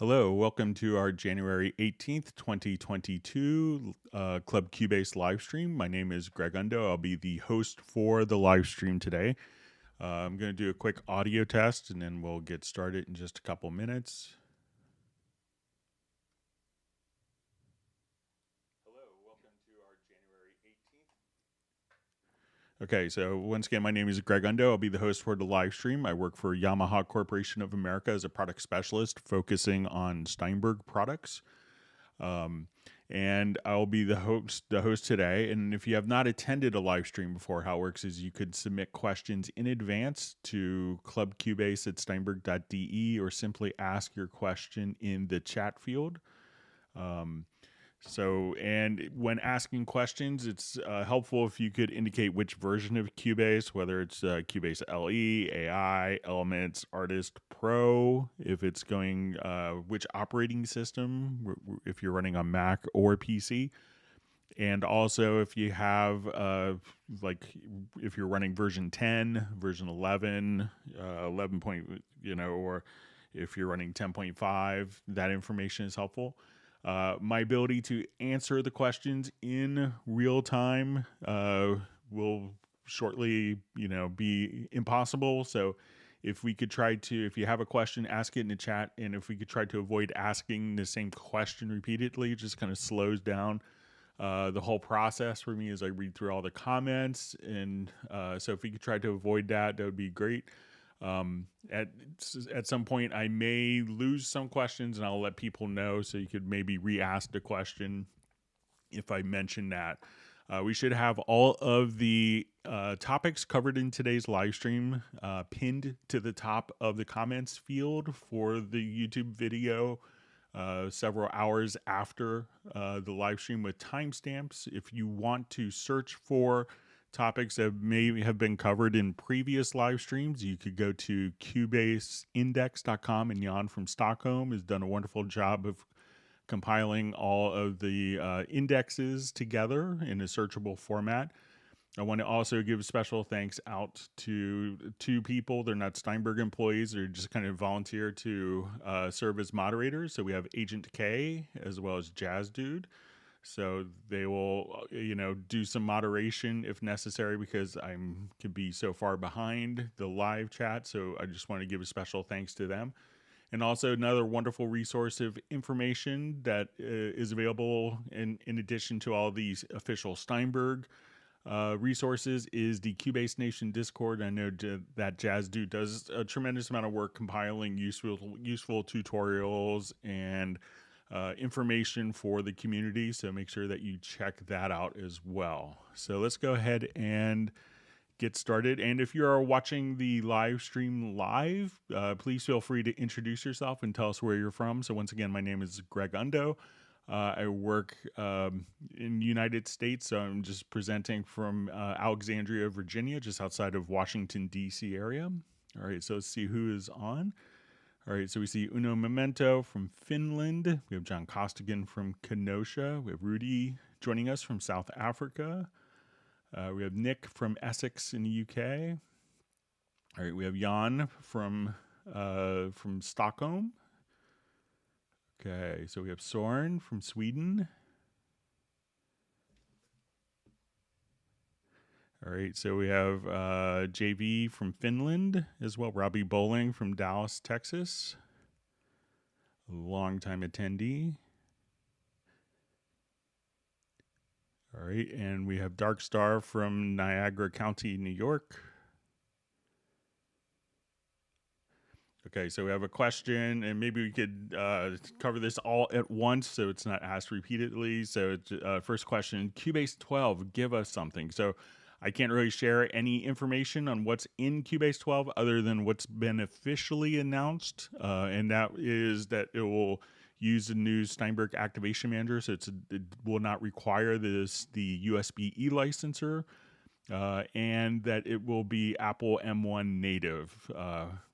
Hello, welcome to our January 18th, 2022 Club Cubase live stream. My name is Greg Undo. I'll be the host for the live stream today. I'm going to do a quick audio test and then we'll get started in just a couple minutes. Hello, welcome to our January 18th. Okay, so once again, my name is Greg Undo. I'll be the host for the live stream. I work for Yamaha Corporation of America as a product specialist focusing on Steinberg products. And I'll be the host today. And if you have not attended a live stream before, how it works is you could submit questions in advance to clubcubase@steinberg.de or simply ask your question in the chat field. And when asking questions, it's helpful if you could indicate which version of Cubase, whether it's Cubase LE, AI, Elements, Artist, Pro, if it's going, which operating system, if you're running on Mac or PC. And also if you have, if you're running version 10, version 11, 11 point, or if you're running 10.5, that information is helpful. My ability to answer the questions in real time will shortly, be impossible. So if we could if you have a question, ask it in the chat. And if we could try to avoid asking the same question repeatedly, it just kind of slows down the whole process for me as I read through all the comments. And so if we could try to avoid that, that would be great. At some point, I may lose some questions, and I'll let people know, so you could maybe re-ask the question if I mention that. We should have all of the topics covered in today's live stream pinned to the top of the comments field for the YouTube video several hours after the live stream with timestamps. If you want to search for topics that may have been covered in previous live streams, you could go to cubaseindex.com, and Jan from Stockholm has done a wonderful job of compiling all of the indexes together in a searchable format. I want to also give special thanks out to two people. They're not Steinberg employees. They're just kind of volunteer to serve as moderators. So we have Agent K as well as Jazz Dude. So they will, do some moderation if necessary, because I could be so far behind the live chat. So I just want to give a special thanks to them. And also another wonderful resource of information that is available in addition to all these official Steinberg resources is the Cubase Nation Discord. I know that Jazz Dude does a tremendous amount of work compiling useful tutorials and information for the community, so make sure that you check that out as well. So let's go ahead and get started. And if you are watching the live stream live, please feel free to introduce yourself and tell us where you're from. So once again, my name is Greg Undo. I work in the United States, so I'm just presenting from Alexandria, Virginia, just outside of Washington, D.C. area. All right, so let's see who is on. All right, so we see Uno Memento from Finland. We have John Costigan from Kenosha. We have Rudy joining us from South Africa. We have Nick from Essex in the UK. All right, we have Jan from Stockholm. Okay, so we have Soren from Sweden. All right, so we have JV from Finland as well. Robbie Bowling from Dallas, Texas. A longtime attendee. All right, and we have Dark Star from Niagara County, New York. Okay, so we have a question, and maybe we could cover this all at once so it's not asked repeatedly. So first question, Cubase 12, give us something. So I can't really share any information on what's in Cubase 12 other than what's been officially announced, and that is that it will use the new Steinberg Activation Manager, so it will not require the USB-E licenser, and that it will be Apple M1 native.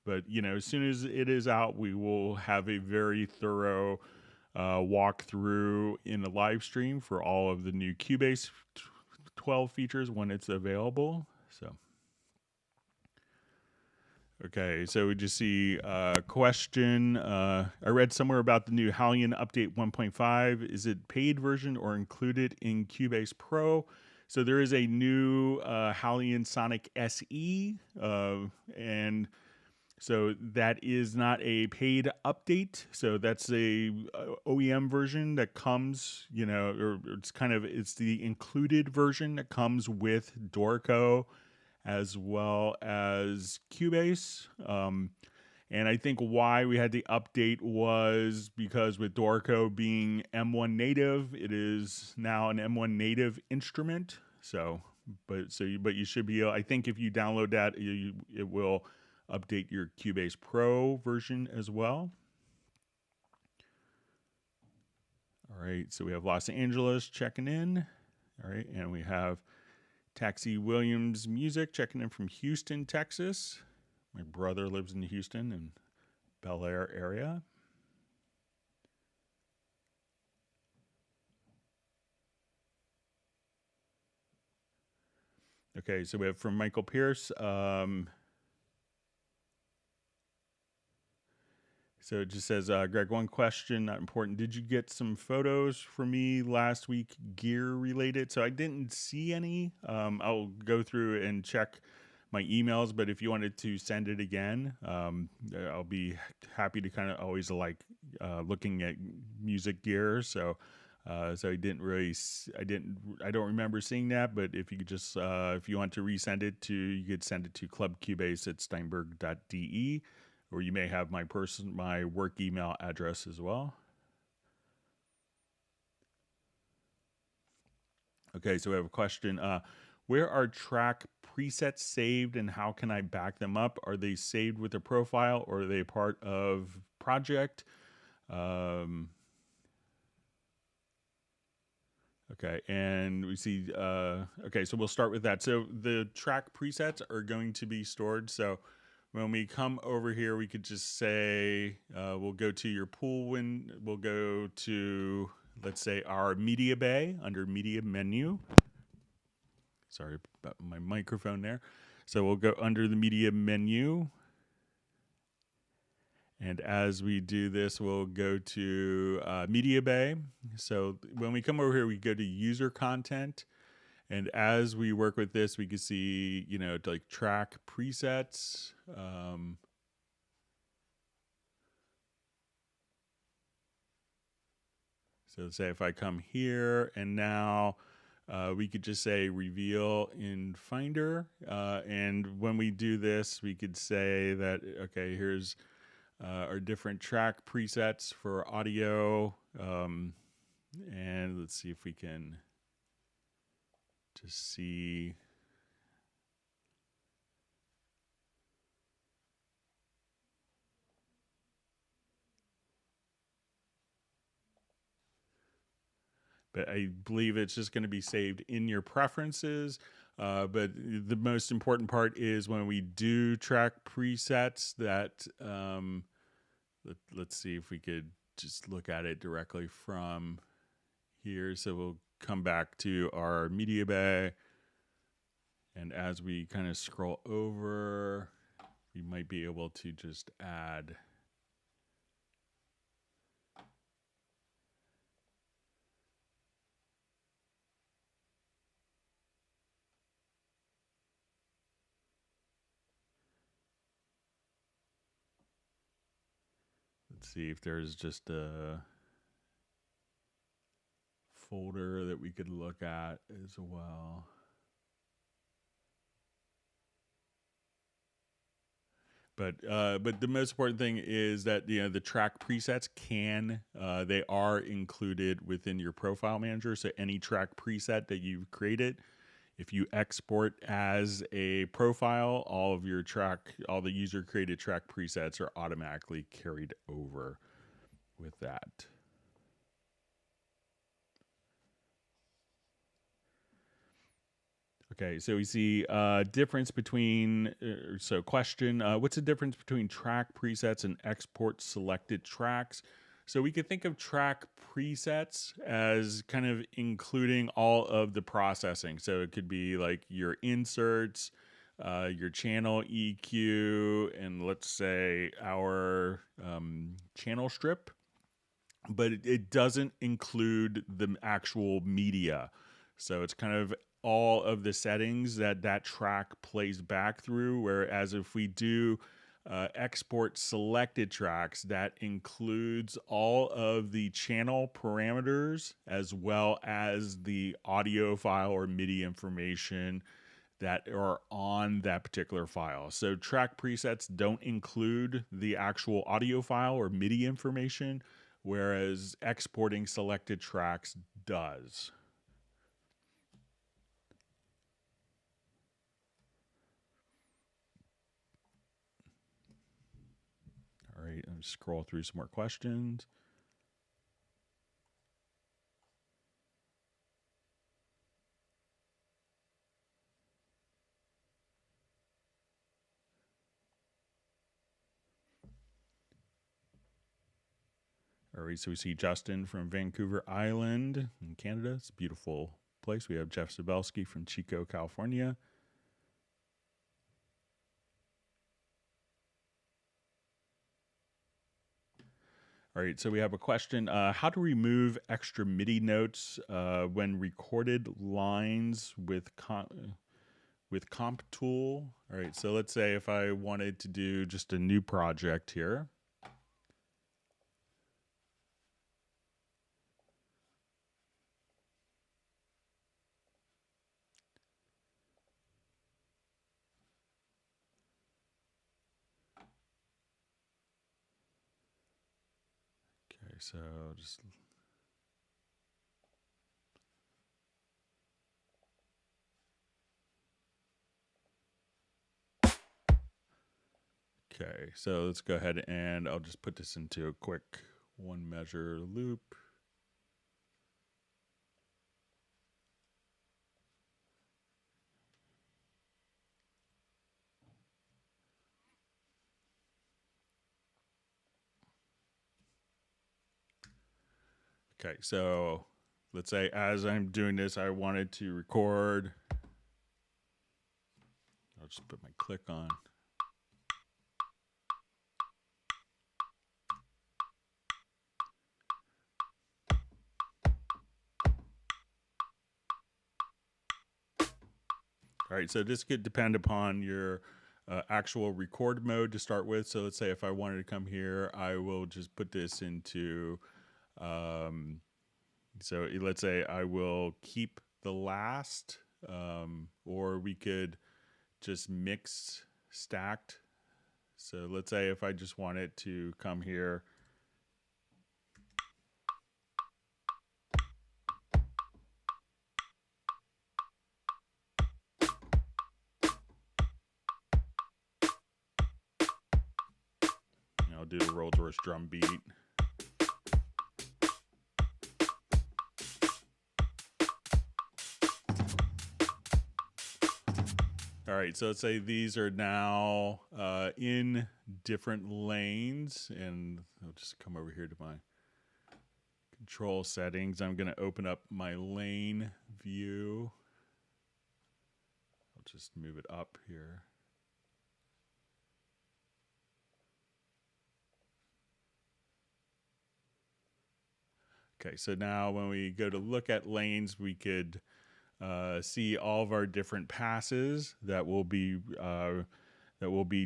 But as soon as it is out, we will have a very thorough walkthrough in the live stream for all of the new Cubase 12 features when it's available. So Okay, so we just see a question. I read somewhere about the new Halion update 1.5. Is it paid version or included in Cubase Pro? So there is a new Halion Sonic SE, and so that is not a paid update. So that's a OEM version that comes, or it's the included version that comes with Dorico as well as Cubase. And I think why we had the update was because with Dorico being M1 native, it is now an M1 native instrument. But you should be. I think if you download that, it will update your Cubase Pro version as well. All right, so we have Los Angeles checking in. All right, and we have Taxi Williams Music checking in from Houston, Texas. My brother lives in Houston and Bel Air area. Okay, so we have from Michael Pierce. So it just says, Greg, one question, not important. Did you get some photos for me last week, gear related? So I didn't see any. I'll go through and check my emails, but if you wanted to send it again, I'll be happy to kind of always like looking at music gear. So I don't remember seeing that, but if you could just, if you want to resend it you could send it to clubcubase@steinberg.de. Or you may have my work email address as well. Okay, so we have a question. Where are track presets saved and how can I back them up? Are they saved with a profile or are they part of project? Okay, and we see, okay, so we'll start with that. So the track presets are going to be stored. So when we come over here, we could just say, we'll go to your pool we'll go to, let's say, our media bay under media menu. Sorry about my microphone there. So we'll go under the media menu. And as we do this, we'll go to media bay. So when we come over here, we go to user content. And as we work with this, we can see, like track presets. So say if I come here and now we could just say reveal in Finder. And when we do this, we could say that, okay, here's our different track presets for audio. And let's see if we can just see. But I believe it's just going to be saved in your preferences. But the most important part is when we do track presets that, let's see if we could just look at it directly from here. So we'll come back to our media bay. And as we kind of scroll over, we might be able to just add. Let's see if there's just a folder that we could look at as well. But the most important thing is that the track presets they are included within your profile manager. So any track preset that you've created, if you export as a profile, all the user created track presets are automatically carried over with that. Okay, so we see difference between, question, what's the difference between track presets and export selected tracks? So we could think of track presets as kind of including all of the processing. So it could be like your inserts, your channel EQ, and let's say our channel strip, but it doesn't include the actual media. So it's kind of all of the settings that track plays back through, whereas if we do export selected tracks, that includes all of the channel parameters as well as the audio file or MIDI information that are on that particular file. So track presets don't include the actual audio file or MIDI information, whereas exporting selected tracks does. All right, let me scroll through some more questions. All right, so we see Justin from Vancouver Island in Canada. It's a beautiful place. We have Jeff Zabelski from Chico, California. All right, so we have a question. How to remove extra MIDI notes when recorded lines with Comp Tool. All right, so let's say if I wanted to do just a new project here. Okay, so just... Okay, so let's go ahead and I'll just put this into a quick one measure loop. Okay, so let's say as I'm doing this, I wanted to record. I'll just put my click on. All right, so this could depend upon your actual record mode to start with. So let's say if I wanted to come here, I will just put this into, so let's say I will keep the last, or we could just mix stacked. So let's say if I just wanted to come here, I'll do the Rolls Royce drum beat. All right, so let's say these are now in different lanes, and I'll just come over here to my control settings. I'm going to open up my lane view. I'll just move it up here. Okay, so now when we go to look at lanes, we could see all of our different passes that will be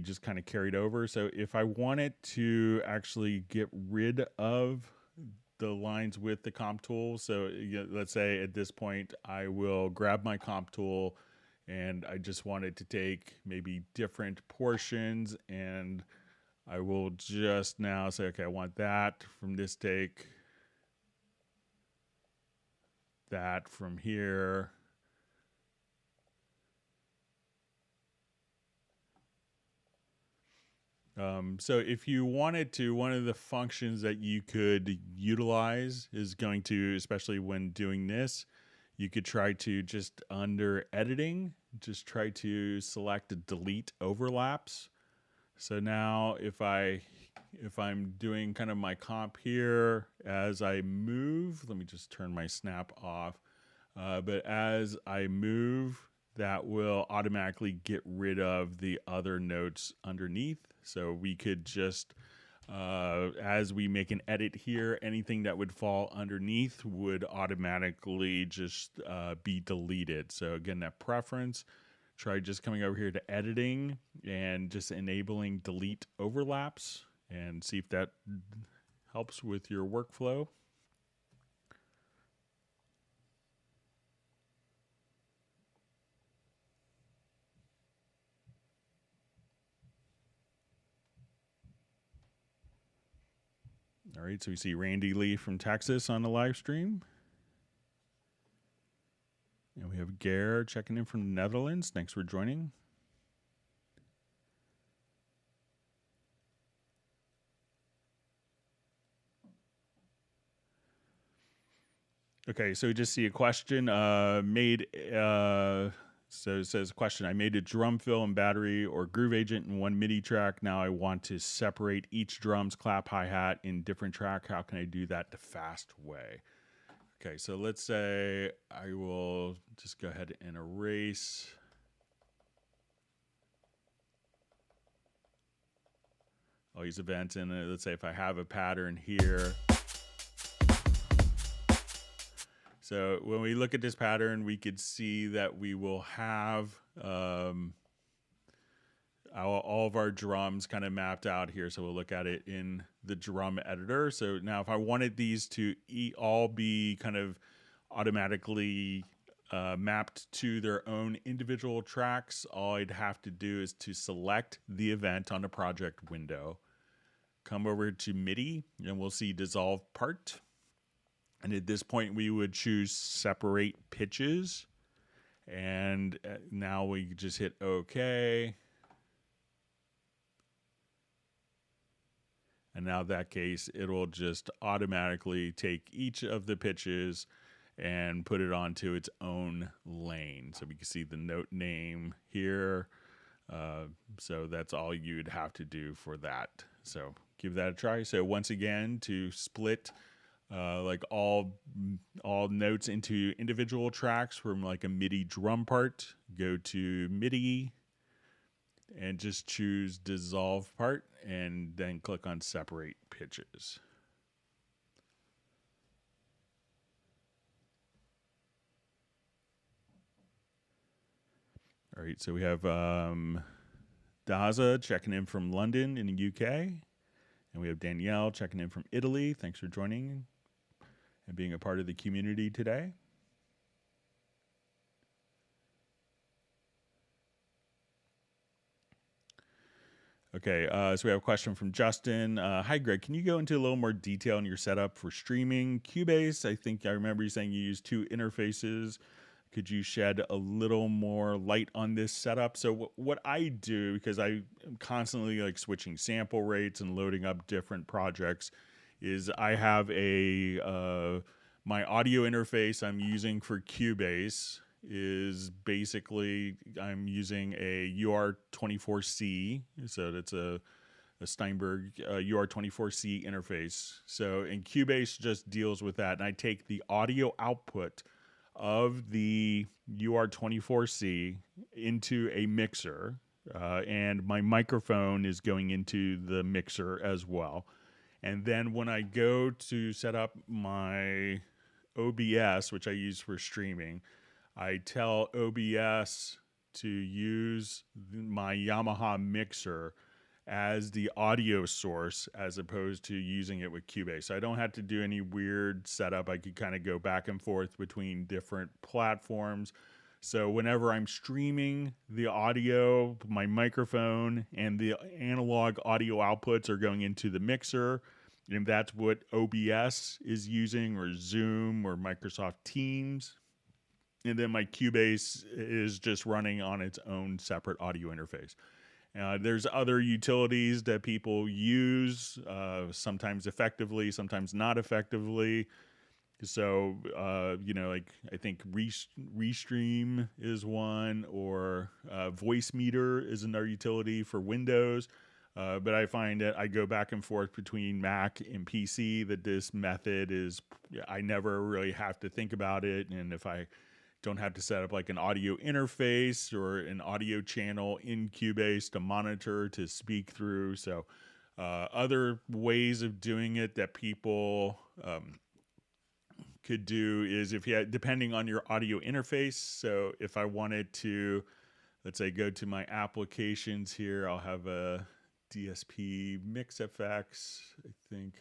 just kind of carried over. So if I wanted to actually get rid of the lines with the comp tool, so let's say at this point I will grab my comp tool and I just wanted to take maybe different portions, and I will just now say, okay, I want that from this take, that from here. So if you wanted to, one of the functions that you could utilize is going to, especially when doing this, you could try to just under editing, just try to select delete overlaps. So now if I'm doing kind of my comp here, as I move, let me just turn my snap off. But as I move that will automatically get rid of the other notes underneath. So we could just, as we make an edit here, anything that would fall underneath would automatically just be deleted. So again, that preference, try just coming over here to editing and just enabling delete overlaps and see if that helps with your workflow. All right, so we see Randy Lee from Texas on the live stream. And we have Gare checking in from the Netherlands. Thanks for joining. Okay, so we just see a question so it says, question, I made a drum fill and battery or groove agent in one MIDI track. Now I want to separate each drum's clap hi-hat in different track. How can I do that the fast way? Okay, so let's say I will just go ahead and erase. I'll use events, and let's say if I have a pattern here. So when we look at this pattern, we could see that we will have all of our drums kind of mapped out here. So we'll look at it in the drum editor. So now if I wanted these to all be kind of automatically mapped to their own individual tracks, all I'd have to do is to select the event on the project window, come over to MIDI, and we'll see dissolve part. And at this point, we would choose separate pitches. And now we just hit OK. And now in that case, it will just automatically take each of the pitches and put it onto its own lane. So we can see the note name here. So that's all you'd have to do for that. So give that a try. So once again, to split like all notes into individual tracks from like a MIDI drum part, go to MIDI and just choose dissolve part and then click on separate pitches. All right, so we have Daza checking in from London in the UK, and we have Danielle checking in from Italy. Thanks for joining and being a part of the community today. Okay, so we have a question from Justin. Hi, Greg. Can you go into a little more detail on your setup for streaming Cubase? I think I remember you saying you use 2 interfaces. Could you shed a little more light on this setup? So what I do, because I am constantly like switching sample rates and loading up different projects, is I have a my audio interface I'm using for Cubase is basically I'm using a UR24C. So that's a Steinberg UR24C interface. So and Cubase just deals with that. And I take the audio output of the UR24C into a mixer, and my microphone is going into the mixer as well. And then when I go to set up my OBS, which I use for streaming, I tell OBS to use my Yamaha mixer as the audio source as opposed to using it with Cubase. So I don't have to do any weird setup. I could kind of go back and forth between different platforms. So whenever I'm streaming the audio, my microphone and the analog audio outputs are going into the mixer. And that's what OBS is using, or Zoom or Microsoft Teams. And then my Cubase is just running on its own separate audio interface. There's other utilities that people use, sometimes effectively, sometimes not effectively. So, like I think Restream is one, or Voice Meter is another utility for Windows. But I find that I go back and forth between Mac and PC, that this method is, I never really have to think about it. And if I don't have to set up like an audio interface or an audio channel in Cubase to monitor, to speak through. So other ways of doing it that people could do is if you had, depending on your audio interface. So if I wanted to, let's say, go to my applications here, I'll have a DSP Mix FX, I think.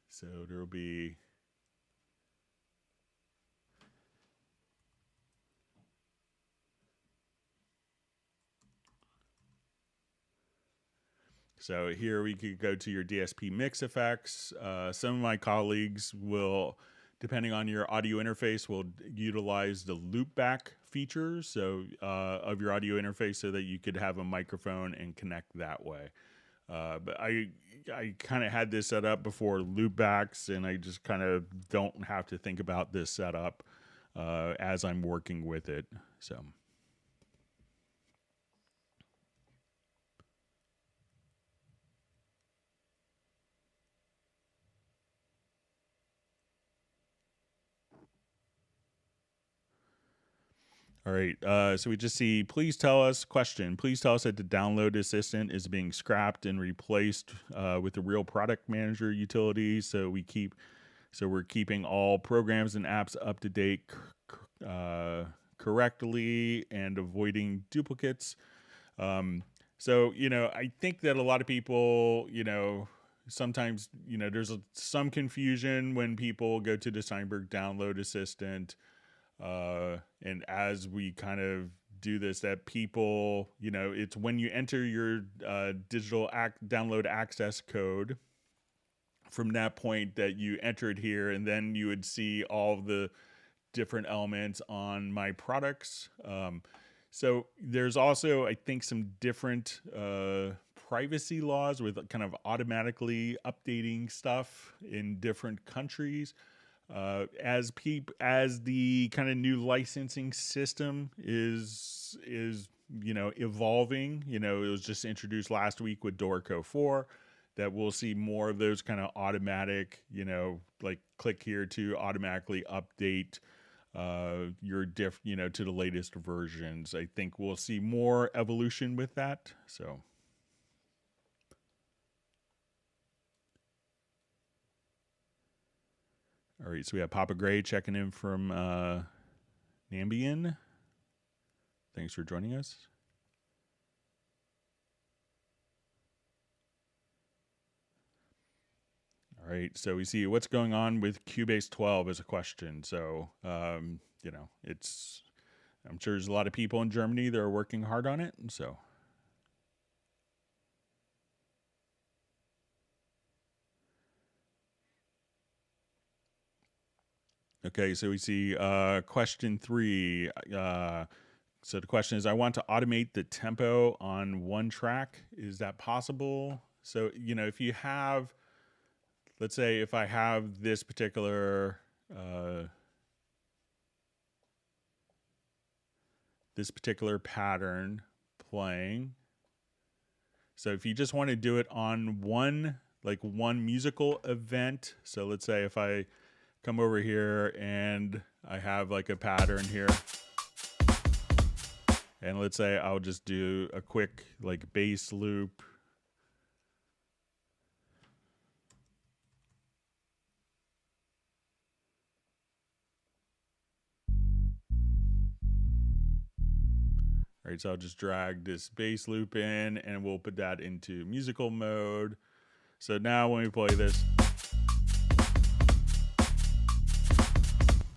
So there'll be so here we could go to your DSP Mix Effects. Some of my colleagues will, depending on your audio interface, will utilize the loopback feature of your audio interface so that you could have a microphone and connect that way. But I kind of had this set up before loopbacks, and I just kind of don't have to think about this setup as I'm working with it. So. All right, so we just see, please tell us that the download assistant is being scrapped and replaced with the real product manager utility. So we're keeping all programs and apps up to date correctly and avoiding duplicates. So, I think that a lot of people, sometimes, there's some confusion when people go to the Steinberg download assistant. And as we kind of do this, that people, it's when you enter your digital download access code from that point that you entered here, and then you would see all the different elements on my products. So there's also, I think, some different privacy laws with kind of automatically updating stuff in different countries. As the kind of new licensing system is evolving, it was just introduced last week with Dorico 4, that we'll see more of those kind of automatic, like click here to automatically update your to the latest versions. I think we'll see more evolution with that. So. All right, so we have Papa Gray checking in from Nambian. Thanks for joining us. All right, so we see what's going on with Cubase 12 as a question. So, I'm sure there's a lot of people in Germany that are working hard on it. So. Okay, so we see question 3. So the question is, I want to automate the tempo on one track. Is that possible? So, if you have, let's say if I have this particular pattern playing. So if you just want to do it on one musical event. So let's say if I come over here and I have like a pattern here, and let's say I'll just do a quick like bass loop. All right, so I'll just drag this bass loop in and we'll put that into musical mode. So now when we play this,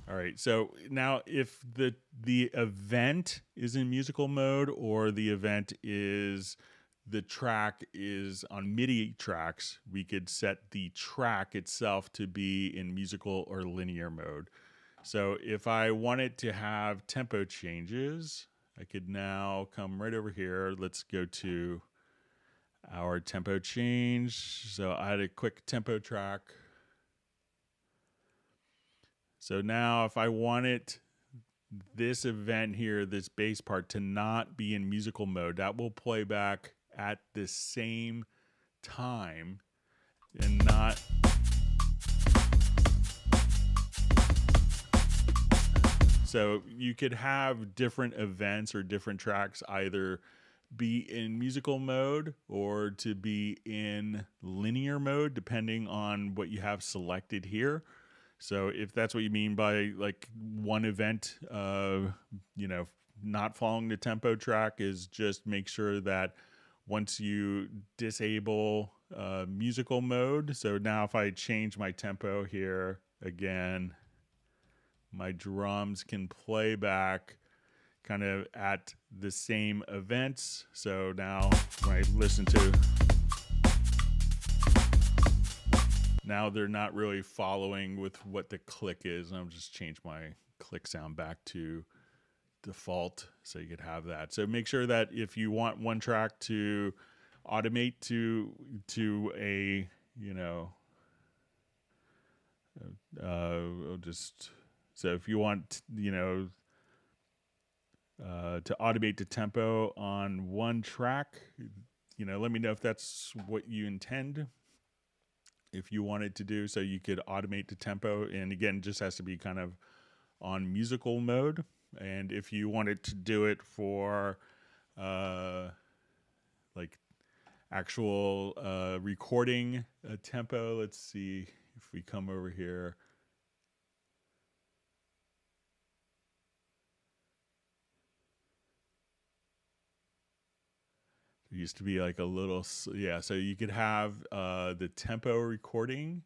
all right, so now if the event is in musical mode, or the event is, the track is on MIDI tracks, we could set the track itself to be in musical or linear mode. So if I wanted to have tempo changes, I could now come right over here. Let's go to our tempo change. So I had a quick tempo track. So now if I wanted this event here, this bass part, to not be in musical mode, that will play back at the same time and not... So you could have different events or different tracks either be in musical mode or to be in linear mode, depending on what you have selected here. So if that's what you mean by like one event, not following the tempo track, is just make sure that once you disable musical mode, so now if I change my tempo here again, my drums can play back kind of at the same events. So now when I listen to, now they're not really following with what the click is. And I'll just change my click sound back to default so you could have that. So make sure that if you want one track to automate to a, so if you want, to automate the tempo on one track, let me know if that's what you intend. If you wanted to do so, you could automate the tempo, and again, just has to be kind of on musical mode. And if you wanted to do it for like actual recording tempo, let's see if we come over here. It used to be like a little, yeah, so you could have the tempo recording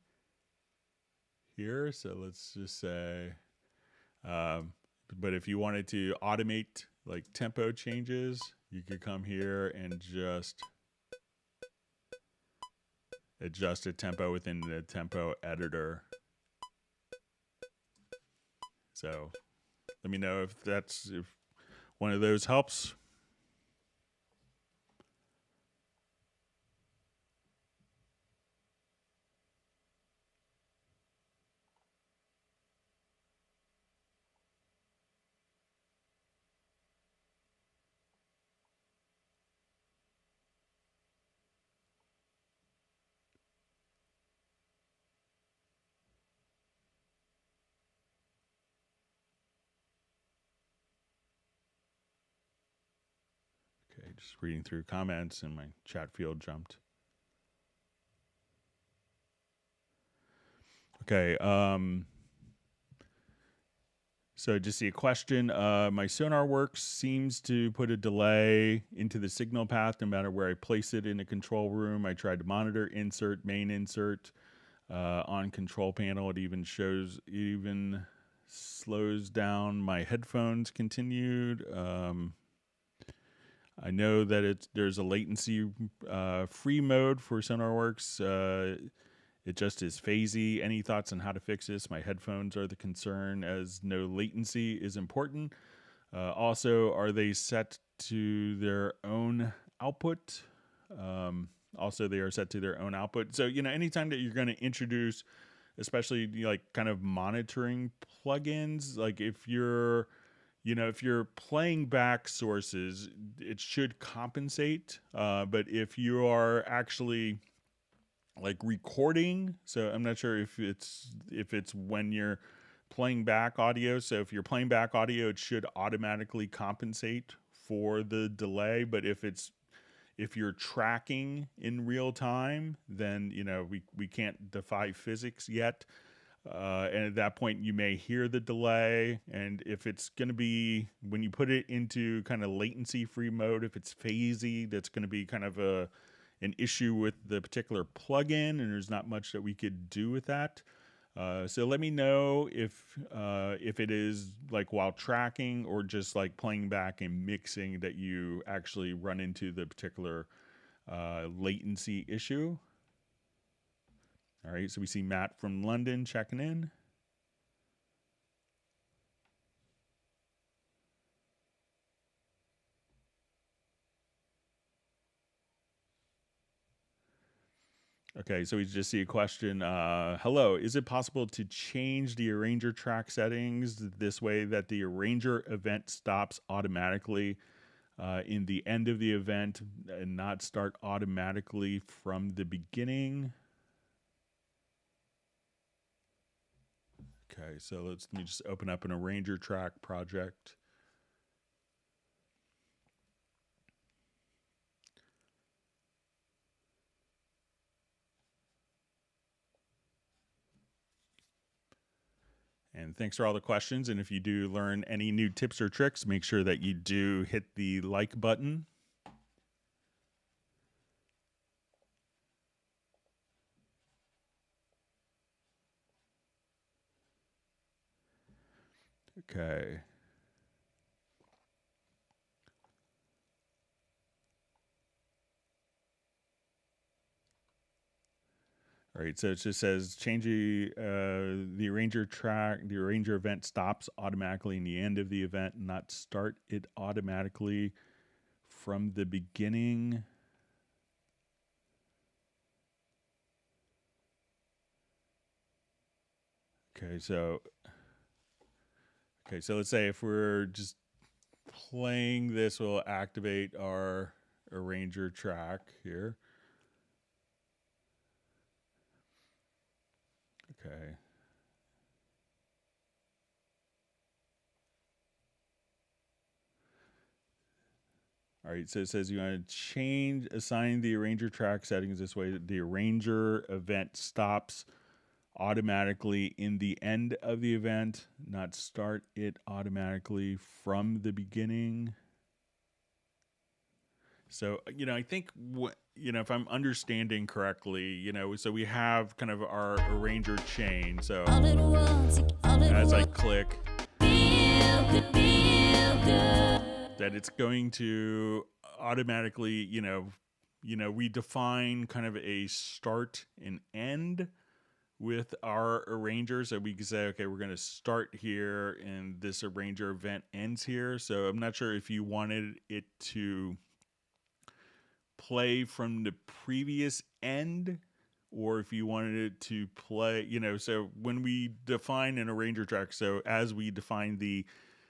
here. So let's just say, but if you wanted to automate like tempo changes, you could come here and just adjust the tempo within the tempo editor. So let me know if one of those helps. Okay, just reading through comments and my chat field jumped. Okay, so just see a question. My Sonarworks seems to put a delay into the signal path no matter where I place it in the control room. I tried to monitor, insert, main insert on control panel. It even slows down my headphones continued. I know that there's a latency free mode for Sonarworks. It just is phasey. Any thoughts on how to fix this? My headphones are the concern, as no latency is important. Also, are they set to their own output? Also, they are set to their own output. So, anytime that you're going to introduce, especially like kind of monitoring plugins, like if you're playing back sources, it should compensate. But if you are actually like recording, so I'm not sure if it's when you're playing back audio. So if you're playing back audio, it should automatically compensate for the delay. But if you're tracking in real time, then we can't defy physics yet. And at that point, you may hear the delay. And if it's going to be, when you put it into kind of latency free mode, if it's phasey, that's going to be kind of an issue with the particular plugin, and there's not much that we could do with that. So let me know if it is like while tracking or just like playing back and mixing that you actually run into the particular latency issue. All right, so we see Matt from London checking in. Okay, so we just see a question. Hello, is it possible to change the arranger track settings this way that the arranger event stops automatically in the end of the event and not start automatically from the beginning? Okay, so let me just open up an arranger track project. And thanks for all the questions. And if you do learn any new tips or tricks, make sure that you do hit the like button. Okay. All right, so it just says change the arranger track. The arranger event stops automatically in the end of the event, not start it automatically from the beginning. Okay, so let's say if we're just playing this, we'll activate our arranger track here. Okay. All right, so it says you want to assign the arranger track settings this way that the arranger event stops automatically in the end of the event, not start it automatically from the beginning. So, I think if I'm understanding correctly, so we have kind of our arranger chain. So as I click, that it's going to automatically, we define kind of a start and end with our arranger. So we can say, okay, we're going to start here and this arranger event ends here. So I'm not sure if you wanted it to play from the previous end or if you wanted it to play, so when we define an arranger track, so as we define the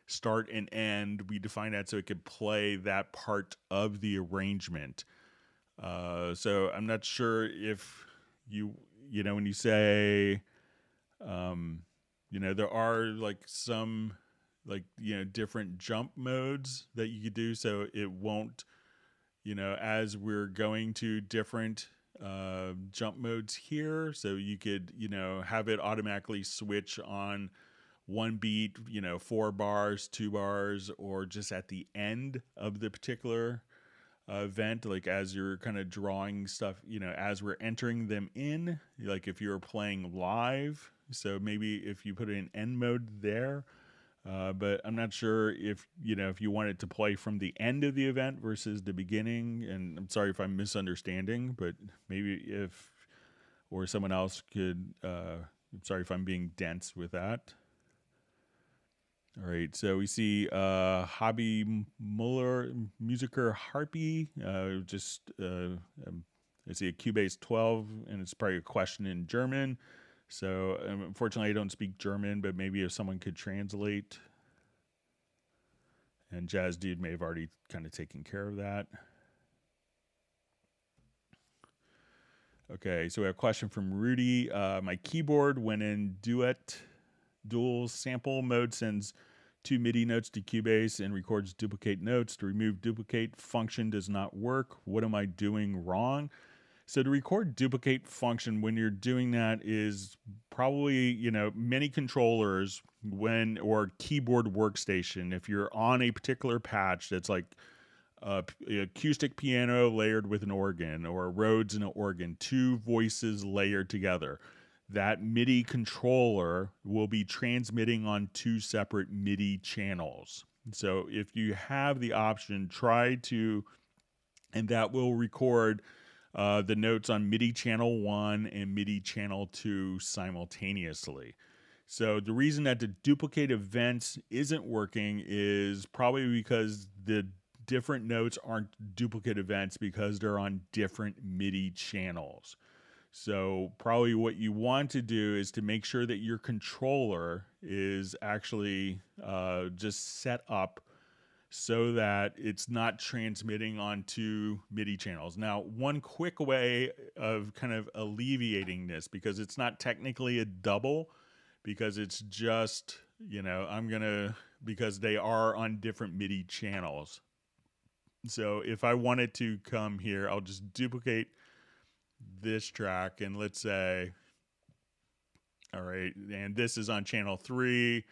start and end, we define that so it could play that part of the arrangement. So I'm not sure if when you say, there are like some different jump modes that you could do. So it won't, as we're going to different jump modes here. So you could, have it automatically switch on one beat, 4 bars, 2 bars, or just at the end of the particular event, like as you're kind of drawing stuff, as we're entering them in, like if you're playing live. So maybe if you put it in end mode there, but I'm not sure if you want it to play from the end of the event versus the beginning. And I'm sorry if I'm misunderstanding, but maybe or someone else could, I'm sorry if I'm being dense with that. All right, so we see Hobby Muller, Musiker Harpy, I see a Cubase 12, and it's probably a question in German. So unfortunately, I don't speak German, but maybe if someone could translate. And Jazz Dude may have already kind of taken care of that. Okay, so we have a question from Rudy. My keyboard, when in dual sample mode, sends 2 MIDI notes to Cubase and records duplicate notes. The remove duplicate function does not work. What am I doing wrong? So the record duplicate function, when you're doing that, is probably, many controllers or keyboard workstation, if you're on a particular patch that's like acoustic piano layered with an organ, or Rhodes and an organ, 2 voices layered together, that MIDI controller will be transmitting on 2 separate MIDI channels. So if you have the option, and that will record the notes on MIDI channel 1 and MIDI channel 2 simultaneously. So the reason that the duplicate events isn't working is probably because the different notes aren't duplicate events because they're on different MIDI channels. So probably what you want to do is to make sure that your controller is actually just set up so that it's not transmitting onto MIDI channels. Now, one quick way of kind of alleviating this, because it's not technically a double, because it's just, you know, because they are on different MIDI channels. So if I wanted to come here, I'll just duplicate this track, and let's say, all right, and this is on channel 3,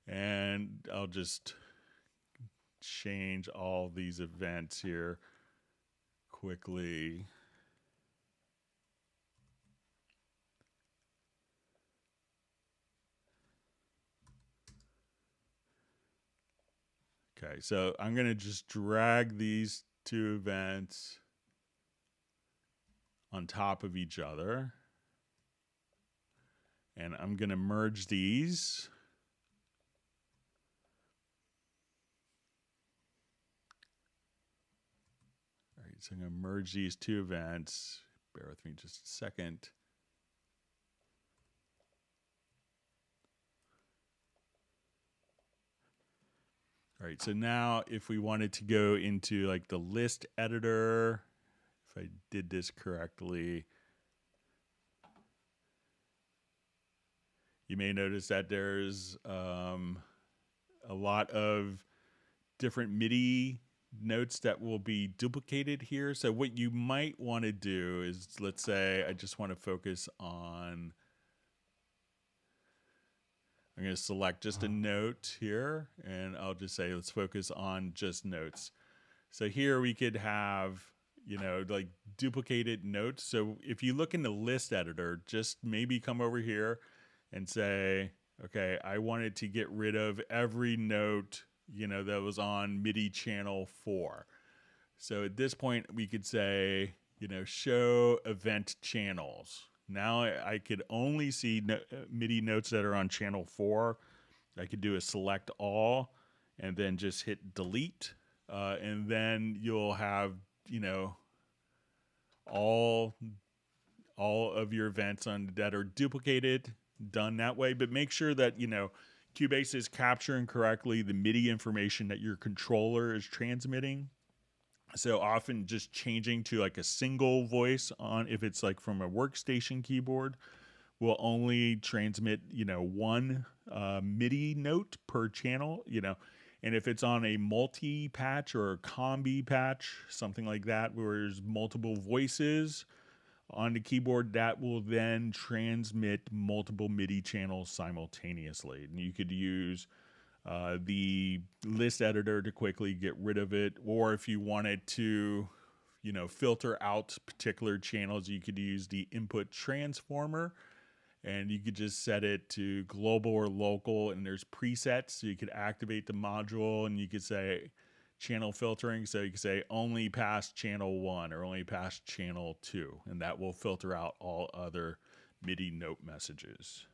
and I'll just change all these events here quickly. Okay, so I'm going to just drag these two events on top of each other. And I'm going to merge these. All right, so I'm going to merge these two events. Bear with me just a second. All right, so now if we wanted to go into like the list editor, if I did this correctly, you may notice that there's a lot of different MIDI notes that will be duplicated here. So what you might want to do is, let's say I just want to focus on, I'm going to select just a note here, and I'll just say, let's focus on just notes. So here we could have, you know, like duplicated notes. So if you look in the list editor, just maybe come over here and say, okay, I wanted to get rid of every note, you know, that was on MIDI channel 4. So at this point we could say, you know, show event channels. Now I could only see MIDI notes that are on channel 4. I could do a select all and then just hit delete. And then you'll have, you know, all of your events that are duplicated done that way. But make sure that, you know, Cubase is capturing correctly the MIDI information that your controller is transmitting. So often just changing to like a single voice on, if it's like from a workstation keyboard, will only transmit, you know, one MIDI note per channel, you know. And if it's on a multi-patch or a combi patch, something like that, where there's multiple voices on the keyboard, that will then transmit multiple MIDI channels simultaneously. And you could use the list editor to quickly get rid of it, or if you wanted to, you know, filter out particular channels, you could use the input transformer, and you could just set it to global or local, and there's presets, so you could activate the module, and you could say channel filtering, so you could say only past channel 1 or only past channel 2, and that will filter out all other MIDI note messages.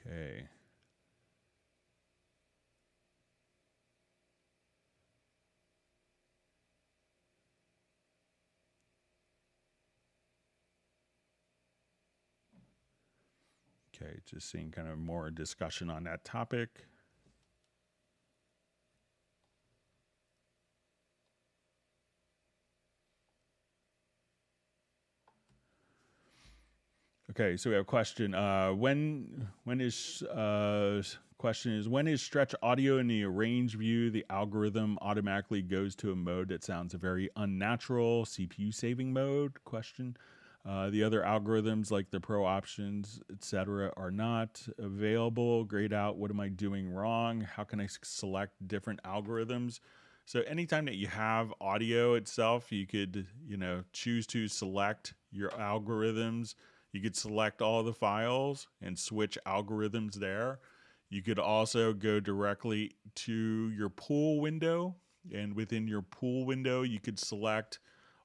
Okay. Okay, just seeing kind of more discussion on that topic. Okay, so we have a question. Question is, when is stretch audio in the arrange view, the algorithm automatically goes to a mode that sounds very unnatural, CPU saving mode? Question. The other algorithms like the pro options, etc., are not available. Grayed out. What am I doing wrong? How can I select different algorithms? So anytime that you have audio itself, you could, you know, choose to select your algorithms. You could select all the files and switch algorithms there. You could also go directly to your pool window, and within your pool window, you could select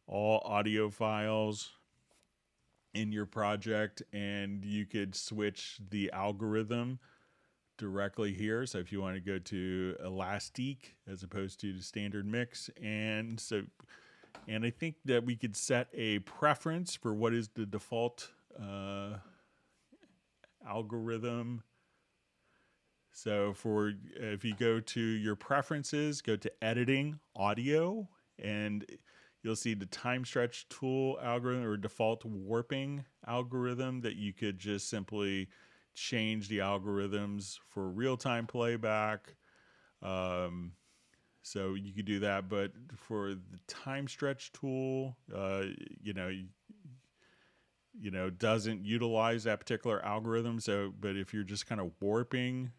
all audio files in your project, and you could switch the algorithm directly here. So if you want to go to Elastic as opposed to the standard mix, and so And I think that we could set a preference for what is the default algorithm. So for if you go to your preferences, go to editing, audio, and you'll see the time stretch tool algorithm or default warping algorithm that you could just simply change the algorithms for real-time playback. So you could do that, but for the time stretch tool, doesn't utilize that particular algorithm. So, but if you're just kind of warping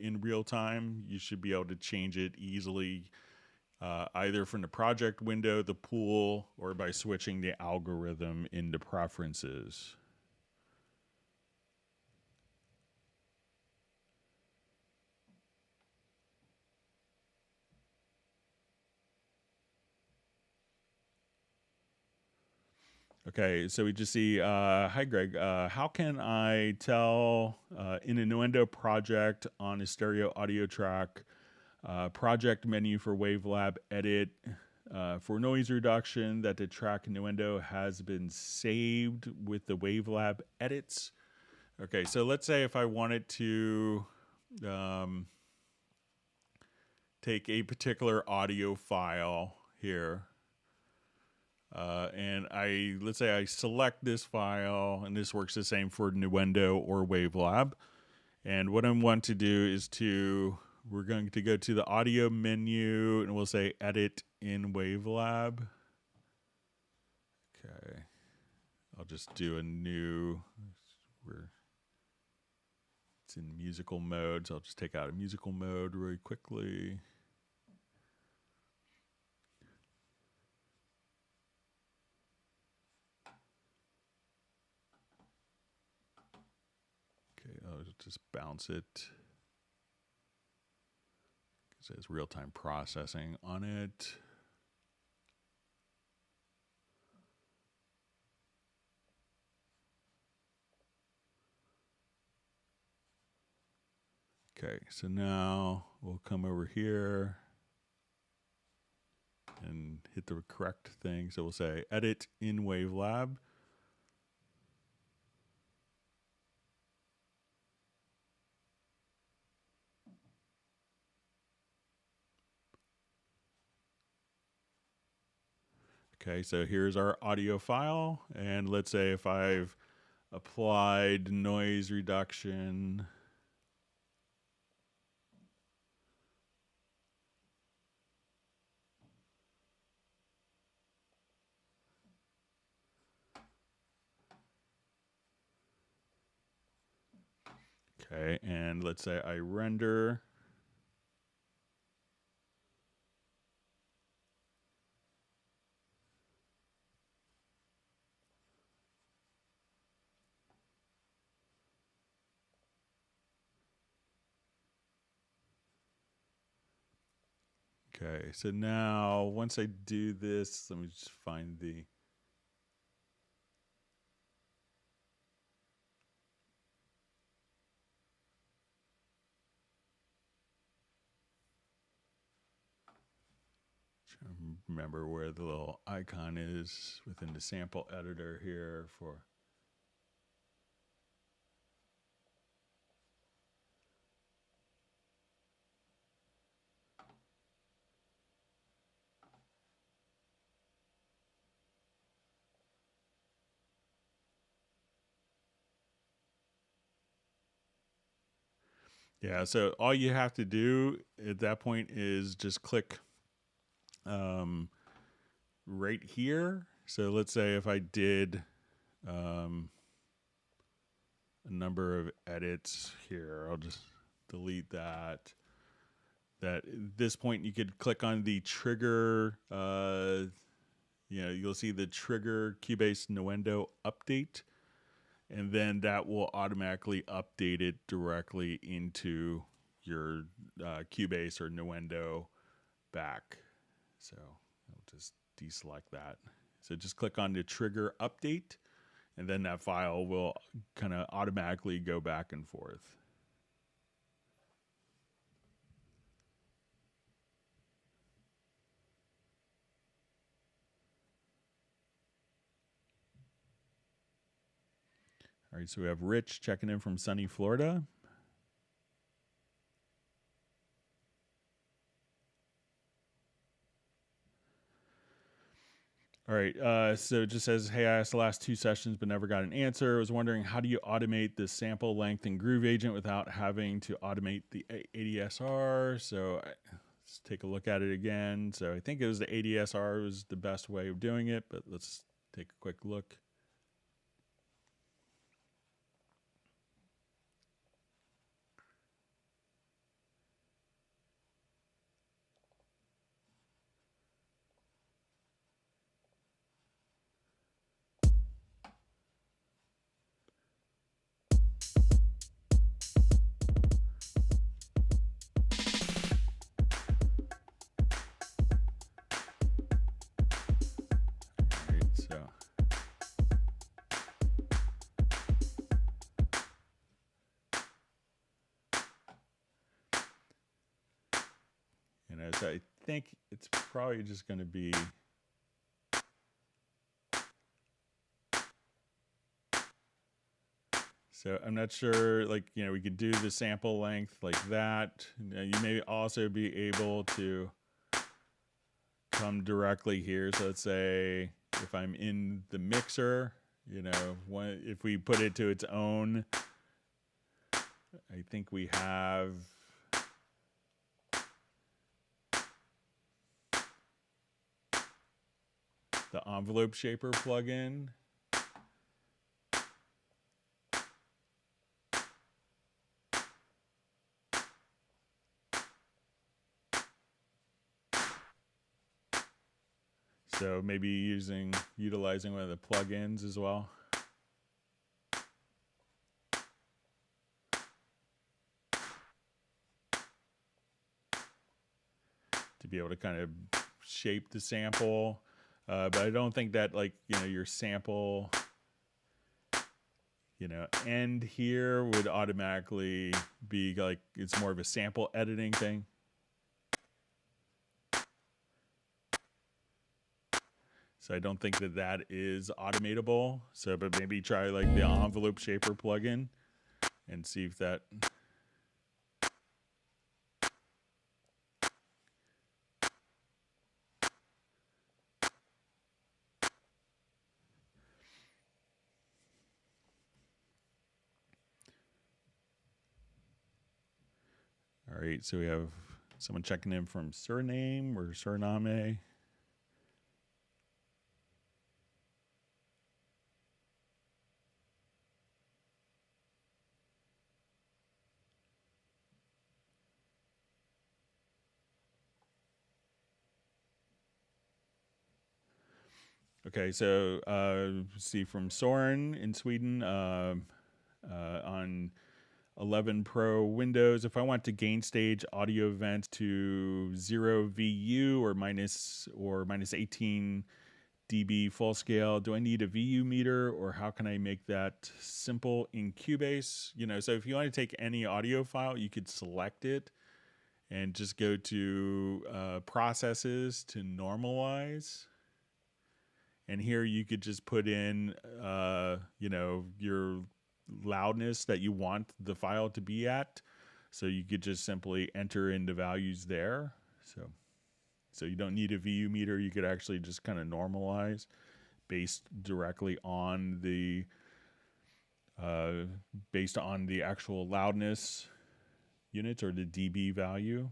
in real time, you should be able to change it easily, either from the project window, the pool, or by switching the algorithm into preferences. Okay, so we just see, hi Greg, how can I tell in a Nuendo project on a stereo audio track, project menu for WaveLab edit for noise reduction that the track Nuendo has been saved with the WaveLab edits? Okay, so let's say if I wanted to take a particular audio file here, and let's say I select this file, and this works the same for Nuendo or WaveLab. And what I want to do is we're going to go to the audio menu, and we'll say edit in WaveLab. Okay, I'll just do a new. It's in musical mode, so I'll just take out a musical mode really quickly. Okay, I'll just bounce it. It says real-time processing on it. Okay, so now we'll come over here and hit the correct thing. So we'll say edit in WaveLab. Okay, so here's our audio file. And let's say if I've applied noise reduction. Okay, and let's say I render. Okay, so now once I do this, let me just find the. Remember where the little icon is within the sample editor here for. Yeah, so all you have to do at that point is just click right here. So let's say if I did a number of edits here, I'll just delete that. That at this point you could click on the trigger, you'll see the trigger Cubase Nuendo update, and then that will automatically update it directly into your Cubase or Nuendo back. So I'll just deselect that. So just click on the trigger update, and then that file will kind of automatically go back and forth. All right, so we have Rich checking in from sunny Florida. All right, so it just says, hey, I asked the last 2 sessions but never got an answer. I was wondering, how do you automate the sample length in Groove Agent without having to automate the ADSR? So let's take a look at it again. So I think it was the ADSR was the best way of doing it, but let's take a quick look. So I think it's probably just going to be so I'm not sure, like, you know, we could do the sample length like that. You may also be able to come directly here. So let's say if I'm in the mixer, you know, if we put it to its own, I think we have the envelope shaper plugin. So maybe utilizing one of the plugins as well. To be able to kind of shape the sample. But I don't think that, like, you know, your sample, you know, end here would automatically be like, it's more of a sample editing thing. So I don't think that that is automatable. So, but maybe try like the envelope shaper plugin and see if that. All right, so we have someone checking in from Suriname or Suriname. Okay, so see from Soren in Sweden on 11 Pro Windows. If I want to gain stage audio events to 0 VU or minus 18 dB full scale, do I need a VU meter, or how can I make that simple in Cubase? You know, so if you want to take any audio file, you could select it and just go to processes to normalize. And here you could just put in, you know, your loudness that you want the file to be at. So you could just simply enter in the values there. So you don't need a VU meter. You could actually just kind of normalize based directly on the actual loudness units or the dB value.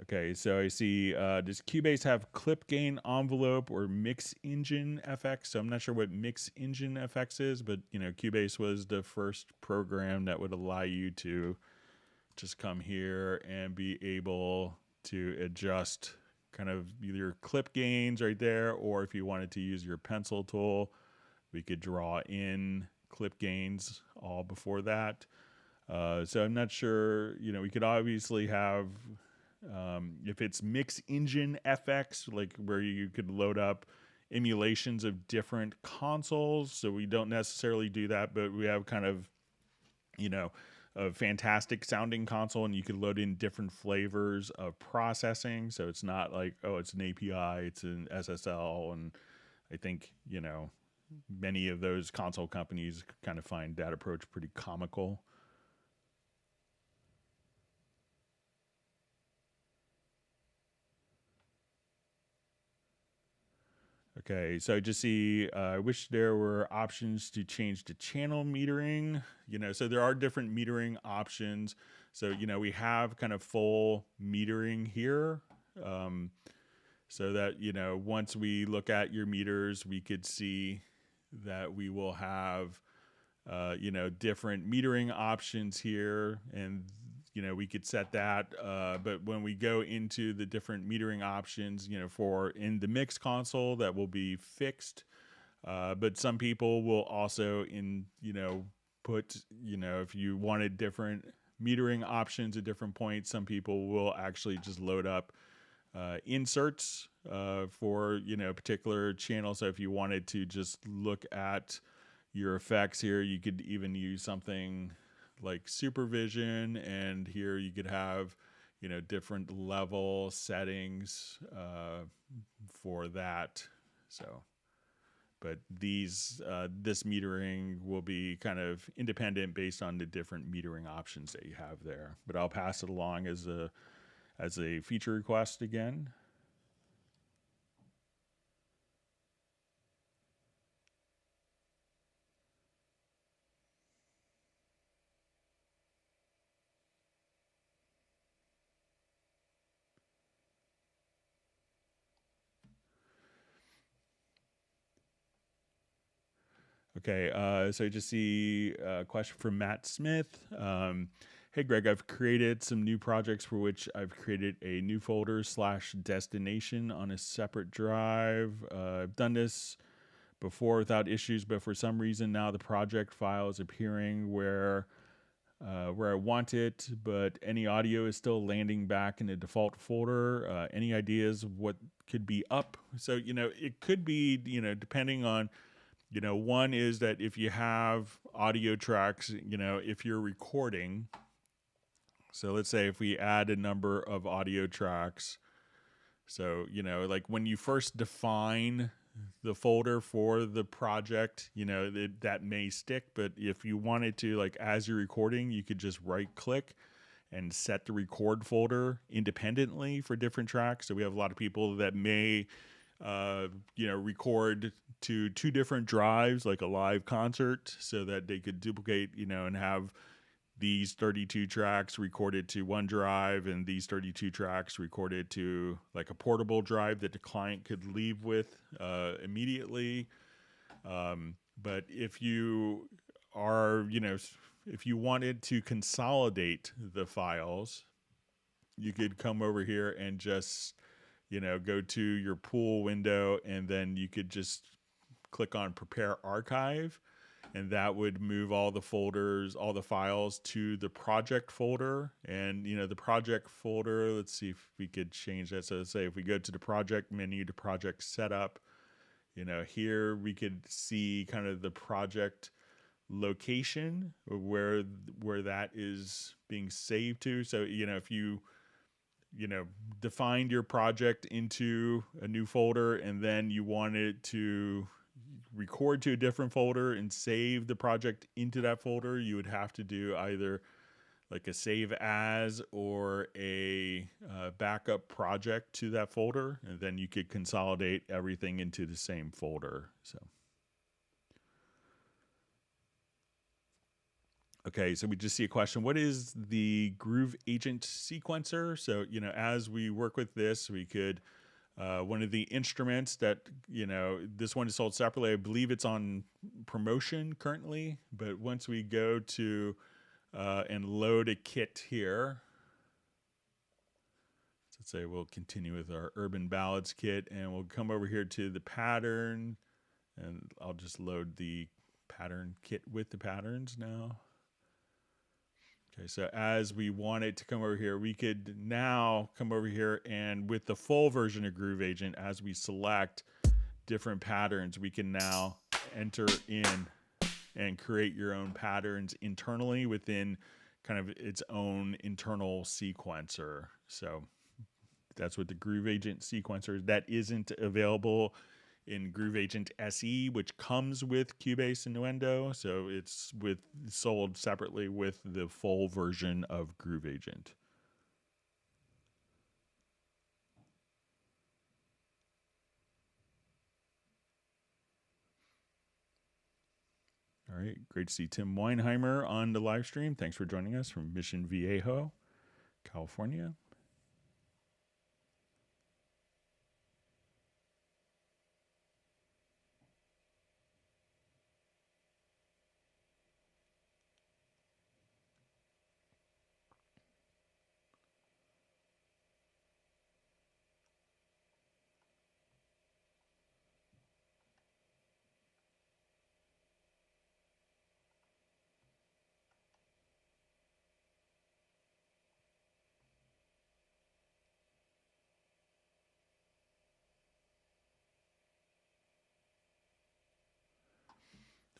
Okay, so I see, does Cubase have clip gain envelope or mix engine FX? So I'm not sure what mix engine FX is, but you know, Cubase was the first program that would allow you to just come here and be able to adjust kind of either clip gains right there, or if you wanted to use your pencil tool, we could draw in clip gains all before that. So I'm not sure, you know, we could obviously have, if it's mix engine FX, like where you could load up emulations of different consoles. So we don't necessarily do that, but we have kind of, you know, a fantastic sounding console, and you could load in different flavors of processing. So it's not like, oh, it's an API, it's an SSL. And I think, many of those console companies kind of find that approach pretty comical. Okay, so I just see, I wish there were options to change to channel metering. So there are different metering options. So, we have kind of full metering here. So that, once we look at your meters, we could see that we will have, different metering options here. And we could set that, but when we go into the different metering options, for in the mix console, that will be fixed. But some people will also put, if you wanted different metering options at different points, some people will actually just load up inserts for, particular channels. So if you wanted to just look at your effects here, you could even use something like supervision, and here you could have different level settings for that. So but this metering will be kind of independent based on the different metering options that you have there, but I'll pass it along as a feature request again. Okay, so I just see a question from Matt Smith. Hey, Greg, I've created some new projects for which I've created a new folder / destination on a separate drive. I've done this before without issues, but for some reason now the project file is appearing where I want it, but any audio is still landing back in the default folder. Any ideas what could be up? So, it could be, depending on, one is that if you have audio tracks, if you're recording, so let's say if we add a number of audio tracks, so, like when you first define the folder for the project, that may stick, but if you wanted to, like as you're recording, you could just right click and set the record folder independently for different tracks. So we have a lot of people that may record to 2 different drives, like a live concert, so that they could duplicate, and have these 32 tracks recorded to one drive and these 32 tracks recorded to like a portable drive that the client could leave with immediately. But if you are, if you wanted to consolidate the files, you could come over here and just go to your pool window, and then you could just click on Prepare Archive, and that would move all the folders, all the files to the project folder. And, the project folder, let's see if we could change that. So let's say if we go to the project menu to project setup, here we could see kind of the project location where that is being saved to. So, if you defined your project into a new folder, and then you wanted to record to a different folder and save the project into that folder, you would have to do either like a save as or a backup project to that folder, and then you could consolidate everything into the same folder. So. Okay, so we just see a question. What is the Groove Agent sequencer? So, as we work with this, we could, one of the instruments that, this one is sold separately. I believe it's on promotion currently, but once we go to and load a kit here, so let's say we'll continue with our Urban Ballads kit, and we'll come over here to the pattern, and I'll just load the pattern kit with the patterns now. Okay, so as we want it to come over here, we could now come over here, and with the full version of Groove Agent, as we select different patterns, we can now enter in and create your own patterns internally within kind of its own internal sequencer. So that's what the Groove Agent sequencer is. That isn't available in Groove Agent SE, which comes with Cubase and Nuendo. So it's sold separately with the full version of Groove Agent. All right, great to see Tim Weinheimer on the live stream. Thanks for joining us from Mission Viejo, California.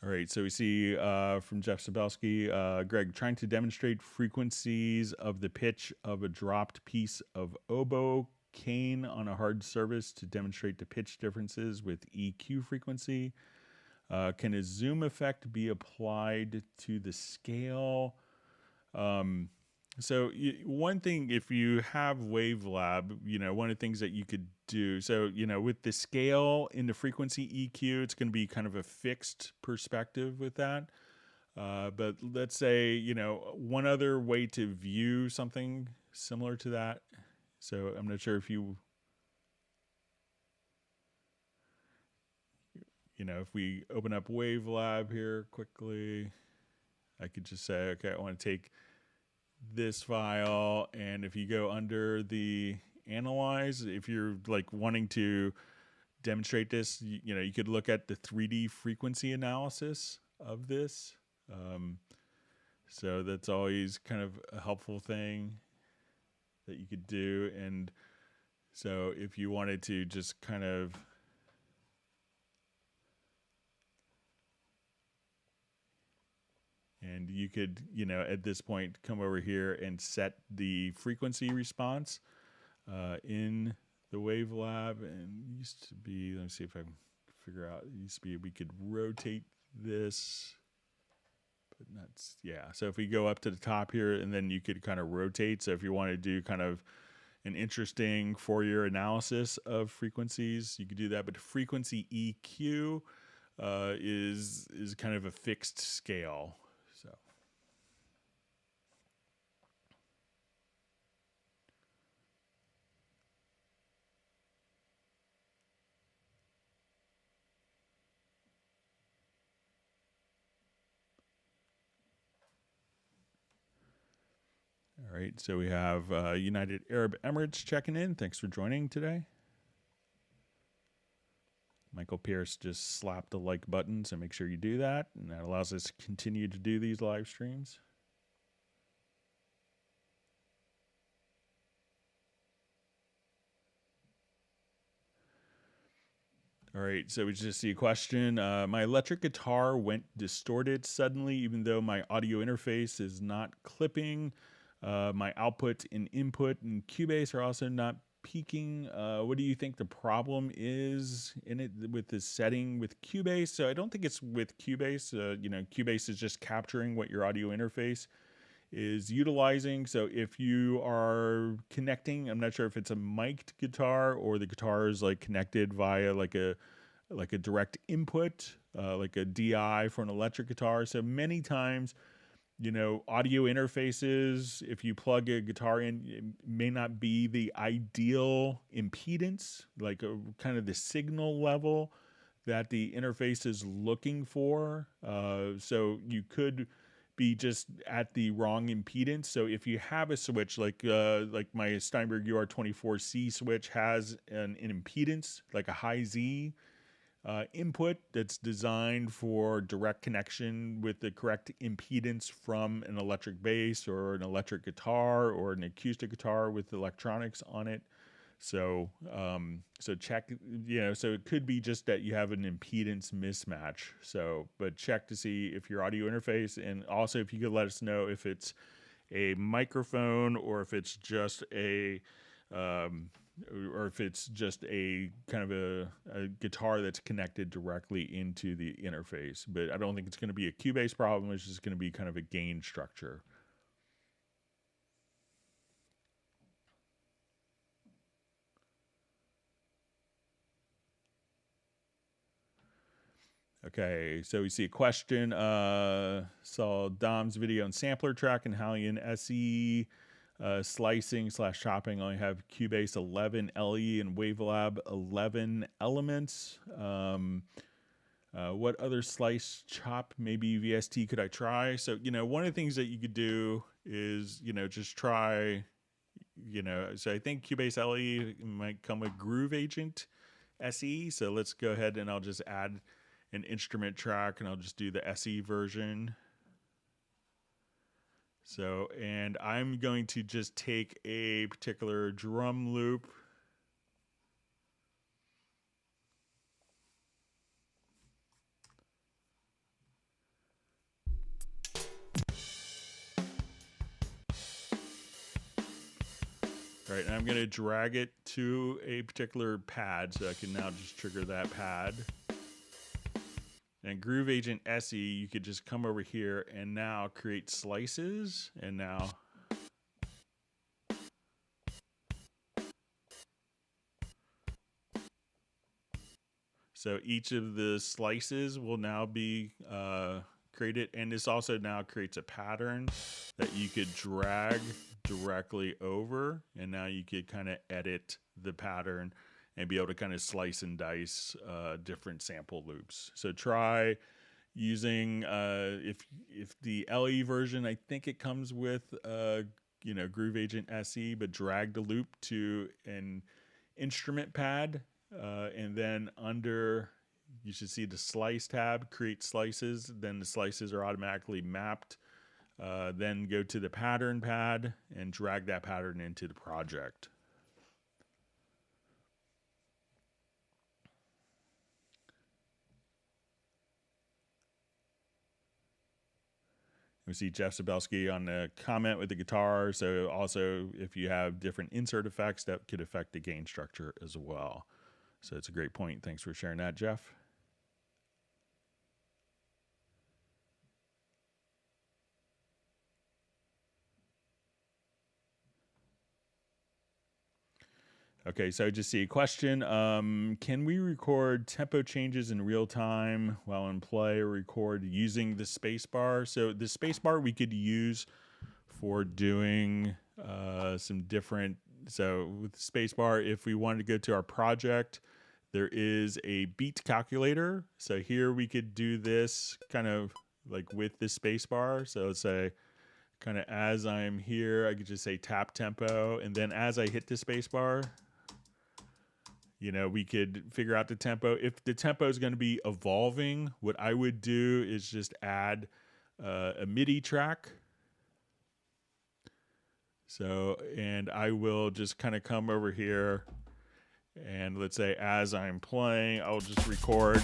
All right, so we see from Jeff Sabelski, Greg, trying to demonstrate frequencies of the pitch of a dropped piece of oboe cane on a hard surface to demonstrate the pitch differences with EQ frequency. Can a zoom effect be applied to the scale? So one thing, if you have WaveLab, one of the things that you could do, so, with the scale in the frequency EQ, it's going to be kind of a fixed perspective with that. But let's say, one other way to view something similar to that. So I'm not sure if if we open up WaveLab here quickly, I could just say, okay, I want to take this file, and if you go under the analyze, if you're like wanting to demonstrate this, you could look at the 3D frequency analysis of this. So that's always kind of a helpful thing that you could do. And so if you wanted to just kind of and you could, at this point, come over here and set the frequency response in the WaveLab. And it used to be, let me see if I can figure out, it used to be we could rotate this, but not, yeah. So if we go up to the top here, and then you could kind of rotate. So if you want to do kind of an interesting Fourier analysis of frequencies, you could do that. But frequency EQ is kind of a fixed scale. So. All right, so we have United Arab Emirates checking in. Thanks for joining today. Michael Pierce just slapped the like button, so make sure you do that, and that allows us to continue to do these live streams. All right, so we just see a question. My electric guitar went distorted suddenly, even though my audio interface is not clipping. My output and input and Cubase are also not peaking. What do you think the problem is in it with this setting with Cubase? So I don't think it's with Cubase. Cubase is just capturing what your audio interface is utilizing. So if you are connecting, I'm not sure if it's a mic'd guitar or the guitar is like connected via like a direct input, like a DI for an electric guitar. So many times, audio interfaces, if you plug a guitar in, it may not be the ideal impedance, like kind of the signal level that the interface is looking for. So you could be just at the wrong impedance. So if you have a switch like my Steinberg UR24C switch has an impedance, like a high Z input that's designed for direct connection with the correct impedance from an electric bass or an electric guitar or an acoustic guitar with electronics on it. So so check, so it could be just that you have an impedance mismatch. So, but check to see if your audio interface, and also if you could let us know if it's a microphone or if it's just a or if it's just a kind of a guitar that's connected directly into the interface. But I don't think it's going to be a Cubase problem. It's just going to be kind of a gain structure. Okay, so we see a question. Saw Dom's video and sampler track in Halion SE. Slicing / chopping. I only have Cubase 11 LE and WaveLab 11 elements. What other slice chop, maybe VST, could I try? So, one of the things that you could do is, just try, so I think Cubase LE might come with Groove Agent SE. So let's go ahead and I'll just add an instrument track and I'll just do the SE version. So, and I'm going to just take a particular drum loop. All right, and I'm going to drag it to a particular pad, so I can now just trigger that pad. And Groove Agent SE, you could just come over here and now create slices. And now so each of the slices will now be created. And this also now creates a pattern that you could drag directly over. And now you could kind of edit the pattern and be able to kind of slice and dice different sample loops. So try using, if the LE version, I think it comes with, Groove Agent SE, but drag the loop to an instrument pad. And then under, you should see the slice tab, create slices. Then the slices are automatically mapped. Then go to the pattern pad and drag that pattern into the project. We see Jeff Sabelski on the comment with the guitar. So also, if you have different insert effects, that could affect the gain structure as well. So it's a great point. Thanks for sharing that, Jeff. Okay, so I just see a question. Can we record tempo changes in real time while in play or record using the spacebar? So the spacebar we could use for doing some different, so with the spacebar, if we wanted to go to our project, there is a beat calculator. So here we could do this kind of like with the spacebar. So let's say kind of as I'm here, I could just say tap tempo. And then as I hit the spacebar, we could figure out the tempo. If the tempo is going to be evolving, what I would do is just add a MIDI track. So, and I will just kind of come over here and let's say as I'm playing, I'll just record.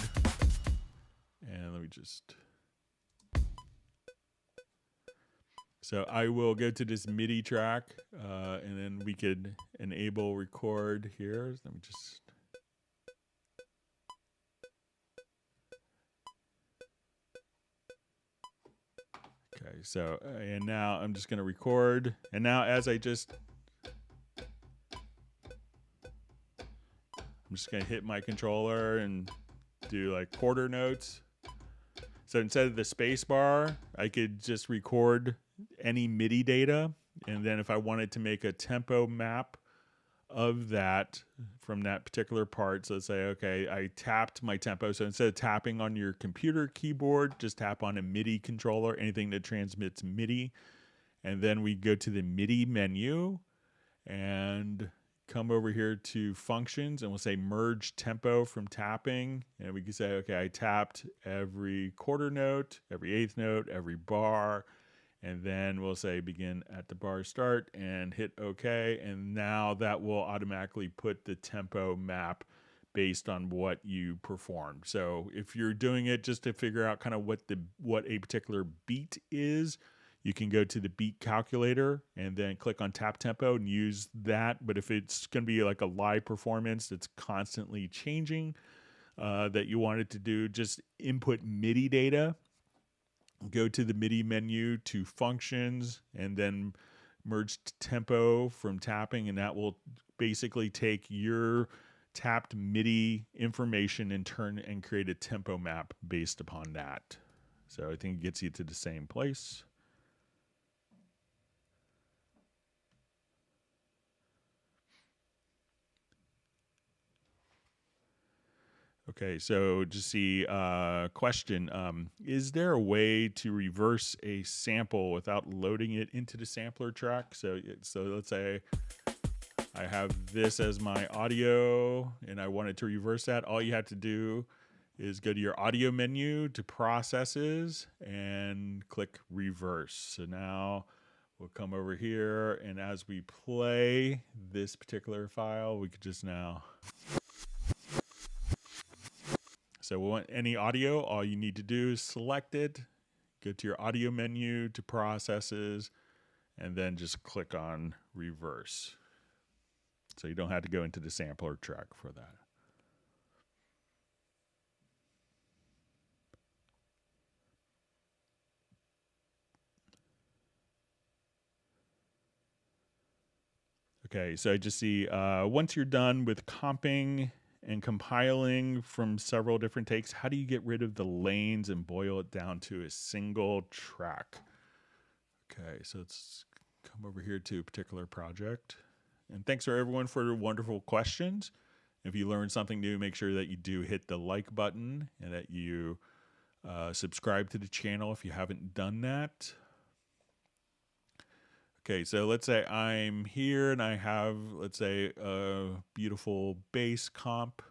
And let me just... So I will go to this MIDI track, and then we could enable record here. Let me just... Okay, so, and now I'm just going to record. And now as I just... I'm just going to hit my controller and do like quarter notes. So instead of the space bar, I could just record any MIDI data. And then if I wanted to make a tempo map of that from that particular part, so let's say, okay, I tapped my tempo. So instead of tapping on your computer keyboard, just tap on a MIDI controller, anything that transmits MIDI. And then we go to the MIDI menu and come over here to functions, and we'll say merge tempo from tapping. And we can say, okay, I tapped every quarter note, every eighth note, every bar. And then we'll say begin at the bar start and hit OK. And now that will automatically put the tempo map based on what you performed. So if you're doing it just to figure out kind of what a particular beat is, you can go to the beat calculator and then click on tap tempo and use that. But if it's going to be like a live performance that's constantly changing, that you want it to do, just input MIDI data, go to the MIDI menu to functions, and then merge tempo from tapping, and that will basically take your tapped MIDI information and turn and create a tempo map based upon that. So I think it gets you to the same place. Okay, so just see question. Is there a way to reverse a sample without loading it into the sampler track? So let's say I have this as my audio and I wanted to reverse that. All you have to do is go to your audio menu to processes and click reverse. So now we'll come over here, and as we play this particular file, we could just now. So we want any audio, all you need to do is select it, go to your audio menu to processes, and then just click on reverse. So you don't have to go into the sampler track for that. Okay, so I just see once you're done with comping and compiling from several different takes, how do you get rid of the lanes and boil it down to a single track? Okay, so let's come over here to a particular project. And thanks for everyone for the wonderful questions. If you learned something new, make sure that you do hit the like button and that you subscribe to the channel if you haven't done that. Okay, so let's say I'm here and I have, let's say, a beautiful bass comp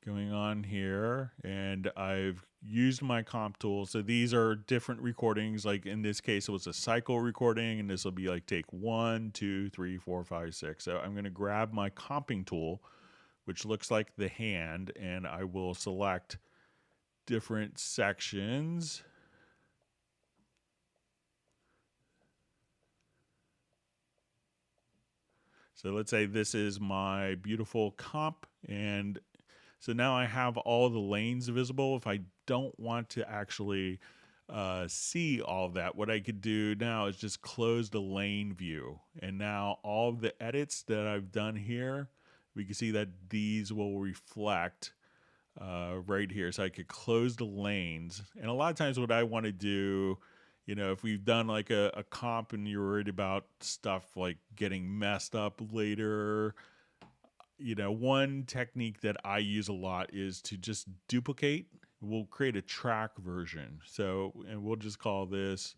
going on here, and I've used my comp tool. So these are different recordings. Like in this case, it was a cycle recording, and this will be like take 1, 2, 3, 4, 5, 6. So I'm going to grab my comping tool, which looks like the hand, and I will select different sections. So let's say this is my beautiful comp, and so now I have all the lanes visible. If I don't want to actually see all of that, what I could do now is just close the lane view. And now all of the edits that I've done here, we can see that these will reflect right here. So I could close the lanes. And a lot of times what I want to do, you know, if we've done like a comp and you're worried about stuff like getting messed up later, you know, one technique that I use a lot is to just duplicate. We'll create a track version. So, and we'll just call this,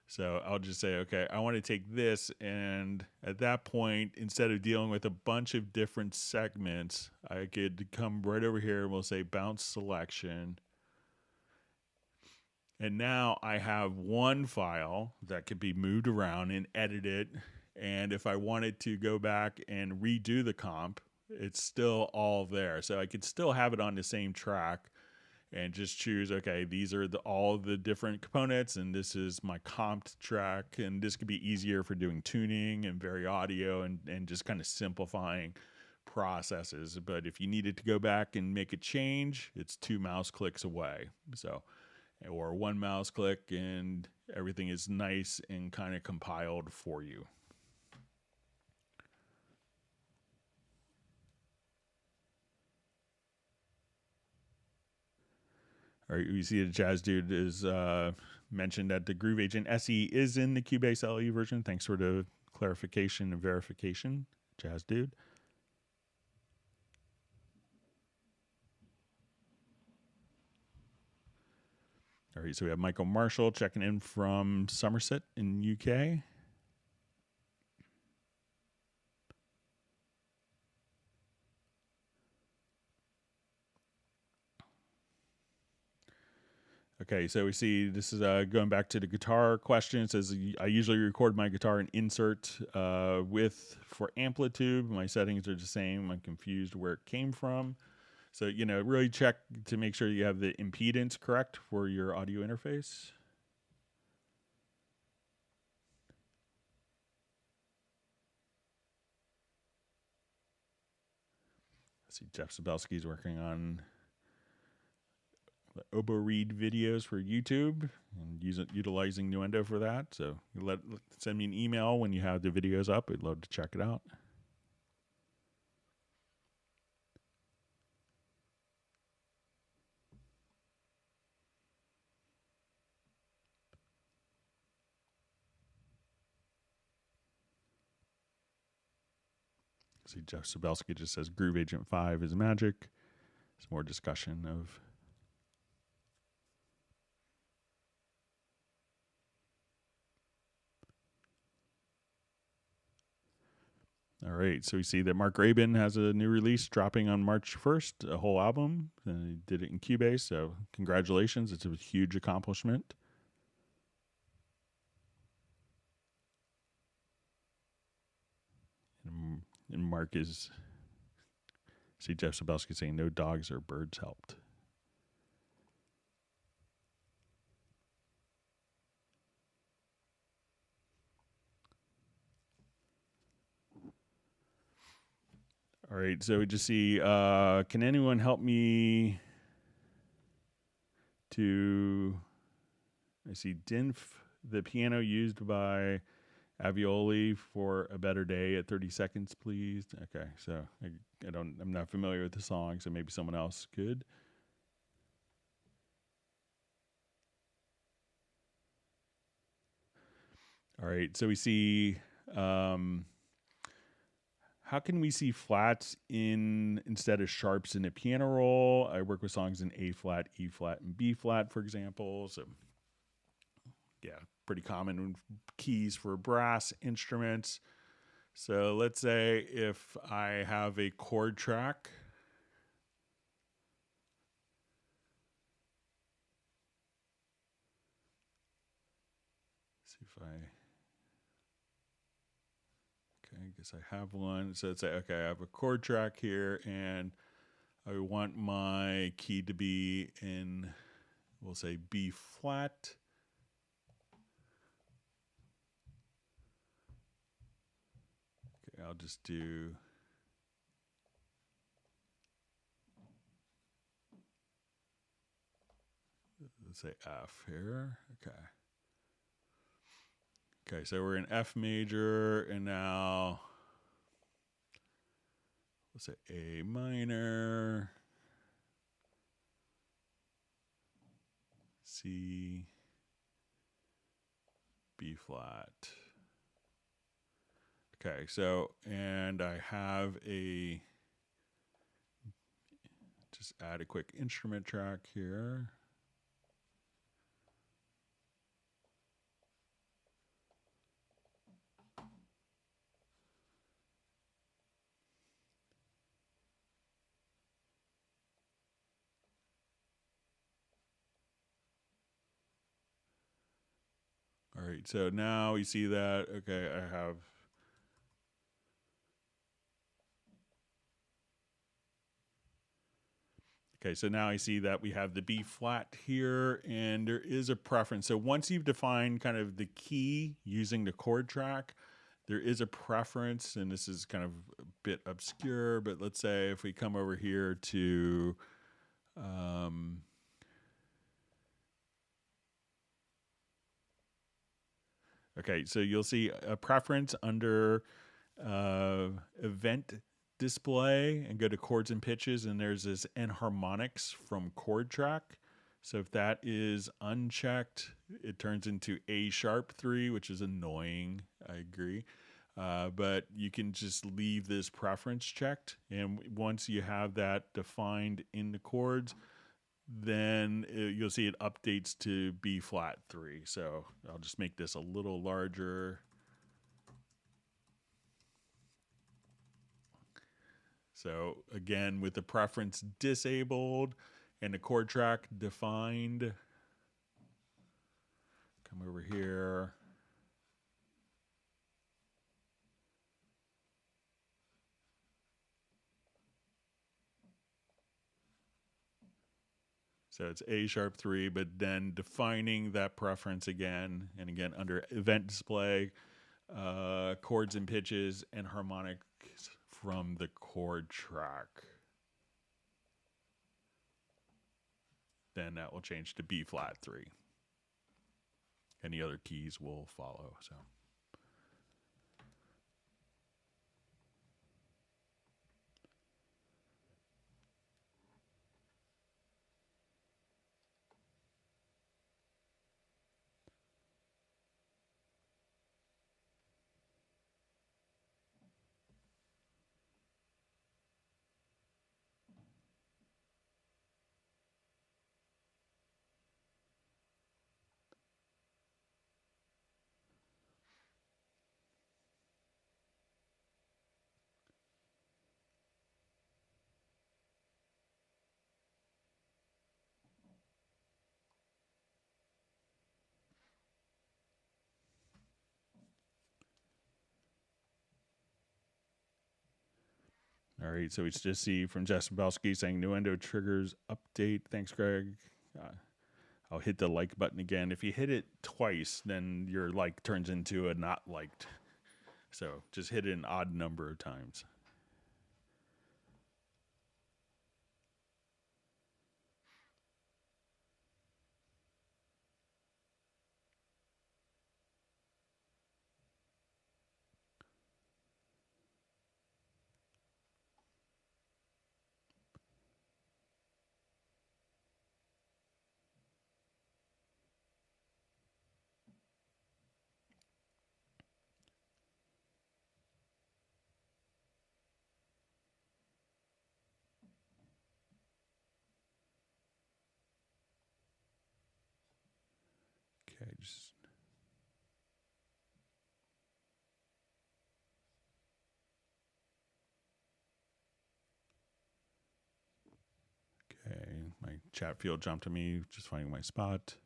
so I'll just say, okay, I want to take this, and at that point, instead of dealing with a bunch of different segments, I could come right over here and we'll say bounce selection. And now I have one file that could be moved around and edited. And if I wanted to go back and redo the comp, it's still all there. So I could still have it on the same track and just choose, okay, these are all the different components, and this is my comped track. And this could be easier for doing tuning and vari audio and just kind of simplifying processes. But if you needed to go back and make a change, it's 2 mouse clicks away. So, or 1 mouse click, and everything is nice and kind of compiled for you. All right, you see the Jazz Dude is mentioned that the Groove Agent SE is in the Cubase LE version. Thanks for the clarification and verification, Jazz Dude. All right, so we have Michael Marshall checking in from Somerset in UK. Okay, so we see this is going back to the guitar question. It says, I usually record my guitar and insert for amplitude. My settings are the same. I'm confused where it came from. So, really check to make sure you have the impedance correct for your audio interface. I see Jeff Sabelsky's working on the oboe read videos for YouTube and utilizing Nuendo for that. So send me an email when you have the videos up. I'd love to check it out. See, Jeff Sabelsky just says Groove Agent 5 is magic. Some more discussion of. All right, so we see that Mark Rabin has a new release dropping on March 1st, a whole album. And he did it in Cubase, so congratulations. It's a huge accomplishment. And Mark is, see Jeff Sabelsky saying no dogs or birds helped. All right, so we just see, can anyone help me to, I see Dinf, the piano used by Avioli for A Better Day at 30 seconds, please. Okay, so I'm not familiar with the song, so maybe someone else could. All right, so we see, how can we see flats instead of sharps in a piano roll? I work with songs in A flat, E flat, and B flat, for example. So yeah, pretty common keys for brass instruments. So let's say if I have a chord track, see if I guess I have one. So let's say, okay, I have a chord track here and I want my key to be in, we'll say B flat. Okay, I'll just do, let's say F here. Okay. Okay, so we're in F major, and now let's say A minor, C, B flat. Okay, so, and I have just add a quick instrument track here. All right, so now you see that, okay, I have, okay, so now I see that we have the B flat here, and there is a preference. So once you've defined kind of the key using the chord track, there is a preference, and this is kind of a bit obscure, but let's say if we come over here to, okay, so you'll see a preference under event display and go to chords and pitches, and there's this Enharmonics from chord track. So if that is unchecked, it turns into A sharp 3, which is annoying. I agree. But you can just leave this preference checked. And once you have that defined in the chords, then you'll see it updates to B flat 3. So I'll just make this a little larger. So again, with the preference disabled and the chord track defined, come over here. So it's A#3, but then defining that preference again, and again under event display, chords and pitches, and harmonics from the chord track. Then that will change to B♭3. Any other keys will follow. So. All right, so we just see from Justin Belsky saying Nuendo triggers update. Thanks, Greg. I'll hit the like button again. If you hit it twice, then your like turns into a not liked. So just hit it an odd number of times. Okay, just okay. My chat field jumped to me, just finding my spot.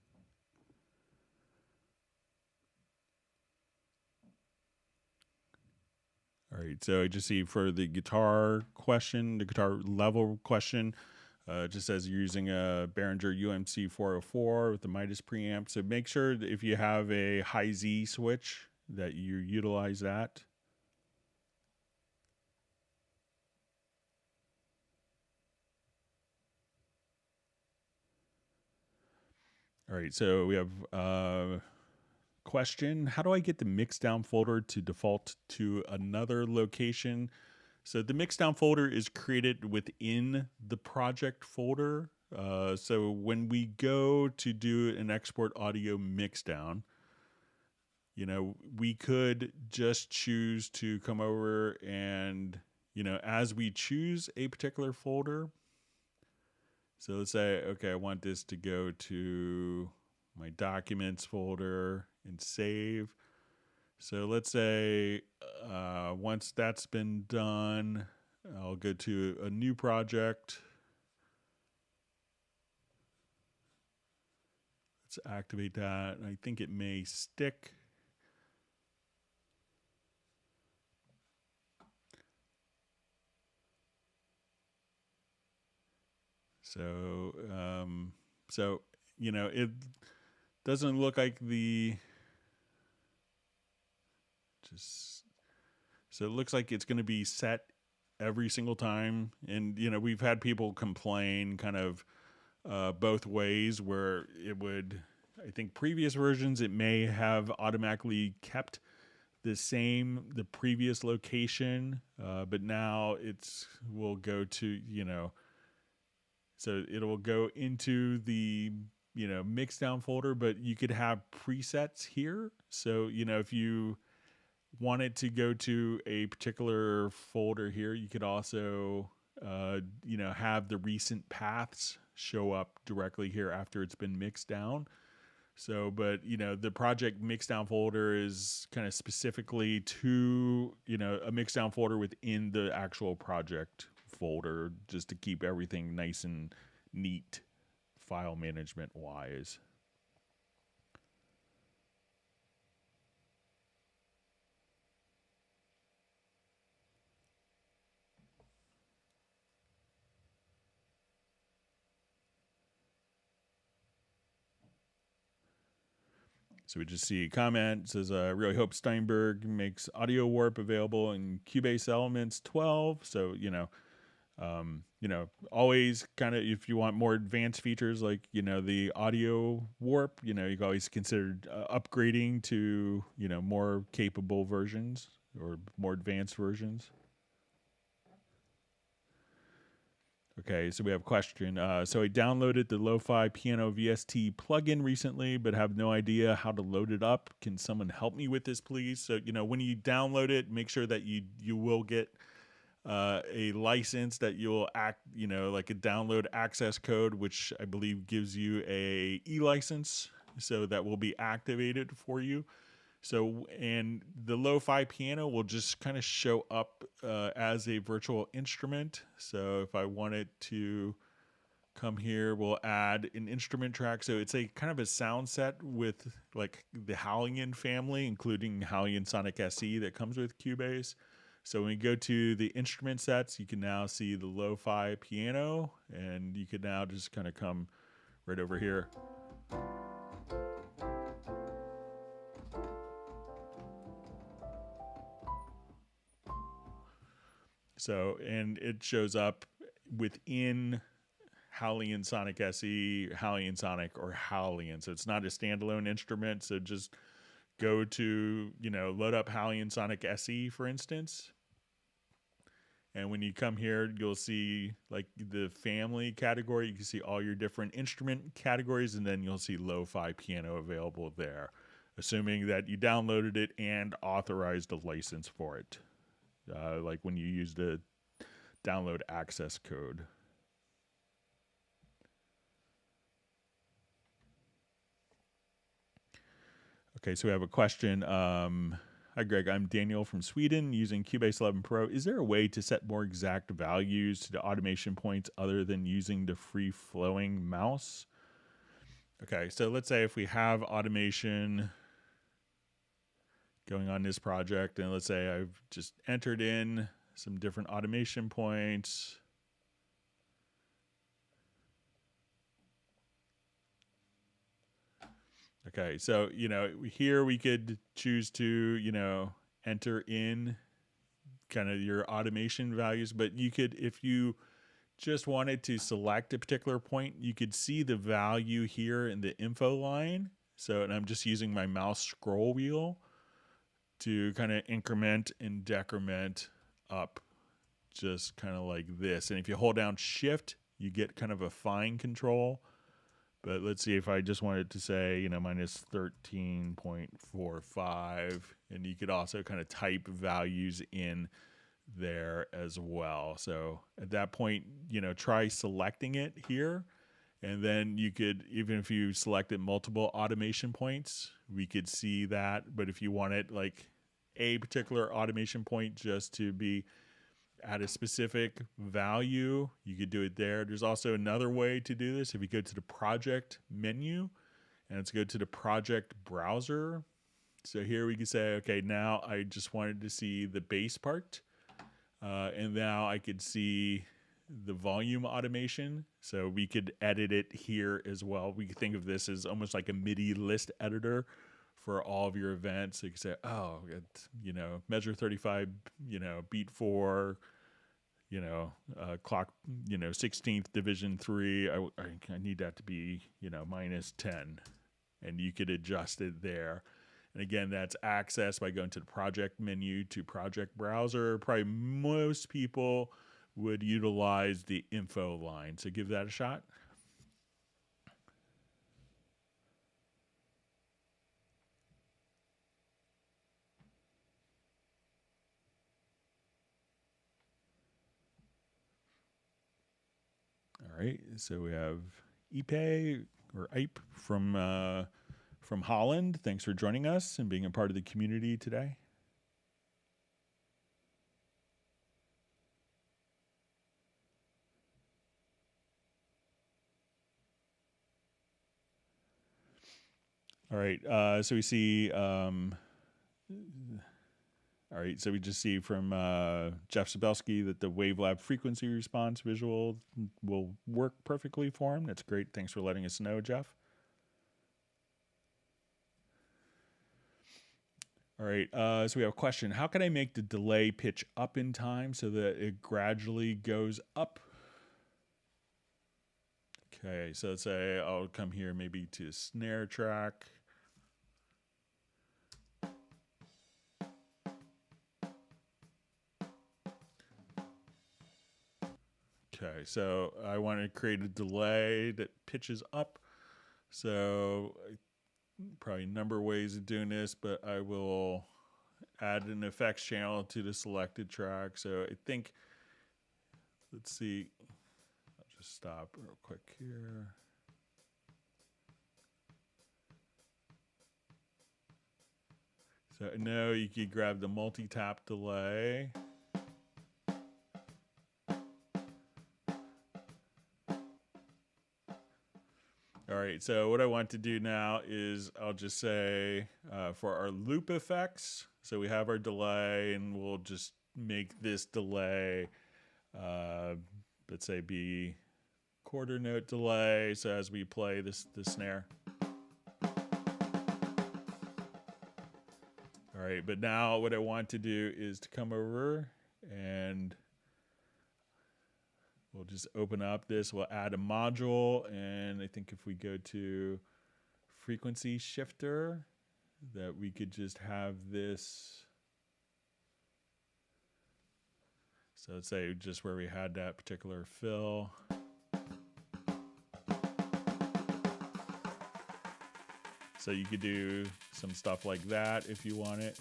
All right, so I just see for the guitar question, the guitar level question, just says you're using a Behringer UMC 404 with the Midas preamp. So make sure that if you have a high Z switch that you utilize that. All right, so we have question. How do I get the mixdown folder to default to another location? So the mixdown folder is created within the project folder. So when we go to do an export audio mixdown, you know, we could just choose to come over and, you know, as we choose a particular folder. So let's say, okay, I want this to go to my documents folder and save. So let's say once that's been done, I'll go to a new project. Let's activate that. I think it may stick. So, you know, it doesn't look like so it looks like it's going to be set every single time. And, you know, we've had people complain kind of both ways where it would, I think previous versions, it may have automatically kept the previous location, but now will go to, you know, so it'll go into the, you know, mixdown folder, but you could have presets here. So, you know, if you wanted to go to a particular folder here, you could also, you know, have the recent paths show up directly here after it's been mixed down. So, but, you know, the project mixdown folder is kind of specifically to, you know, a mixdown folder within the actual project folder, just to keep everything nice and neat file management wise. So we just see a comment. It says, I really hope Steinberg makes audio warp available in Cubase Elements 12. So, always kind of, if you want more advanced features like, the audio warp, you can always consider upgrading to, more capable versions or more advanced versions. Okay, so we have a question. So I downloaded the Lo-Fi Piano VST plugin recently, but have no idea how to load it up. Can someone help me with this, please? So, when you download it, make sure that you will get a license that you'll like a download access code, which I believe gives you a e-license. So that will be activated for you. So, and the Lo-Fi piano will just kind of show up as a virtual instrument. So if I wanted to come here, we'll add an instrument track. So it's a kind of a sound set with like the Halion family, including Halion Sonic SE that comes with Cubase. So when we go to the instrument sets, you can now see the Lo-Fi piano, and you can now just kind of come right over here. So, and it shows up within Halion Sonic SE, Halion Sonic, or Halion. So it's not a standalone instrument. So just go to, load up Halion Sonic SE, for instance. And when you come here, you'll see like the family category. You can see all your different instrument categories, and then you'll see Lo-Fi piano available there, assuming that you downloaded it and authorized a license for it. Like when you use the download access code. Okay, so we have a question. Hi, Greg. I'm Daniel from Sweden using Cubase 11 Pro. Is there a way to set more exact values to the automation points other than using the free-flowing mouse? Okay, so let's say if we have automation going on this project, and let's say I've just entered in some different automation points. Okay, so, here we could choose to, enter in kind of your automation values, but you could, if you just wanted to select a particular point, you could see the value here in the info line. So, and I'm just using my mouse scroll wheel to kind of increment and decrement up just kind of like this. And if you hold down shift, you get kind of a fine control. But let's see if I just wanted to say, minus 13.45, and you could also kind of type values in there as well. So at that point, try selecting it here. And then you could, even if you selected multiple automation points, we could see that. But if you wanted like a particular automation point just to be at a specific value, you could do it there. There's also another way to do this. If you go to the project menu and let's go to the project browser. So here we can say, okay, now I just wanted to see the bass part. And now I could see the volume automation. So we could edit it here as well. We could think of this as almost like a MIDI list editor for all of your events. So you can say, oh, measure 35, beat 4, clock, 16th division 3. I need that to be, minus 10. And you could adjust it there. And again, that's accessed by going to the project menu to project browser. Probably most people would utilize the info line. So give that a shot. All right, so we have Ipe or Ipe from Holland. Thanks for joining us and being a part of the community today. All right, so we see, all right, so we just see from Jeff Sabelski that the WaveLab frequency response visual will work perfectly for him. That's great. Thanks for letting us know, Jeff. All right, so we have a question. How can I make the delay pitch up in time so that it gradually goes up? Okay, so let's say I'll come here maybe to a snare track. Okay, so I want to create a delay that pitches up. So probably a number of ways of doing this, but I will add an effects channel to the selected track. So I think, let's see, I'll just stop real quick here. So I know you could grab the multi-tap delay. All right, so what I want to do now is I'll just say for our loop effects, so we have our delay and we'll just make this delay, let's say be quarter note delay. So as we play the snare. All right, but now what I want to do is to come over and we'll just open up this. We'll add a module, and I think if we go to frequency shifter, that we could just have this. So let's say just where we had that particular fill. So you could do some stuff like that if you want it.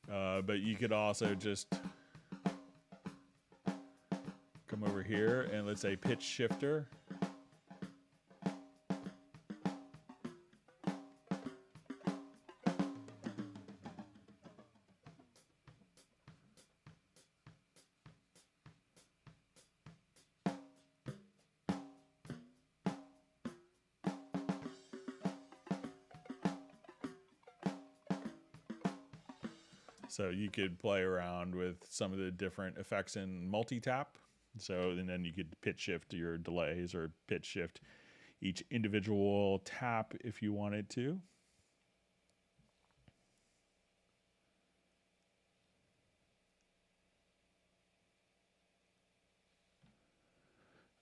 But you could also just come over here and let's say pitch shifter. So you could play around with some of the different effects in multi-tap. So, and then you could pitch shift your delays or pitch shift each individual tap if you wanted to.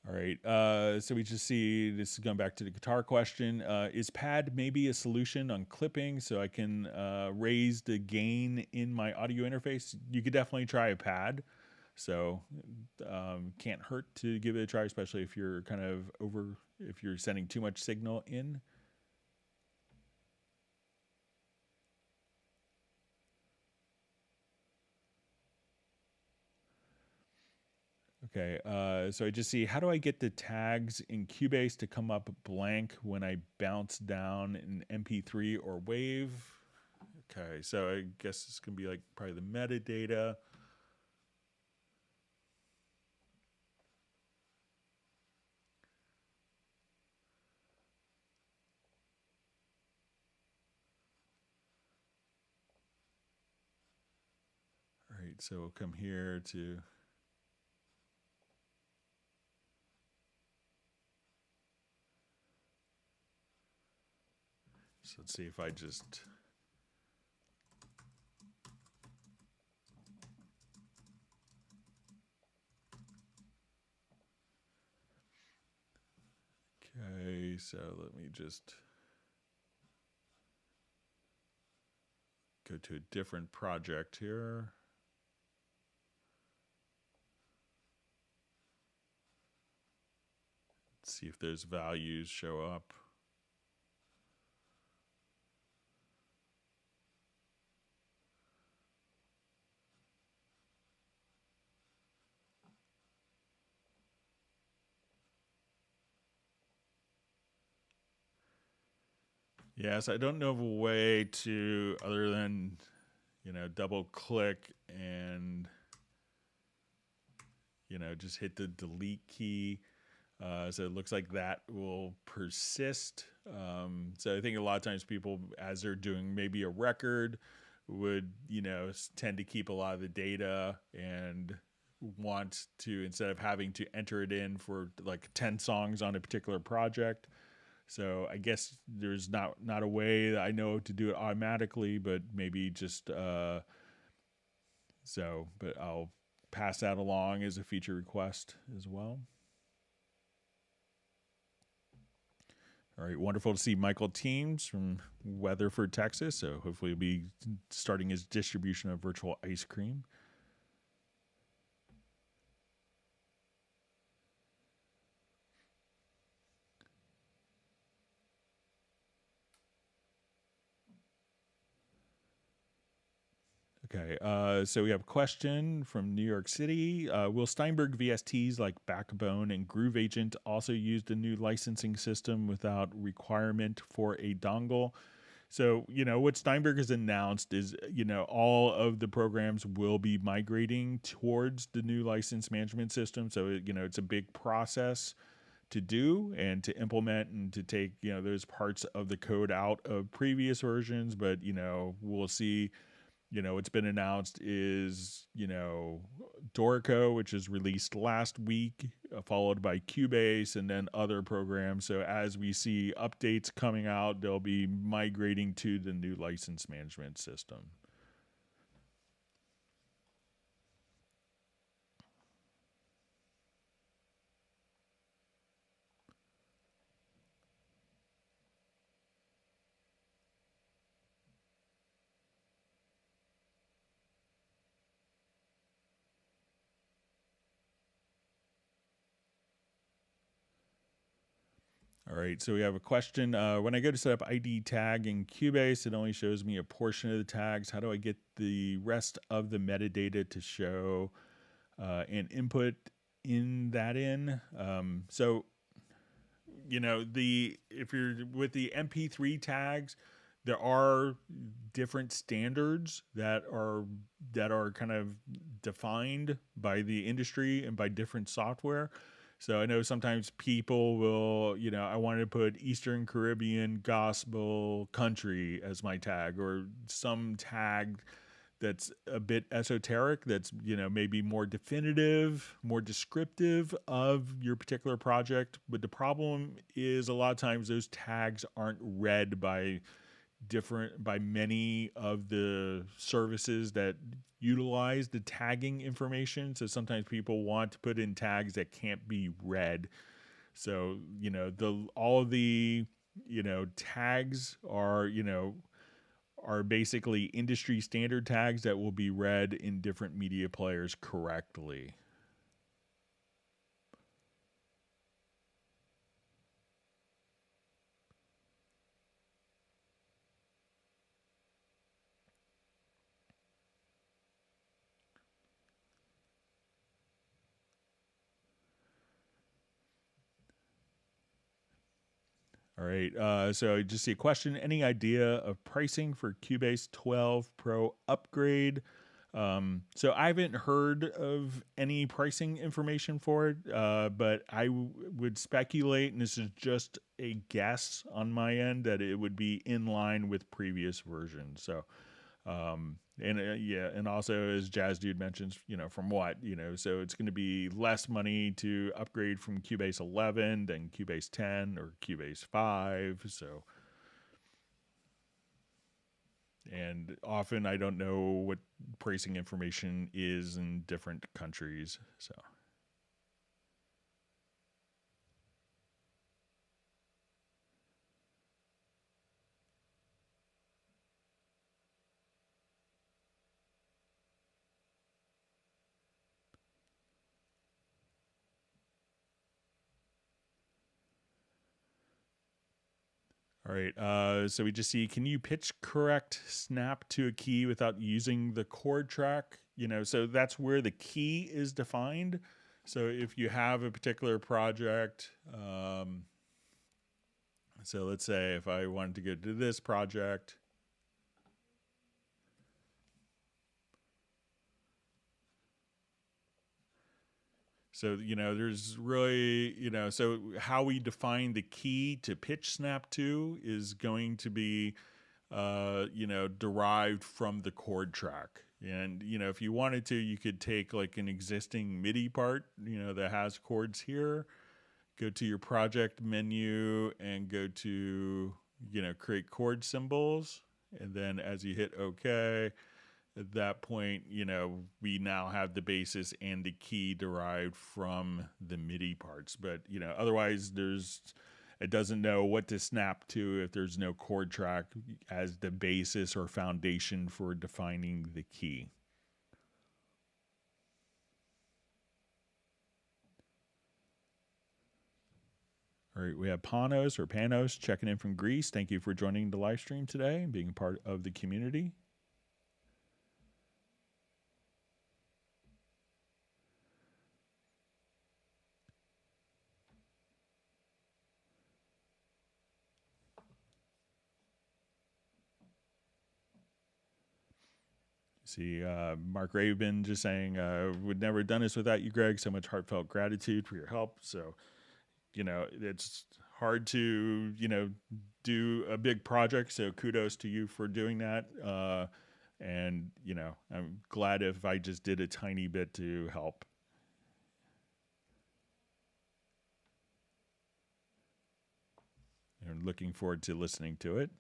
All right, so we just see, this is going back to the guitar question. Is pad maybe a solution on clipping so I can raise the gain in my audio interface? You could definitely try a pad. So can't hurt to give it a try, especially if you're kind of if you're sending too much signal in. Okay, so I just see, how do I get the tags in Cubase to come up blank when I bounce down in MP3 or WAV? Okay, so I guess it's gonna be like probably the metadata. All right, so we'll come here to so let's see if I just okay, so let me just go to a different project here. Let's see if those values show up. Yes, I don't know of a way to, other than, you know, double click and, you know, just hit the delete key. So it looks like that will persist. So I think a lot of times people, as they're doing maybe a record, would, you know, tend to keep a lot of the data and want to, instead of having to enter it in for like 10 songs on a particular project, So I guess there's not a way that I know to do it automatically, but maybe just but I'll pass that along as a feature request as well. All right, wonderful to see Michael Teams from Weatherford, Texas. So hopefully he'll be starting his distribution of virtual ice cream. Okay, so we have a question from New York City. Will Steinberg VSTs like Backbone and Groove Agent also use the new licensing system without requirement for a dongle? So, what Steinberg has announced is, all of the programs will be migrating towards the new license management system. So, it's a big process to do and to implement and to take, those parts of the code out of previous versions. But, we'll see. What's been announced is, Dorico, which is released last week, followed by Cubase and then other programs. So as we see updates coming out, they'll be migrating to the new license management system. All right, so we have a question. When I go to set up ID tag in Cubase, it only shows me a portion of the tags. How do I get the rest of the metadata to show and input in that in? If you're with the MP3 tags, there are different standards that are kind of defined by the industry and by different software. So I know sometimes people will, I wanted to put Eastern Caribbean gospel country as my tag, or some tag that's a bit esoteric, that's, maybe more definitive, more descriptive of your particular project. But the problem is a lot of times those tags aren't read by many of the services that utilize the tagging information. So sometimes people want to put in tags that can't be read. So, all of the, tags are basically industry standard tags that will be read in different media players correctly. All right. So I just see a question. Any idea of pricing for Cubase 12 Pro upgrade? So I haven't heard of any pricing information for it, but I would speculate, and this is just a guess on my end, that it would be in line with previous versions. So, and also as Jazz Dude mentions, from what, so it's going to be less money to upgrade from Cubase 11 than Cubase 10 or Cubase 5. So, and often I don't know what pricing information is in different countries. So. All right, so we just see, can you pitch correct snap to a key without using the chord track? So that's where the key is defined. So if you have a particular project, so let's say if I wanted to go to this project, so, there's really, so how we define the key to pitch snap to is going to be, derived from the chord track. And, if you wanted to, you could take like an existing MIDI part, that has chords here, go to your project menu and go to, create chord symbols. And then as you hit OK, at that point, we now have the basis and the key derived from the MIDI parts. But, otherwise it doesn't know what to snap to if there's no chord track as the basis or foundation for defining the key. All right, we have Panos checking in from Greece. Thank you for joining the live stream today and being part of the community. See, Mark Raven just saying, would never have done this without you, Greg. So much heartfelt gratitude for your help. So, it's hard to, do a big project. So kudos to you for doing that. And, I'm glad if I just did a tiny bit to help. I'm looking forward to listening to it.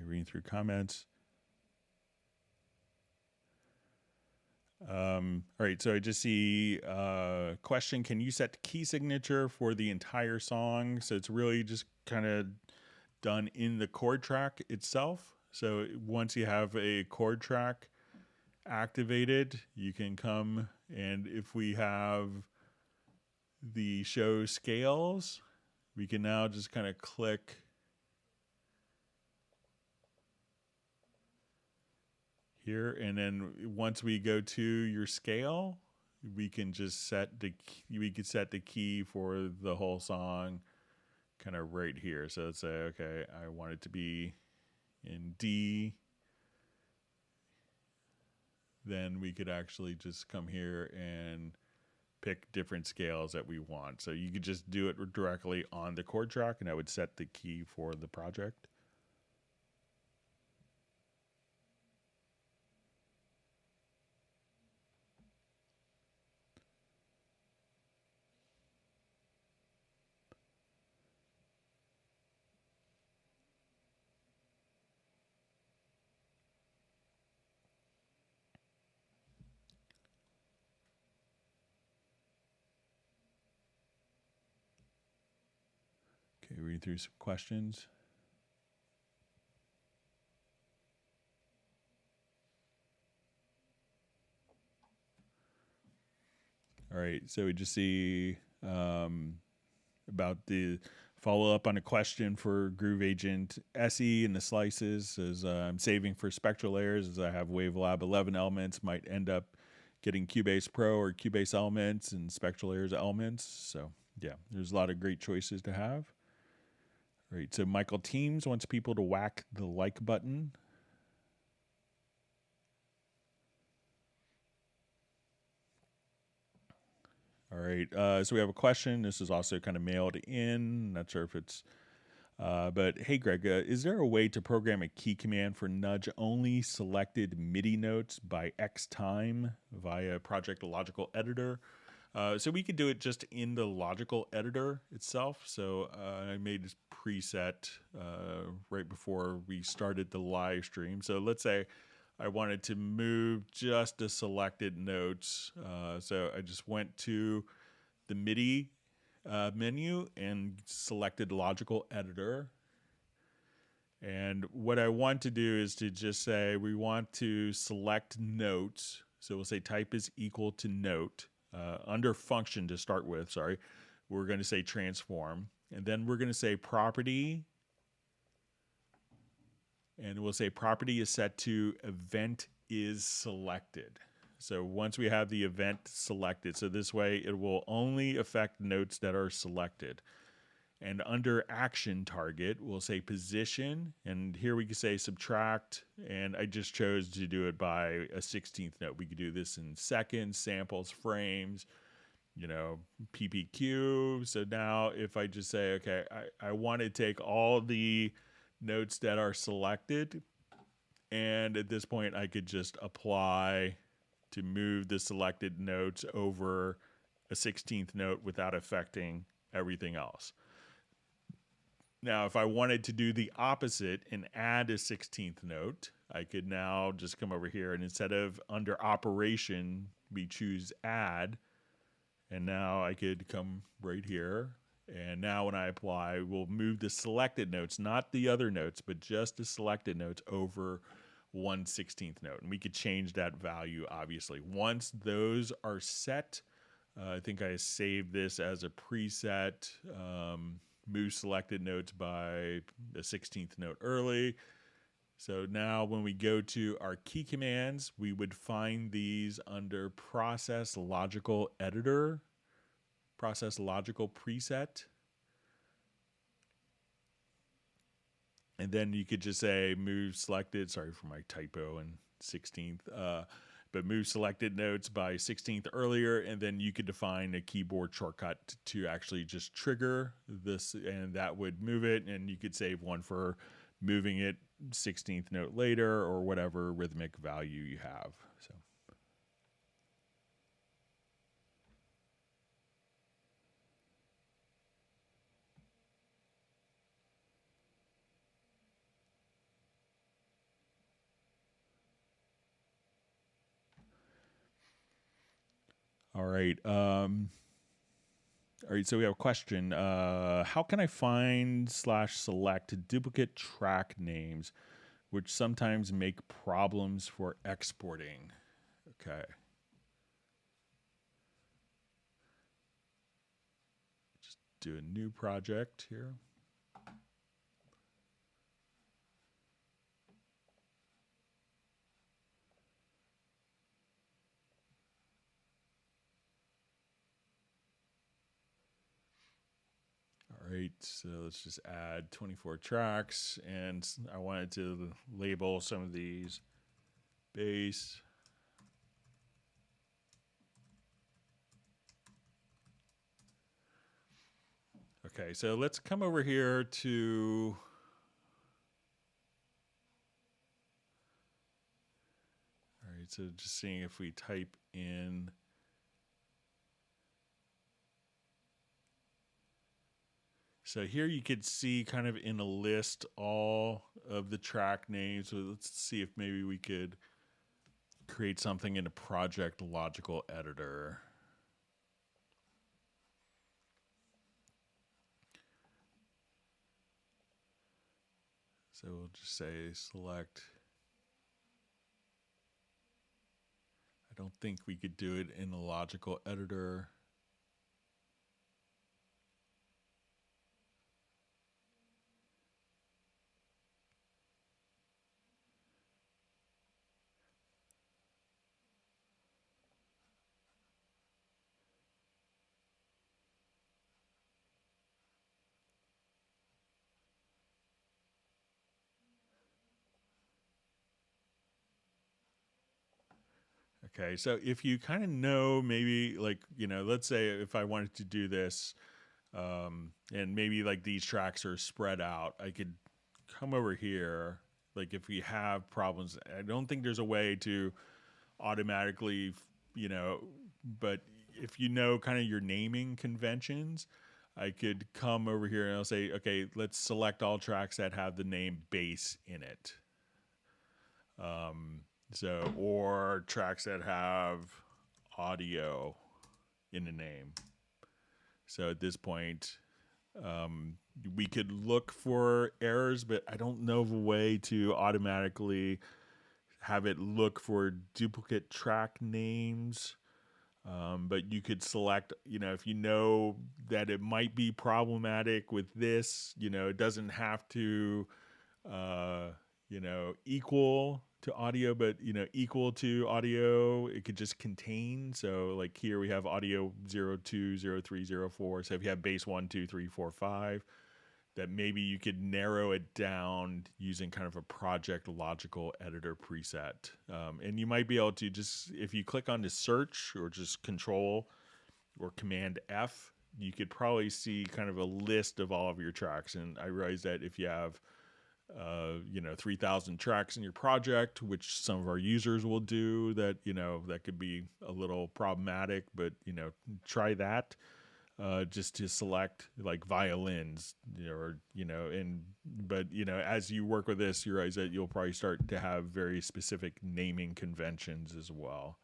Reading through comments. All right, so I just see a question. Can you set the key signature for the entire song? So it's really just kind of done in the chord track itself. So once you have a chord track activated, you can come, and if we have the show scales, we can now just kind of click here, and then once we go to your scale, we can just set the key for the whole song kind of right here. So let's say, okay, I want it to be in D. Then we could actually just come here and pick different scales that we want. So you could just do it directly on the chord track, and I would set the key for the project. Okay, read through some questions. All right, so we just see about the follow-up on a question for Groove Agent SE and the slices. As I'm saving for spectral layers, as I have WaveLab 11 elements, might end up getting Cubase Pro or Cubase Elements and spectral layers elements. So yeah, there's a lot of great choices to have. All right, so Michael Teams wants people to whack the like button. All right, so we have a question. This is also kind of mailed in. Not sure if it's, but hey, Greg, is there a way to program a key command for nudge only selected MIDI notes by X time via Project Logical Editor? So we could do it just in the Logical Editor itself. So I made this preset right before we started the live stream. So let's say I wanted to move just the selected notes. So I just went to the MIDI menu and selected Logical Editor. And what I want to do is to just say we want to select notes. So we'll say type is equal to note. Under function to start with, we're going to say transform. And then we're going to say property. And we'll say property is set to event is selected. So once we have the event selected, so this way it will only affect notes that are selected. And under action target, we'll say position, and here we can say subtract, and I just chose to do it by a 16th note. We could do this in seconds, samples, frames, you know, PPQ. So now if I just say, okay, I want to take all the notes that are selected, and at this point I could just apply to move the selected notes over a 16th note without affecting everything else. Now, if I wanted to do the opposite and add a 16th note, I could now just come over here, and instead of under operation, we choose add. And now I could come right here. And now when I apply, we'll move the selected notes, not the other notes, but just the selected notes over 1/16th note. And we could change that value, obviously. Once those are set, I think I saved this as a preset. Move selected notes by the 16th note early. So now when we go to our key commands, we would find these under Process Logical Editor, Process Logical Preset. And then you could just say move selected, sorry for my typo and 16th, but move selected notes by 16th earlier, and then you could define a keyboard shortcut to actually just trigger this, and that would move it, and you could save one for moving it 16th note later or whatever rhythmic value you have. So. All right. So we have a question. How can I find / select duplicate track names, which sometimes make problems for exporting? Okay. Just do a new project here. Right, so let's just add 24 tracks, and I wanted to label some of these bass. Okay, so let's come over here to all right, so just seeing if we type in so here you could see kind of in a list all of the track names. So let's see if maybe we could create something in a project logical editor. So we'll just say select. I don't think we could do it in a logical editor. Okay, so if you kind of know, maybe like, you know, let's say if I wanted to do this, and maybe like these tracks are spread out, I could come over here. Like if we have problems, I don't think there's a way to automatically, you know, but if you know kind of your naming conventions, I could come over here and I'll say, okay, let's select all tracks that have the name bass in it. So, or tracks that have audio in the name. So at this point, we could look for errors, but I don't know of a way to automatically have it look for duplicate track names. But you could select, you know, if you know that it might be problematic with this, you know, it doesn't have to, you know, equal to audio, but equal to audio, it could just contain. So like here we have audio 0, 2, 0, 3, 0, 4. So if you have bass 1, 2, 3, 4, 5, that maybe you could narrow it down using kind of a project logical editor preset. And you might be able to just, if you click on the search or just control or command F, you could probably see kind of a list of all of your tracks. And I realize that if you have 3,000 tracks in your project, which some of our users will do, that that could be a little problematic, but try that. Just to select like violins, but as you work with this, you realize that you'll probably start to have very specific naming conventions as well.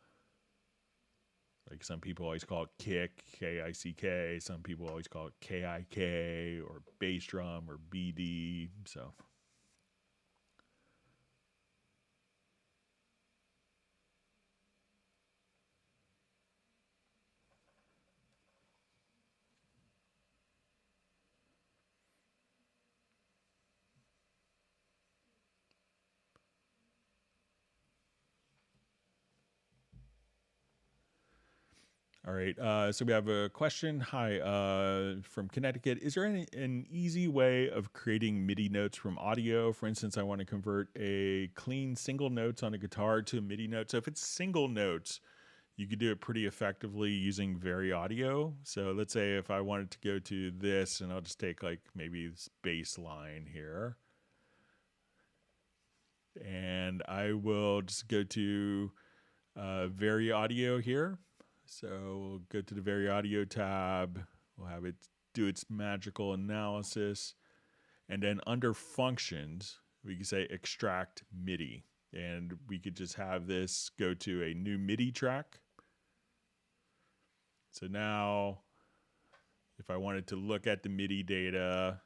Like some people always call it kick, K-I-C-K. Some people always call it K-I-K, or bass drum, or BD. So. All right, so we have a question. Hi, from Connecticut. Is there an easy way of creating MIDI notes from audio? For instance, I want to convert a clean single notes on a guitar to a MIDI note. So if it's single notes, you could do it pretty effectively using Very Audio. So let's say if I wanted to go to this, and I'll just take like maybe this bass line here. And I will just go to Very Audio here. So we'll go to the Very Audio tab. We'll have it do its magical analysis. And then under functions, we can say extract MIDI. And we could just have this go to a new MIDI track. So now, if I wanted to look at the MIDI data,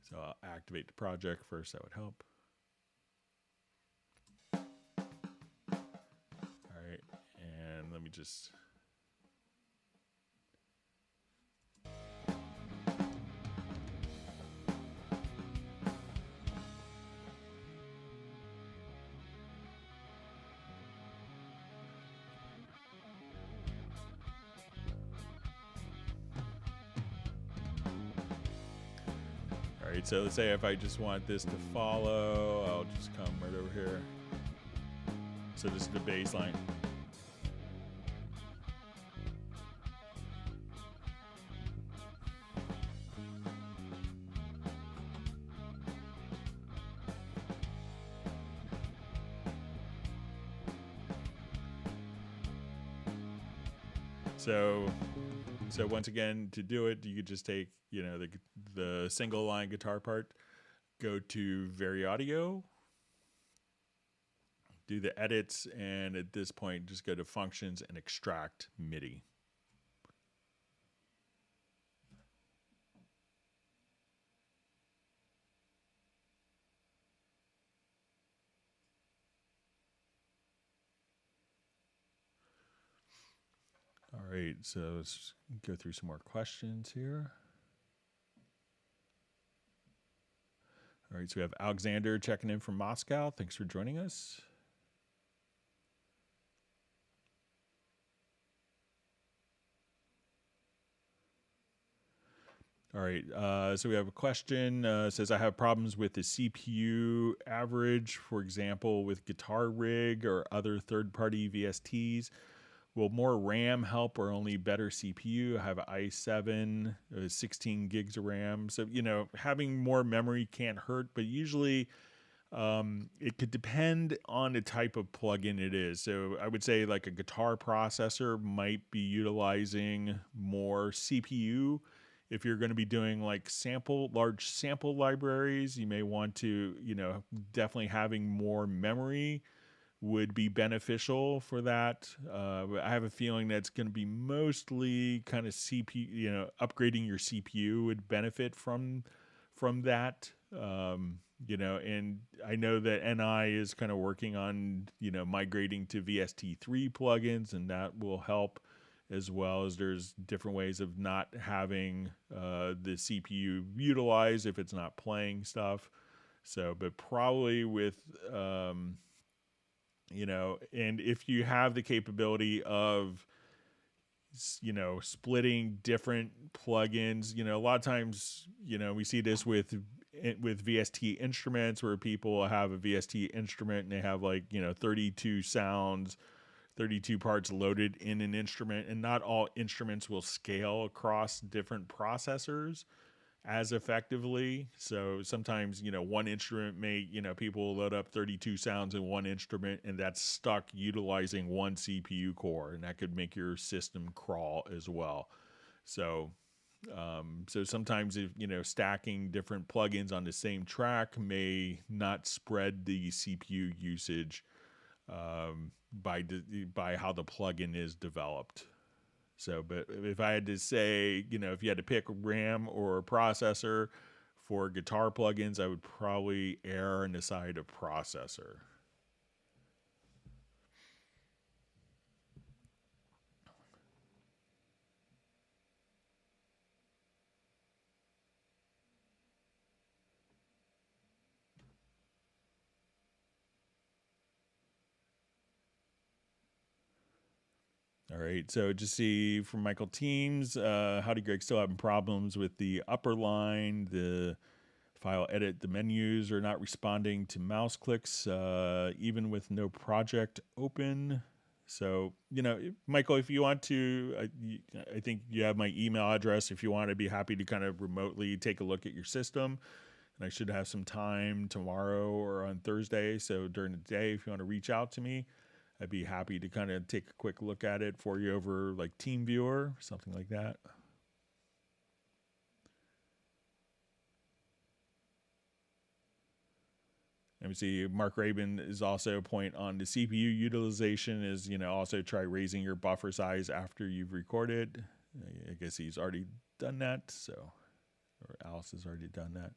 so I'll activate the project first, that would help. Let me just all right, so let's say if I just want this to follow, I'll just come right over here. So this is the bass line. So once again, to do it, you could just take, the single line guitar part, go to Very Audio, do the edits, and at this point, just go to functions and extract MIDI. All right, so let's go through some more questions here. All right, so we have Alexander checking in from Moscow. Thanks for joining us. All right, so we have a question. Says, I have problems with the CPU average, for example, with Guitar Rig or other third-party VSTs. Will more RAM help or only better CPU? I have an i7, 16 gigs of RAM. So, having more memory can't hurt, but usually it could depend on the type of plugin it is. So I would say like a guitar processor might be utilizing more CPU. If you're going to be doing like large sample libraries, you may want to, definitely having more memory would be beneficial for that. I have a feeling that's going to be mostly kind of CPU, upgrading your CPU would benefit from that. And I know that NI is kind of working on, migrating to VST3 plugins, and that will help as well as there's different ways of not having the CPU utilized if it's not playing stuff. So, but probably with, you know, and if you have the capability of, you know, splitting different plugins, you know, a lot of times, you know, we see this with VST instruments where people have a VST instrument and they have like, you know, 32 sounds, 32 parts loaded in an instrument, and not all instruments will scale across different processors as effectively. So sometimes, you know, one instrument may, you know, people will load up 32 sounds in one instrument and that's stuck utilizing one CPU core, and that could make your system crawl as well. So so sometimes, if you know, stacking different plugins on the same track may not spread the CPU usage by how the plugin is developed. So, but if I had to say, you know, if you had to pick RAM or processor for guitar plugins, I would probably err on the side of processor. All right, so just see from Michael Teams, howdy Greg, still having problems with the upper line, the file edit, the menus are not responding to mouse clicks, even with no project open. So, you know, Michael, if you want to, I think you have my email address. If you want, I'd be happy to kind of remotely take a look at your system. And I should have some time tomorrow or on Thursday. So during the day, if you want to reach out to me, I'd be happy to kind of take a quick look at it for you over like TeamViewer, something like that. Let me see. Mark Rabin is also a point on the CPU utilization is, you know, also try raising your buffer size after you've recorded. I guess he's already done that. So, or Alice has already done that.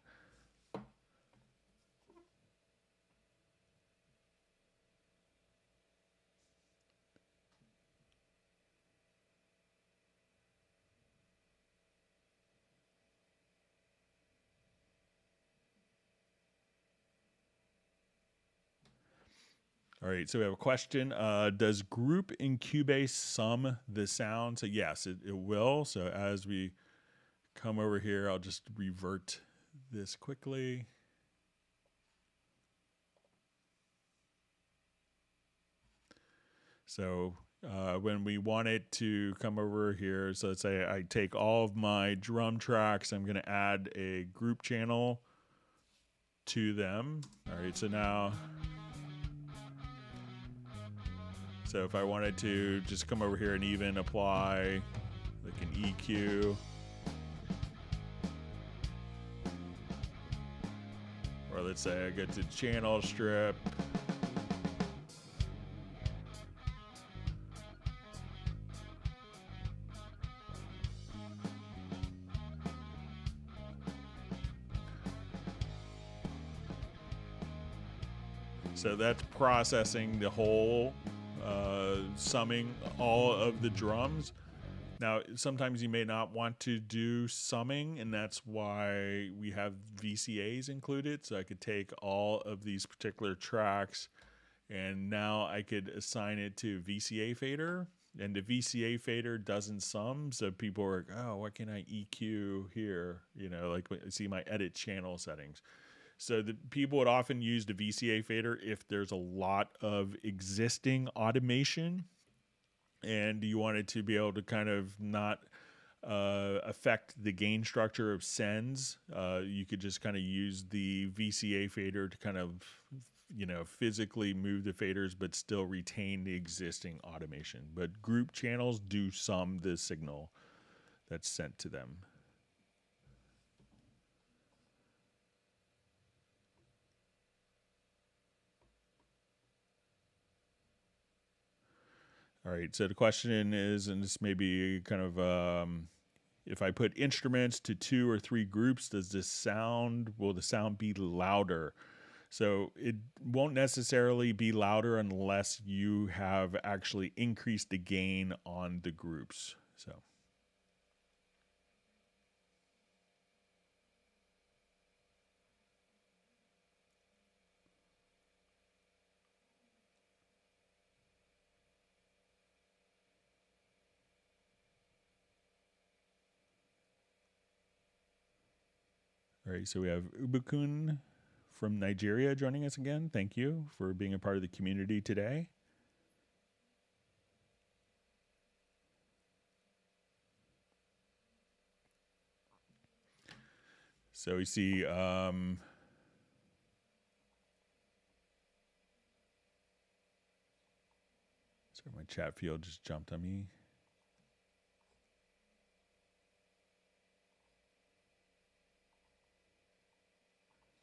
All right, so we have a question. Does group in Cubase sum the sound? So yes, it will. So as we come over here, I'll just revert this quickly. So when we want it to come over here, so let's say I take all of my drum tracks, I'm going to add a group channel to them. All right, so now... So if I wanted to just come over here and even apply like an EQ, or let's say I get to channel strip, so that's processing the whole, summing all of the drums. Now, sometimes you may not want to do summing, and that's why we have VCAs included. So I could take all of these particular tracks, and now I could assign it to VCA fader, and the VCA fader doesn't sum. So people are like, oh, what can I EQ here? You know, like see my edit channel settings. So the people would often use the VCA fader if there's a lot of existing automation and you wanted to be able to kind of not affect the gain structure of sends. You could just kind of use the VCA fader to kind of, you know, physically move the faders but still retain the existing automation. But group channels do sum the signal that's sent to them. All right, so the question is, and this may be kind of, if I put instruments to 2 or 3 groups, will the sound be louder? So it won't necessarily be louder unless you have actually increased the gain on the groups. So. All right, so we have Ubukun from Nigeria joining us again. Thank you for being a part of the community today. So we see sorry, my chat field just jumped on me.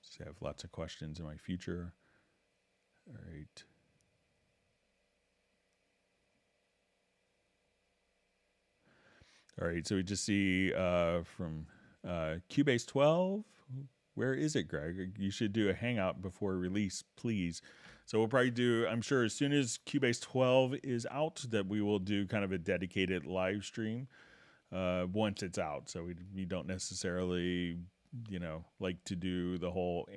So I have lots of questions in my future. All right. All right, so we just see from Cubase 12. Where is it, Greg? You should do a hangout before release, please. So we'll probably do, I'm sure as soon as Cubase 12 is out, that we will do kind of a dedicated live stream once it's out. So we don't necessarily, like to do the whole,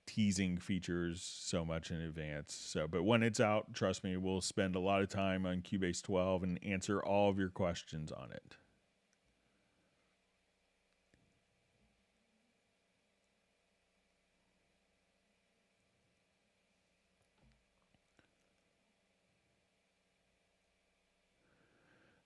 teasing features so much in advance. So, but when it's out, trust me, we'll spend a lot of time on Cubase 12 and answer all of your questions on it.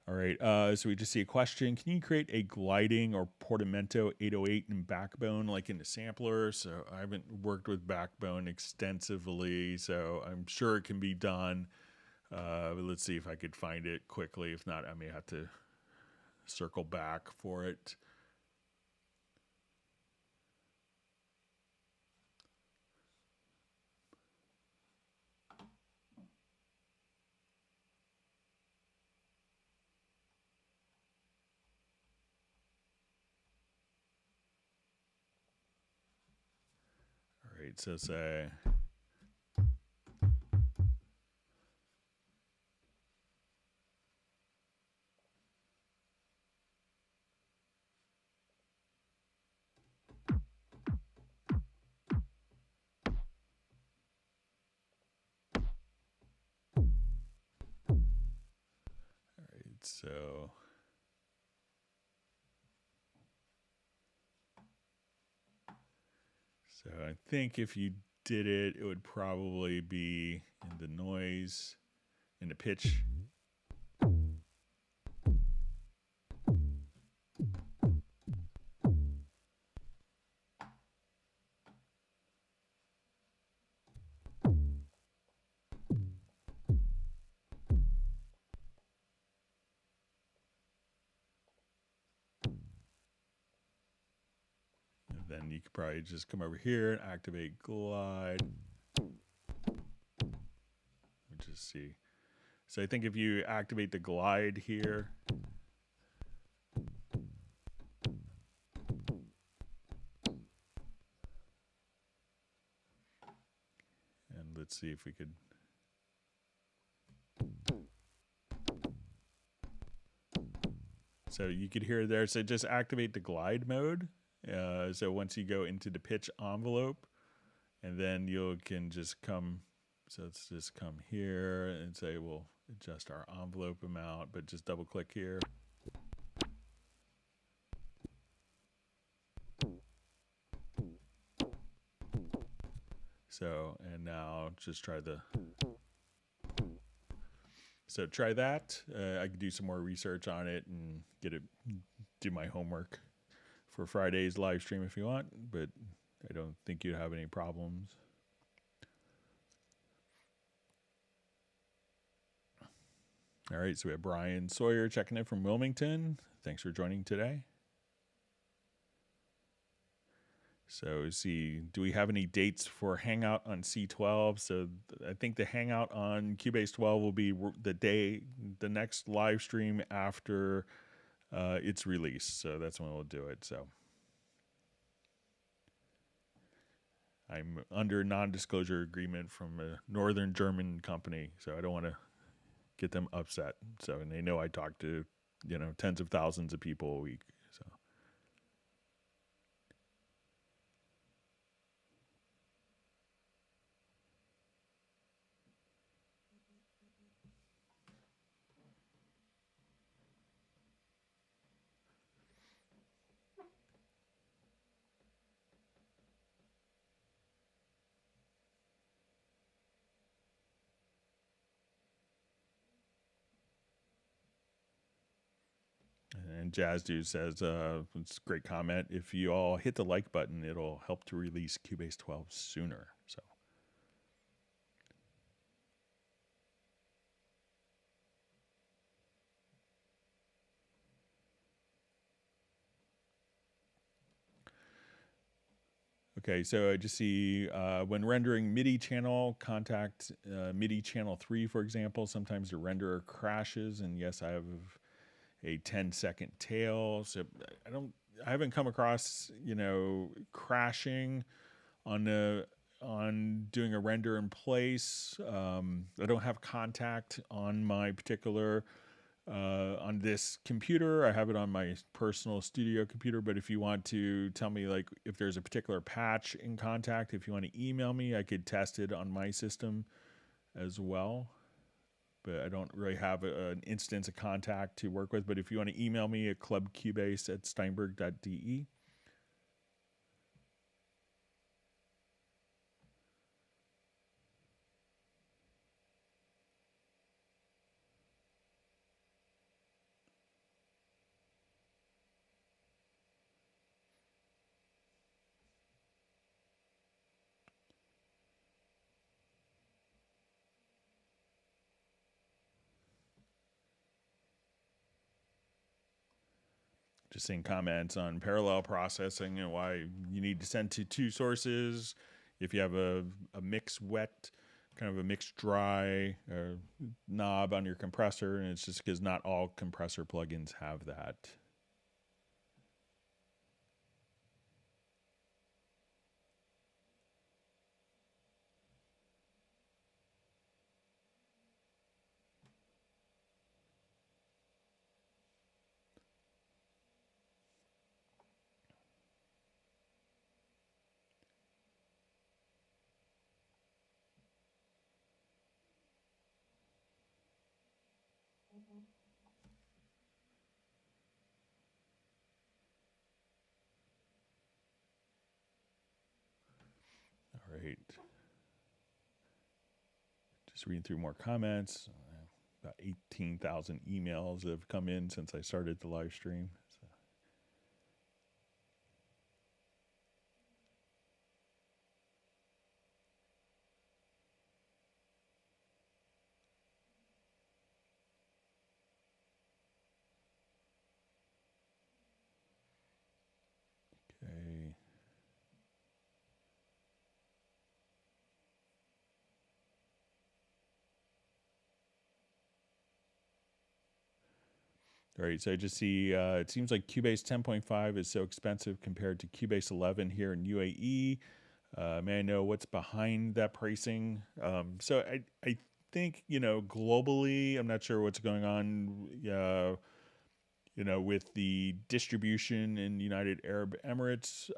All right, so we just see a question. Can you create a gliding or portamento 808 in Backbone like in the sampler? So I haven't worked with Backbone extensively, so I'm sure it can be done. But let's see if I could find it quickly. If not, I may have to circle back for it. All right, so say... So I think if you did it, it would probably be in the noise, in the pitch. Then you could probably just come over here and activate glide. Let me just see. So I think if you activate the glide here, and let's see if we could. So you could hear there. So just activate the glide mode. So once you go into the pitch envelope, and then you can just come, so let's just come here and say we'll adjust our envelope amount, but just double click here. So, and now just try the, so try that. I could do some more research on it and do my homework for Friday's live stream if you want, but I don't think you'd have any problems. All right, so we have Brian Sawyer checking in from Wilmington. Thanks for joining today. So see, do we have any dates for Hangout on C12? So I think the Hangout on Cubase 12 will be the next live stream after its release. So that's when we'll do it. So I'm under a non-disclosure agreement from a northern German company, so I don't want to get them upset. So, and they know I talk to, tens of thousands of people a week. So, and Jazz Dude says, it's a great comment. If you all hit the like button, it'll help to release Cubase 12 sooner. So, okay, so I just see when rendering MIDI channel, contact MIDI channel 3, for example. Sometimes the renderer crashes, and yes, I have a 10-second tail. So I haven't come across, crashing on doing a render in place. I don't have contact on my particular on this computer. I have it on my personal studio computer, but if you want to tell me like if there's a particular patch in contact, if you want to email me, I could test it on my system as well. But I don't really have an instance of contact to work with. But if you want to email me at clubcubase@steinberg.de. Just seeing comments on parallel processing and why you need to send to two sources. If you have a mix wet, kind of a mix dry knob on your compressor, and it's just because not all compressor plugins have that. All right. Just reading through more comments. About 18,000 emails have come in since I started the live stream. So. Okay. All right, so I just see it seems like Cubase 10.5 is so expensive compared to Cubase 11 here in UAE. May I know what's behind that pricing? So I think, globally, I'm not sure what's going on, with the distribution in United Arab Emirates,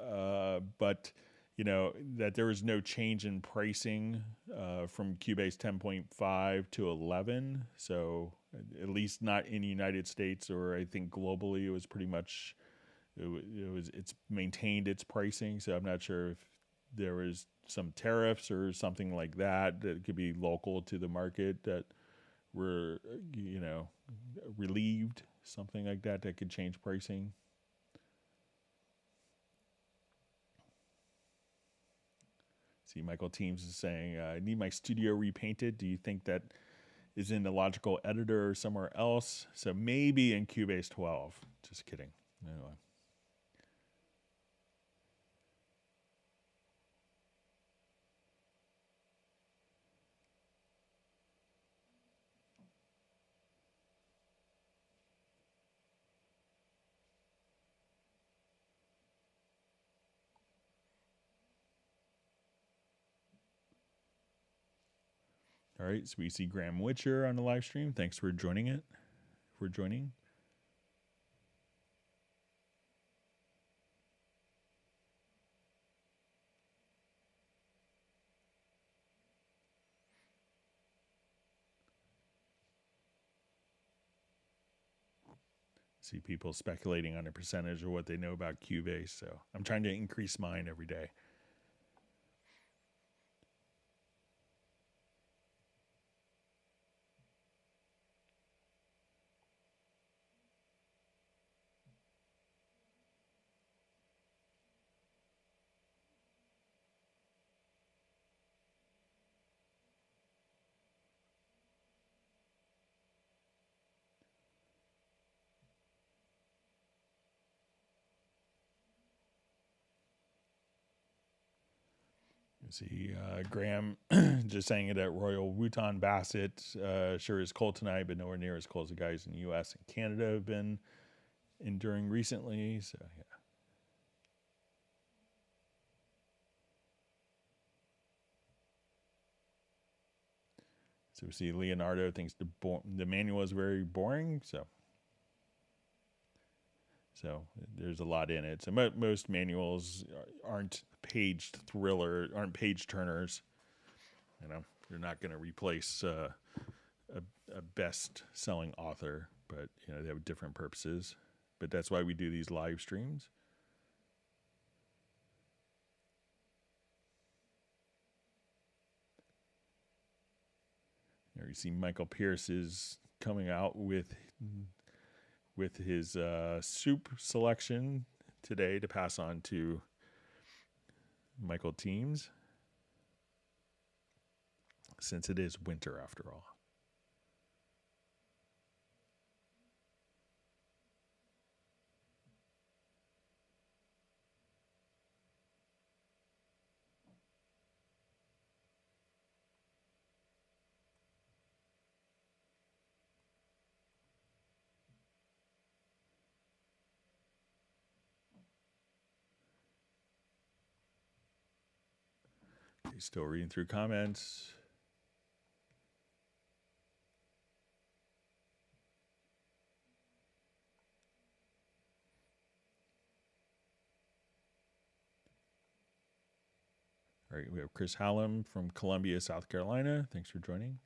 but, that there was no change in pricing from Cubase 10.5 to 11. So at least not in the United States, or I think globally it was pretty much, it's maintained its pricing. So I'm not sure if there was some tariffs or something like that that could be local to the market that were, relieved, something like that that could change pricing. See, Michael Teams is saying, I need my studio repainted. Do you think that is in the logical editor or somewhere else? So maybe in Cubase 12. Just kidding. Anyway. All right, so we see Graham Witcher on the live stream. Thanks for joining it. For joining. See people speculating on a percentage or what they know about Cubase. So I'm trying to increase mine every day. See, Graham just saying it at Royal Wouton Bassett. Sure is cold tonight, but nowhere near as cold as the guys in the U.S. and Canada have been enduring recently. So, yeah. So we see Leonardo thinks the manual is very boring. So there's a lot in it. So most manuals aren't page turners. You know, you're not going to replace a best-selling author, but you know they have different purposes. But that's why we do these live streams. There you see Michael Pierce is coming out with his soup selection today to pass on to Michael Teams, since it is winter after all. Okay, still reading through comments. All right, we have Chris Hallam from Columbia, South Carolina. Thanks for joining.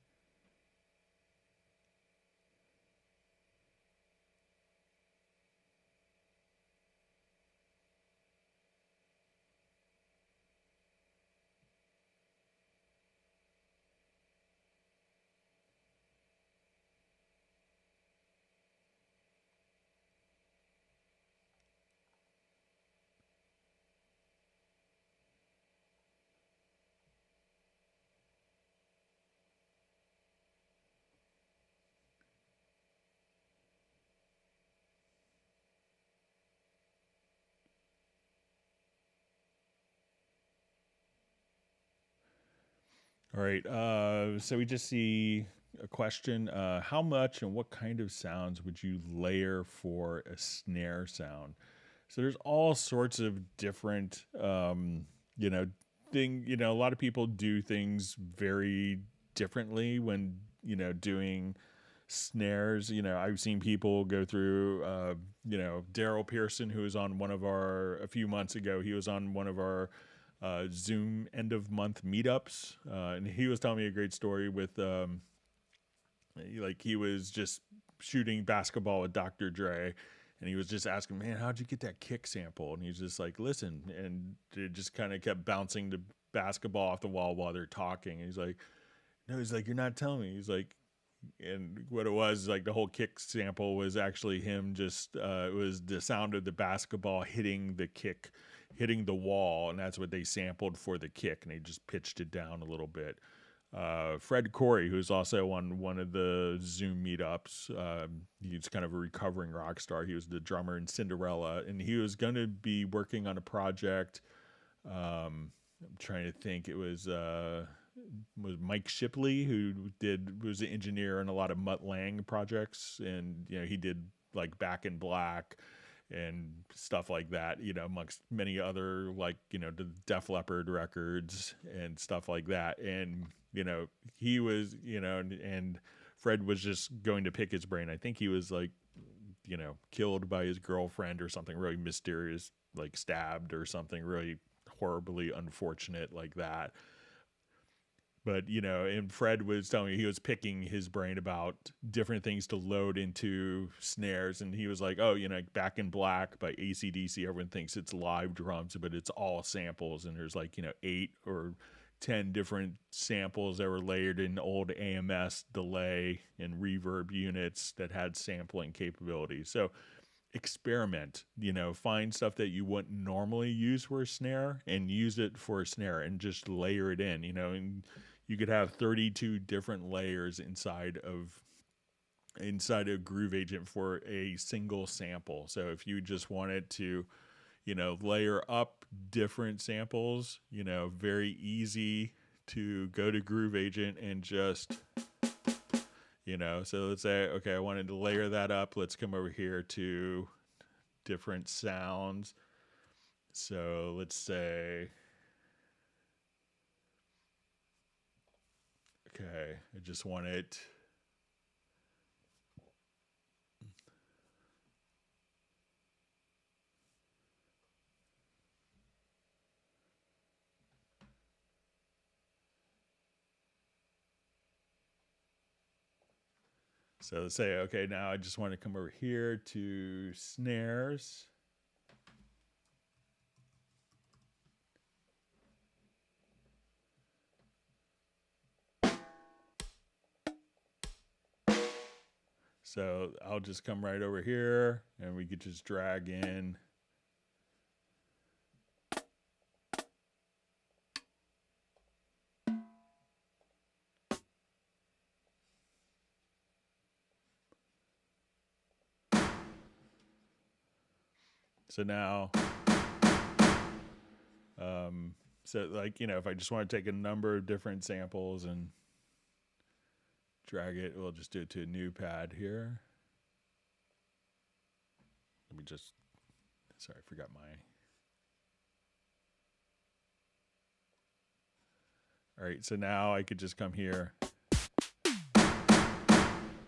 All right, so we just see a question. How much and what kind of sounds would you layer for a snare sound? So there's all sorts of different, a lot of people do things very differently when, doing snares. I've seen people go through, Daryl Pearson, who was on a few months ago, he was on one of our Zoom end of month meetups, and he was telling me a great story with he was just shooting basketball with Dr. Dre, and he was just asking, man, how'd you get that kick sample? And he's just like, listen, and it just kind of kept bouncing the basketball off the wall while they're talking. And he's like, no, he's like, you're not telling me. He's like, and what it was, like, the whole kick sample was actually him just it was the sound of the basketball hitting the wall, and that's what they sampled for the kick, and they just pitched it down a little bit. Fred Corey, who's also on one of the Zoom meetups, he's kind of a recovering rock star. He was the drummer in Cinderella, and he was going to be working on a project. I'm trying to think. It was Mike Shipley, who was the engineer on a lot of Mutt Lange projects, and he did like Back in Black and stuff like that, you know, amongst many other, like, you know, the Def Leppard records and stuff like that. And, you know, he was, you know, and Fred was just going to pick his brain. I think he was like, you know, killed by his girlfriend or something really mysterious, like stabbed or something really horribly unfortunate like that. But, you know, and Fred was telling me he was picking his brain about different things to load into snares. And he was like, oh, you know, Back in Black by AC/DC, everyone thinks it's live drums, but it's all samples. And there's like, you know, 8 or 10 different samples that were layered in old AMS delay and reverb units that had sampling capabilities. So experiment, you know, find stuff that you wouldn't normally use for a snare and use it for a snare and just layer it in, you know, and you could have 32 different layers inside a Groove Agent for a single sample. So if you just wanted to, you know, layer up different samples, you know, very easy to go to Groove Agent and just, you know, so let's say, okay, I wanted to layer that up. Let's come over here to different sounds. So let's say, okay, I just want it. So let's say, okay, now I just want to come over here to snares. So I'll just come right over here and we could just drag in. So now, so like, you know, if I just want to take a number of different samples and drag it, we'll just do it to a new pad here. Let me just, sorry, I forgot my. All right, so now I could just come here.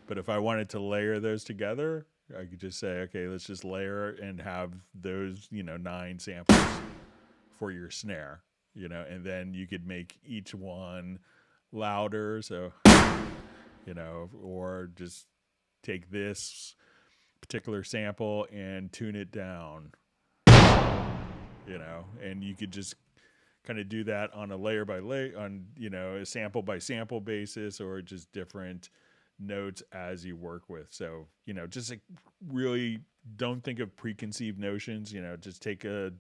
But if I wanted to layer those together, I could just say, okay, let's just layer and have those, you know, 9 samples for your snare, you know, and then you could make each one louder. So, you know, or just take this particular sample and tune it down, you know, and you could just kind of do that on a layer by layer, on, you know, a sample by sample basis, or just different notes as you work with. So, you know, just like really don't think of preconceived notions, you know, just take a,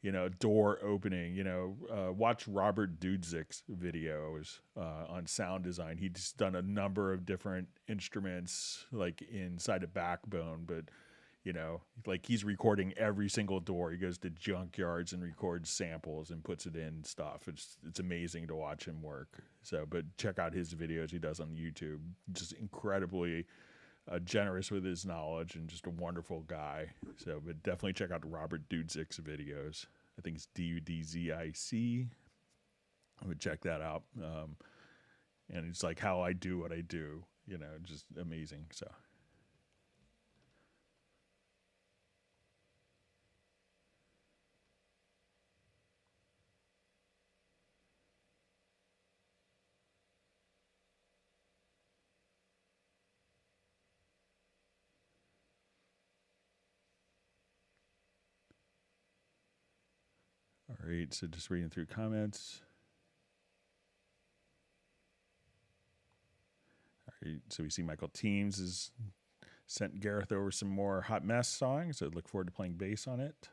you know, door opening, you know, watch Robert Dudzick's videos on sound design. He's done a number of different instruments like inside a Backbone, but, you know, like he's recording every single door. He goes to junkyards and records samples and puts it in stuff. It's amazing to watch him work. So, but check out his videos he does on YouTube. Just incredibly generous with his knowledge and just a wonderful guy. So, but definitely check out Robert Dudzick's videos. I think it's Dudzik. I would check that out. And it's like how I do what I do, you know, just amazing. So. All right, so just reading through comments. All right, so we see Michael Teams has sent Gareth over some more Hot Mess songs, so look forward to playing bass on it.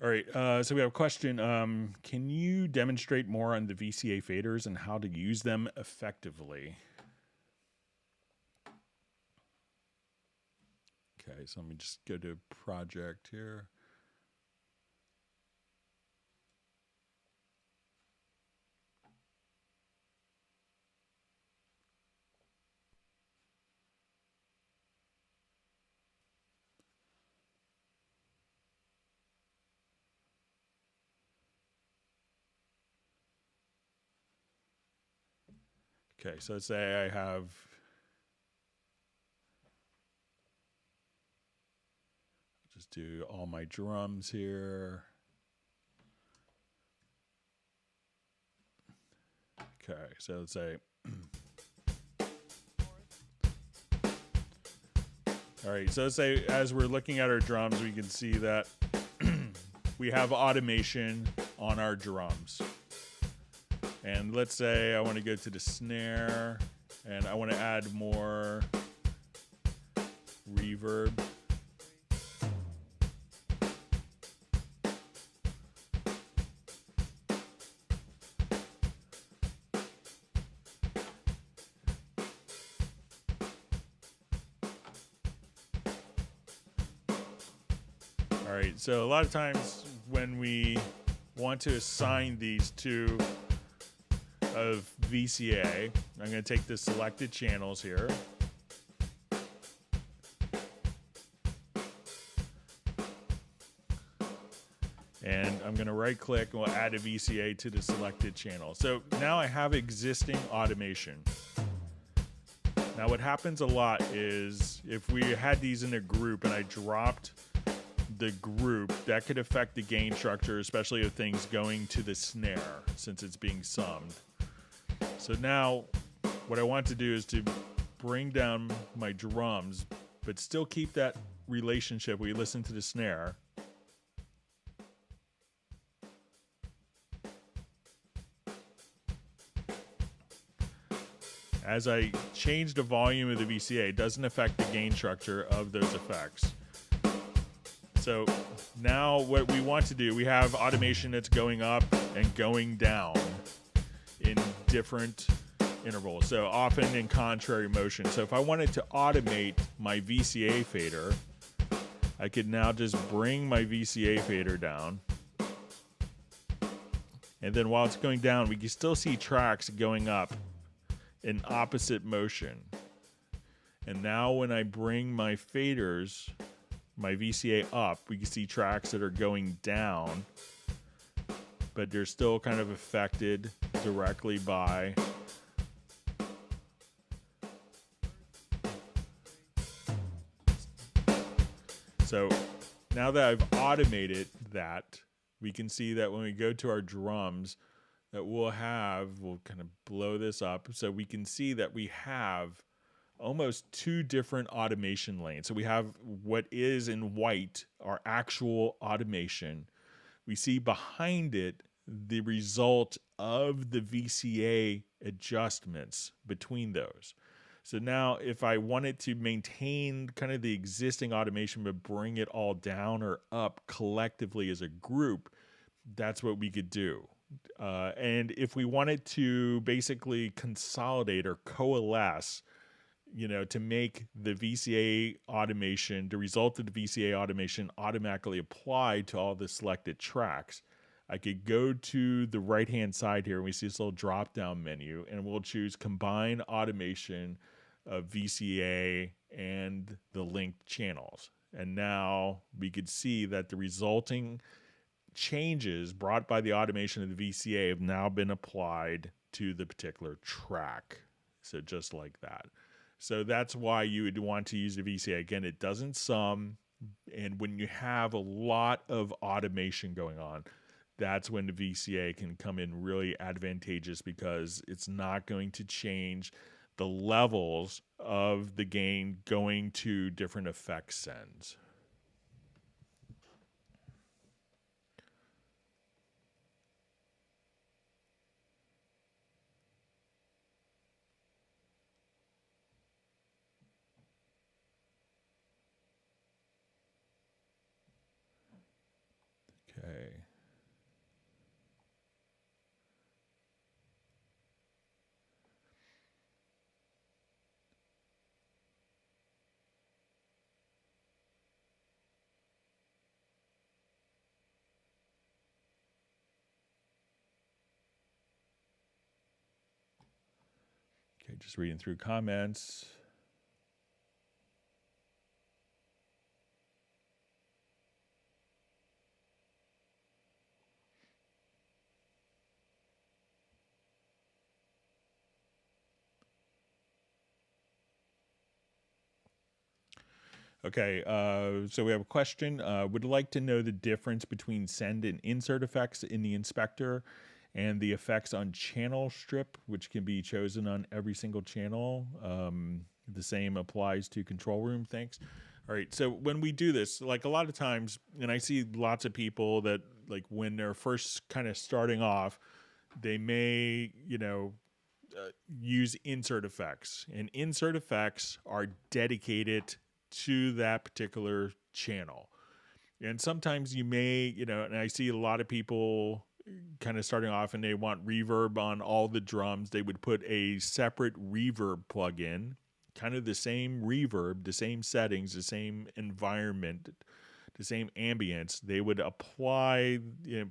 All right, so we have a question. Can you demonstrate more on the VCA faders and how to use them effectively? Okay, so let me just go to project here. Okay, so let's say I have just do all my drums here. Okay, so let's say all right, so let's say as we're looking at our drums, we can see that we have automation on our drums. And let's say I want to go to the snare and I want to add more reverb. All right, so a lot of times when we want to assign these to of VCA, I'm going to take the selected channels here. And I'm going to right click and we'll add a VCA to the selected channel. So now I have existing automation. Now what happens a lot is if we had these in a group and I dropped the group, that could affect the gain structure, especially of things going to the snare since it's being summed. So now what I want to do is to bring down my drums, but still keep that relationship where you listen to the snare. As I change the volume of the VCA, it doesn't affect the gain structure of those effects. So now what we want to do, we have automation that's going up and going down in different intervals, so often in contrary motion. So if I wanted to automate my VCA fader, I could now just bring my VCA fader down. And then while it's going down, we can still see tracks going up in opposite motion. And now when I bring my faders, my VCA up, we can see tracks that are going down, but they're still kind of affected directly by so now that I've automated that, we can see that when we go to our drums that we'll kind of blow this up so we can see that we have almost two different automation lanes. So we have what is in white, our actual automation. We see behind it the result of the VCA adjustments between those. So now if I wanted to maintain kind of the existing automation but bring it all down or up collectively as a group, that's what we could do. And if we wanted to basically consolidate or coalesce, to make the VCA automation, the result of the VCA automation automatically applied to all the selected tracks, I could go to the right-hand side here and we see this little drop-down menu and we'll choose Combine Automation of VCA and the linked channels. And now we could see that the resulting changes brought by the automation of the VCA have now been applied to the particular track. So just like that. So that's why you would want to use the VCA. Again, it doesn't sum, and when you have a lot of automation going on, that's when the VCA can come in really advantageous because it's not going to change the levels of the gain going to different effect sends. Okay. right, just reading through comments. Okay, so we have a question. Would like to know the difference between send and insert effects in the inspector and the effects on channel strip, which can be chosen on every single channel. The same applies to control room. Thanks. All right, so when we do this, like a lot of times, and I see lots of people that, like, when they're first kind of starting off, they may, use insert effects, and insert effects are dedicated to that particular channel. And sometimes you may, and I see a lot of people kind of starting off and they want reverb on all the drums. They would put a separate reverb plugin, kind of the same reverb, the same settings, the same environment, the same ambience. They would apply,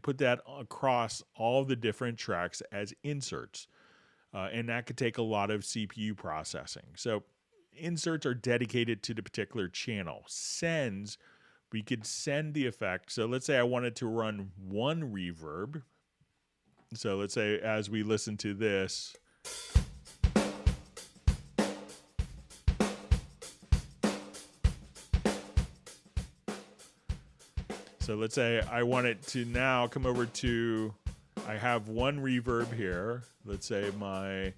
put that across all the different tracks as inserts. And that could take a lot of CPU processing. So inserts are dedicated to the particular channel. Sends, we could send the effect. So let's say I wanted to run one reverb. So let's say as we listen to this, so let's say I want it to now come over to, I have one reverb here. Let's say my,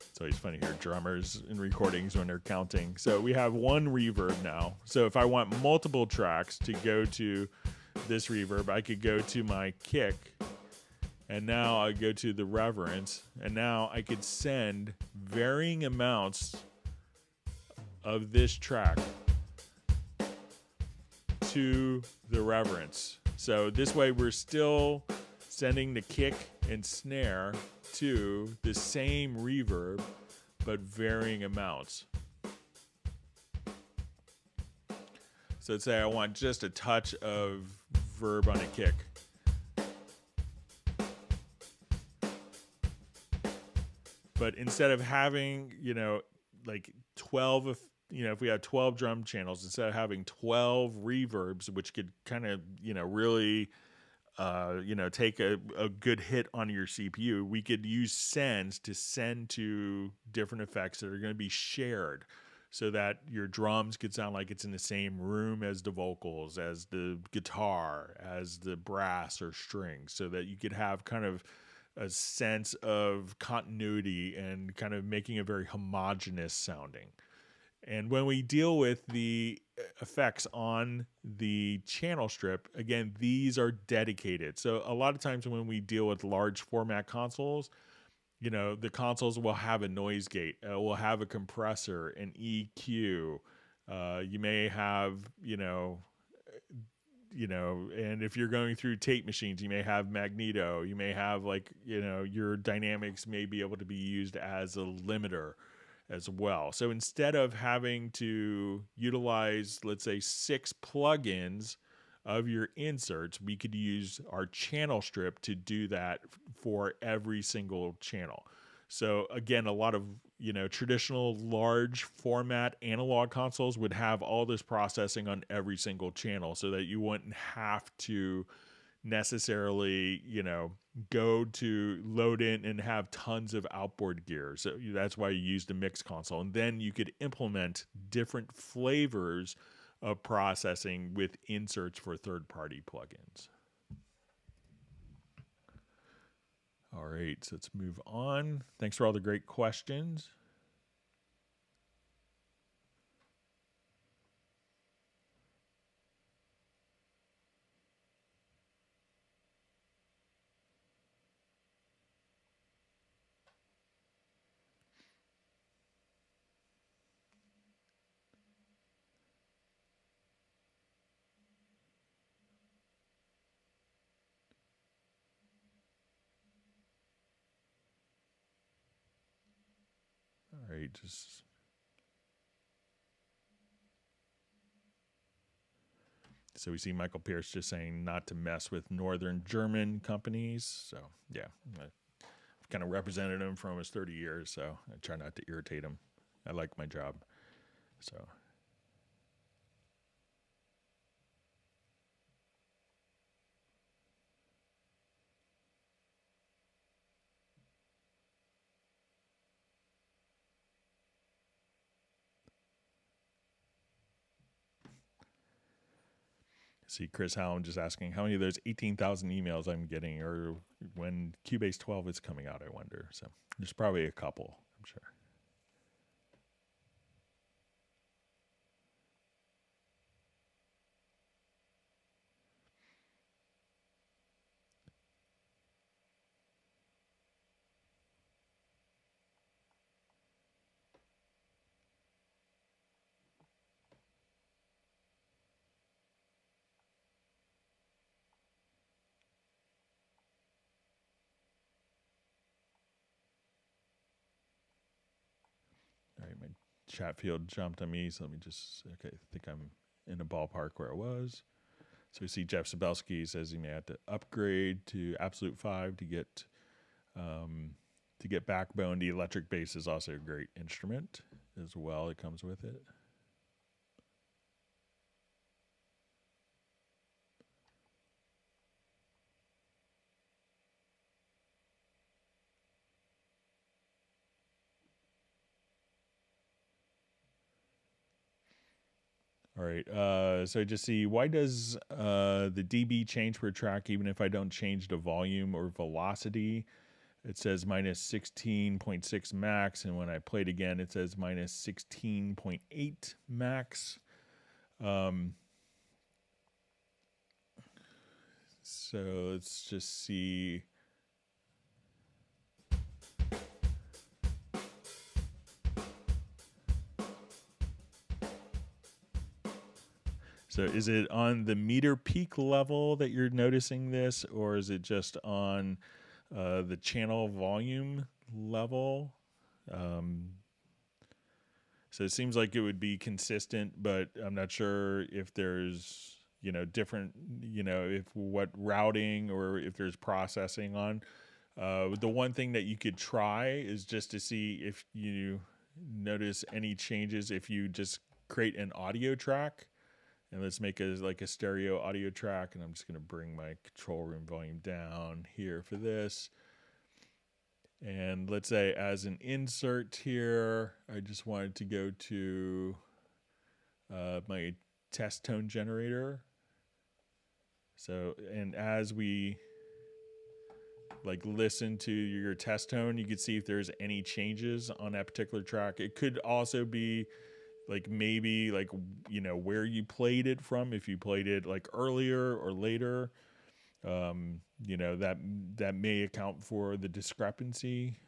it's always funny here, drummers in recordings when they're counting. So we have one reverb now. So if I want multiple tracks to go to this reverb, I could go to my kick, and now I go to the reverence, and now I could send varying amounts of this track to the reverence. So this way we're still sending the kick and snare to the same reverb, but varying amounts. So let's say I want just a touch of verb on a kick. But instead of having, like 12 of, if we had 12 drum channels, instead of having 12 reverbs, which could kind of, really, take a good hit on your CPU, we could use sends to send to different effects that are going to be shared so that your drums could sound like it's in the same room as the vocals, as the guitar, as the brass or strings, so that you could have kind of a sense of continuity and kind of making it very homogeneous sounding. And when we deal with the effects on the channel strip, again, these are dedicated. So a lot of times when we deal with large format consoles, the consoles will have a noise gate, will have a compressor, an EQ. You may have, and if you're going through tape machines, you may have magneto. You may have, like, your dynamics may be able to be used as a limiter as well. So instead of having to utilize, let's say, 6 plugins of your inserts, we could use our channel strip to do that for every single channel. So again, a lot of, traditional large format analog consoles would have all this processing on every single channel so that you wouldn't have to necessarily, go to load in and have tons of outboard gear. So that's why you use the mix console. And then you could implement different flavors of processing with inserts for third-party plugins. All right, so let's move on. Thanks for all the great questions. All right, So we see Michael Pierce just saying not to mess with Northern German companies. So yeah, I've kind of represented him for almost 30 years. So I try not to irritate him. I like my job. So. See Chris Howland just asking how many of those 18,000 emails I'm getting, or when Cubase 12 is coming out, I wonder. So there's probably a couple, I'm sure. All right, my chat field jumped on me, so let me just, okay, I think I'm in a ballpark where I was. So we see Jeff Sabelski says he may have to upgrade to Absolute 5 to get backbone. The electric bass is also a great instrument as well. It comes with it. All right, so just see, why does the dB change per track even if I don't change the volume or velocity? It says minus 16.6 max, and when I play it again, it says minus 16.8 max. So let's just see. So is it on the meter peak level that you're noticing this, or is it just on the channel volume level? So it seems like it would be consistent, but I'm not sure if there's, different, if what routing or if there's processing on. The one thing that you could try is just to see if you notice any changes if you just create an audio track. And let's make a stereo audio track, and I'm just going to bring my control room volume down here for this. And let's say as an insert here, I just wanted to go to my test tone generator. So, and as we listen to your test tone, you can see if there's any changes on that particular track. It could also be maybe where you played it from, if you played it earlier or later, that may account for the discrepancy.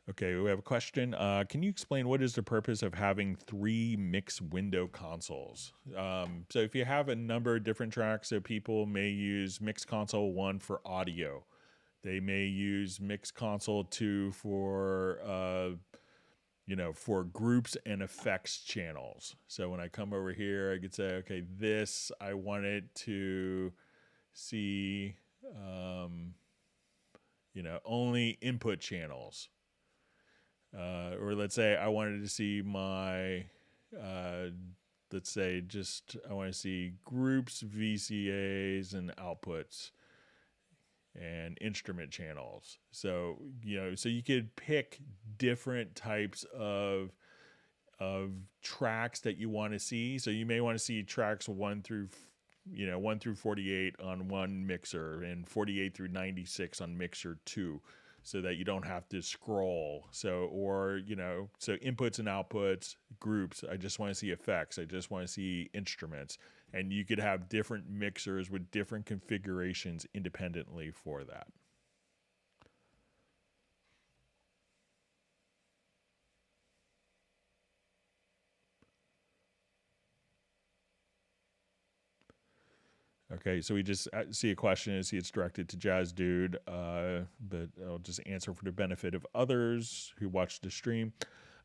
Okay, we have a question. Can you explain what is the purpose of having 3 mix window consoles? So if you have a number of different tracks, so people may use mix console 1 for audio. They may use mix console 2 for, for groups and effects channels. So when I come over here, I could say, okay, this, I want it to see, only input channels. Or let's say I wanted to see my, let's say I want to see groups, VCAs, and outputs, and instrument channels. So, so you could pick different types of tracks that you want to see. So you may want to see tracks 1 through 48 on one mixer, and 48 through 96 on mixer 2. So that you don't have to scroll. So inputs and outputs, groups. I just want to see effects. I just want to see instruments. And you could have different mixers with different configurations independently for that. Okay, so we just see a question and see it's directed to Jazz Dude, but I'll just answer for the benefit of others who watch the stream.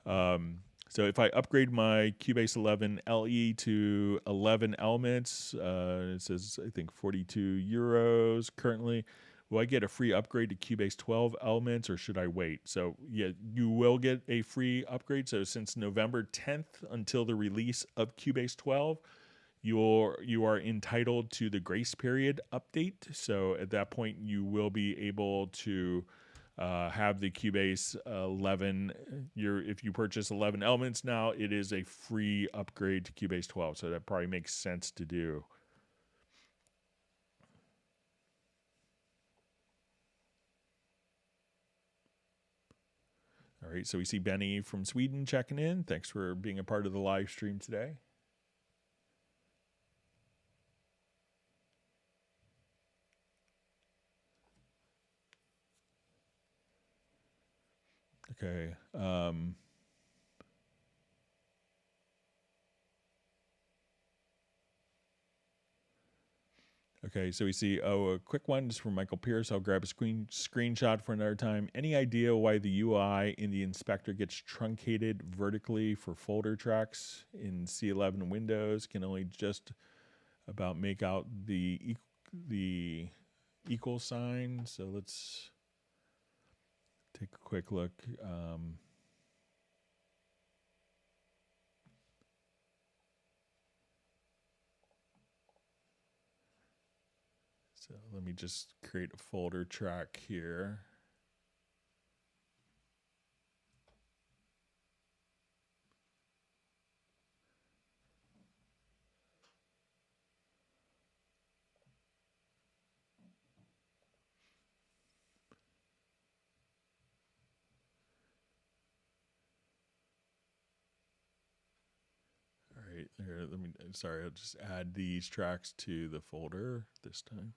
So if I upgrade my Cubase 11 LE to 11 elements, it says I think 42 euros currently. Will I get a free upgrade to Cubase 12 elements, or should I wait? So yeah, you will get a free upgrade. So since November 10th until the release of Cubase 12, you are entitled to the grace period update. So at that point, you will be able to have the Cubase 11. If you purchase 11 elements now, it is a free upgrade to Cubase 12. So that probably makes sense to do. All right, so we see Benny from Sweden checking in. Thanks for being a part of the live stream today. Okay. Okay, so we see, a quick one just from Michael Pierce. I'll grab a screenshot for another time. Any idea why the UI in the inspector gets truncated vertically for folder tracks in C11 Windows? Can only just about make out the equal sign. So let's take a quick look. So let me just create a folder track here. All right, there. Sorry, I'll just add these tracks to the folder this time.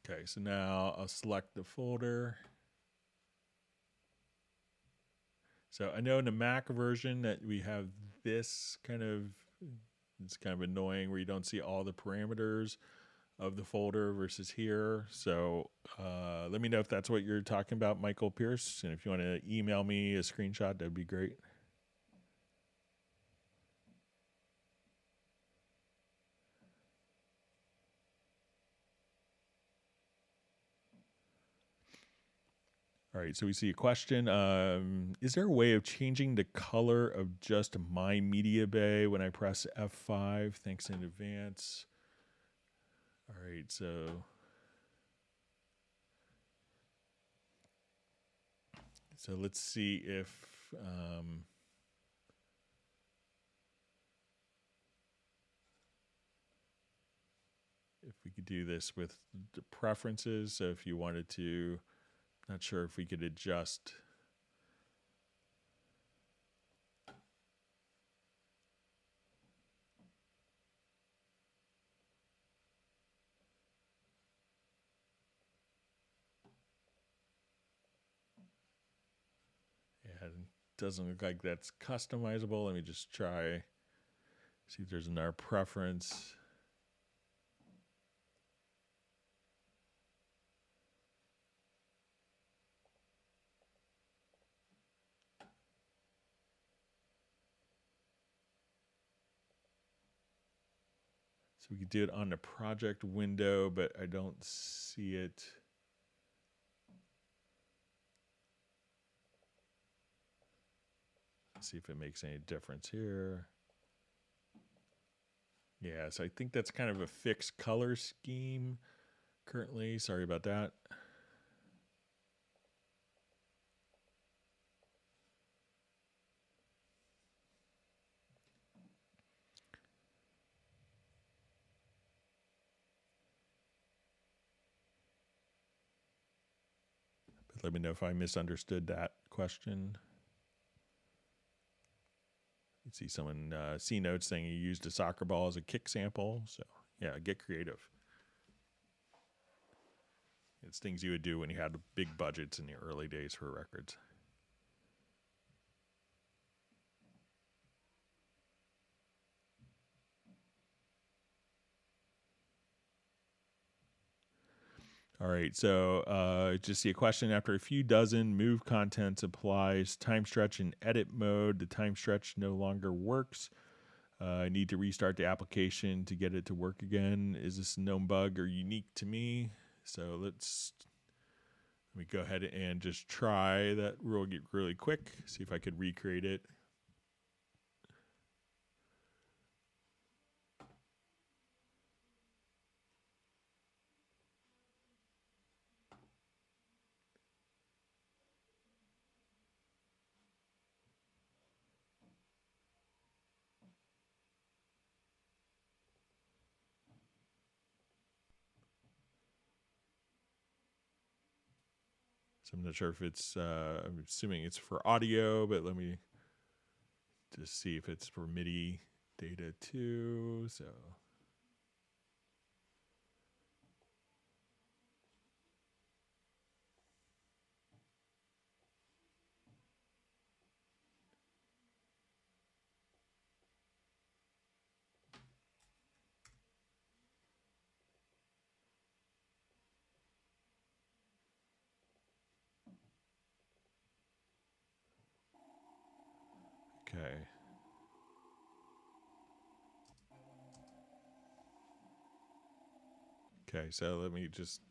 Okay, so now I'll select the folder. So I know in the Mac version that we have this kind of, it's kind of annoying where you don't see all the parameters of the folder versus here. So let me know if that's what you're talking about, Michael Pierce. And if you want to email me a screenshot, that'd be great. All right, so we see a question. Is there a way of changing the color of just my media bay when I press F5? Thanks in advance. All right, so let's see if we could do this with the preferences. So if you wanted to, not sure if we could adjust. Yeah, it doesn't look like that's customizable. Let me just try, see if there's another preference. So we could do it on the project window, but I don't see it. Let's see if it makes any difference here. Yeah, so I think that's kind of a fixed color scheme currently. Sorry about that. But let me know if I misunderstood that question. You see someone C notes saying you used a soccer ball as a kick sample. So yeah, get creative. It's things you would do when you had big budgets in the early days for records. All right, so just see a question. After a few dozen move contents applies time stretch in edit mode. The time stretch no longer works. I need to restart the application to get it to work again. Is this a known bug or unique to me? So let me go ahead and just try that rule really quick. See if I could recreate it. So I'm not sure if it's, I'm assuming it's for audio, but let me just see if it's for MIDI data too. So. Okay. Okay, so let me just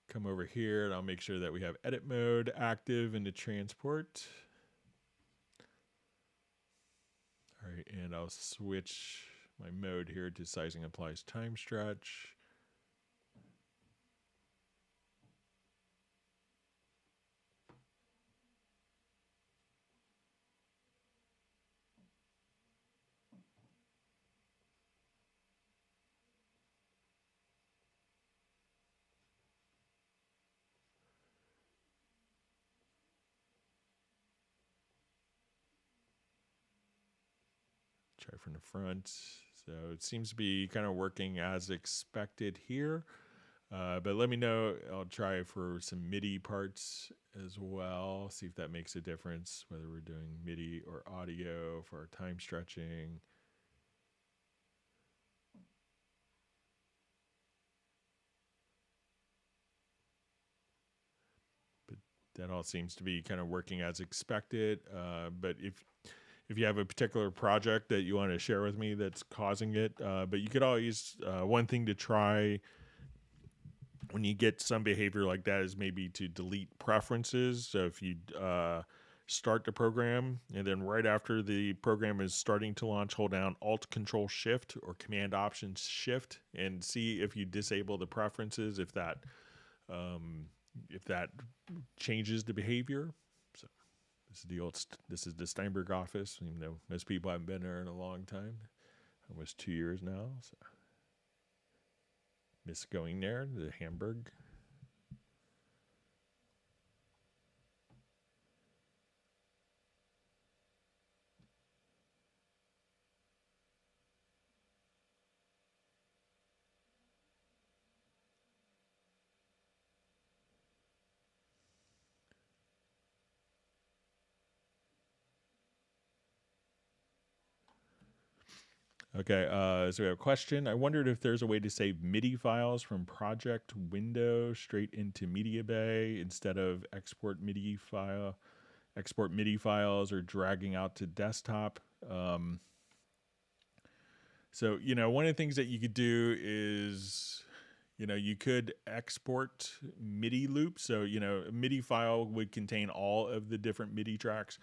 come over here and I'll make sure that we have edit mode active in the transport. All right, and I'll switch my mode here to sizing applies time stretch. Try from the front. So it seems to be kind of working as expected here. But let me know. I'll try for some MIDI parts as well. See if that makes a difference, whether we're doing MIDI or audio for our time stretching. But that all seems to be kind of working as expected. But if you have a particular project that you want to share with me that's causing it, but you could always, one thing to try when you get some behavior like that is maybe to delete preferences. So if you start the program and then right after the program is starting to launch, hold down Alt Control Shift or Command Option Shift and see if you disable the preferences, if that changes the behavior. So this is the Steinberg office, even though most people haven't been there in a long time, almost 2 years now. So miss going there, the Hamburg. Okay, so we have a question. I wondered if there's a way to save MIDI files from project window straight into Media Bay instead of export MIDI files or dragging out to desktop. So, one of the things that you could do is, you could export MIDI loops. So, a MIDI file would contain all of the different MIDI tracks.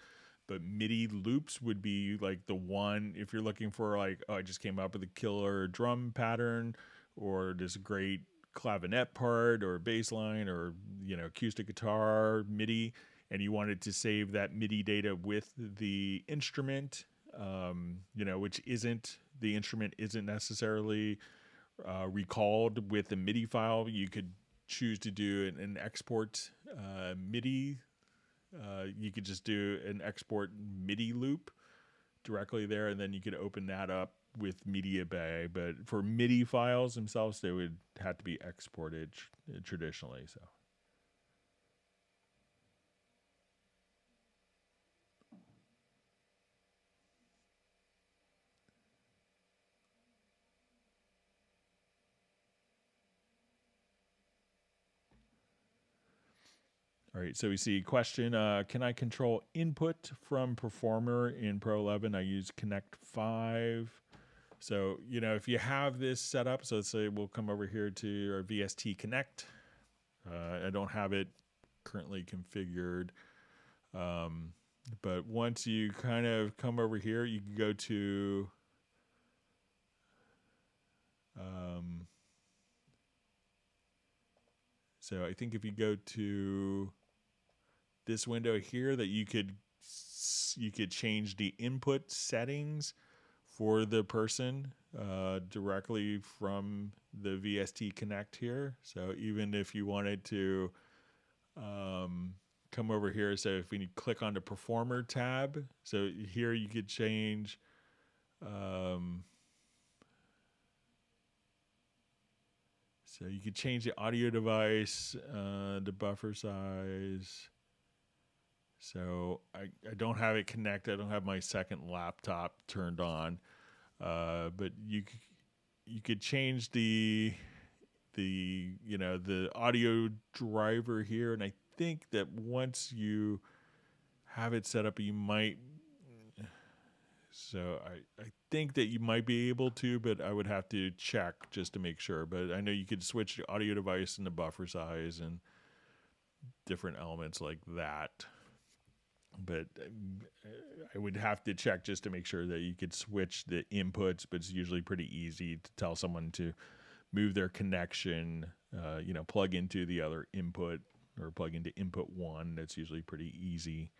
But MIDI loops would be like the one, if you're looking for like, oh, I just came up with a killer drum pattern or this great clavinet part or bass line or, acoustic guitar MIDI, and you wanted to save that MIDI data with the instrument, which the instrument isn't necessarily recalled with the MIDI file. You could choose to do an export MIDI. You could just do an export MIDI loop directly there, and then you could open that up with Media Bay, but for MIDI files themselves, they would have to be exported traditionally. So. All right, so we see question, can I control input from Performer in Pro 11? I use Connect 5. So, you know, if you have this set up, so let's say we'll come over here to our VST Connect. I don't have it currently configured. But once you kind of come over here, you can go to so I think if you go to this window here, that you could change the input settings for the person directly from the VST Connect here. So even if you wanted to come over here, so if we click on the Performer tab, so here you could change so you could change the audio device, the buffer size. So I don't have it connected. I don't have my second laptop turned on, but you could change the audio driver here, and I think that once you have it set up, you might. So I think that you might be able to, but I would have to check just to make sure. But I know you could switch the audio device and the buffer size and different elements like that. But I would have to check just to make sure that you could switch the inputs, but it's usually pretty easy to tell someone to move their connection, plug into the other input or plug into input 1. That's usually pretty easy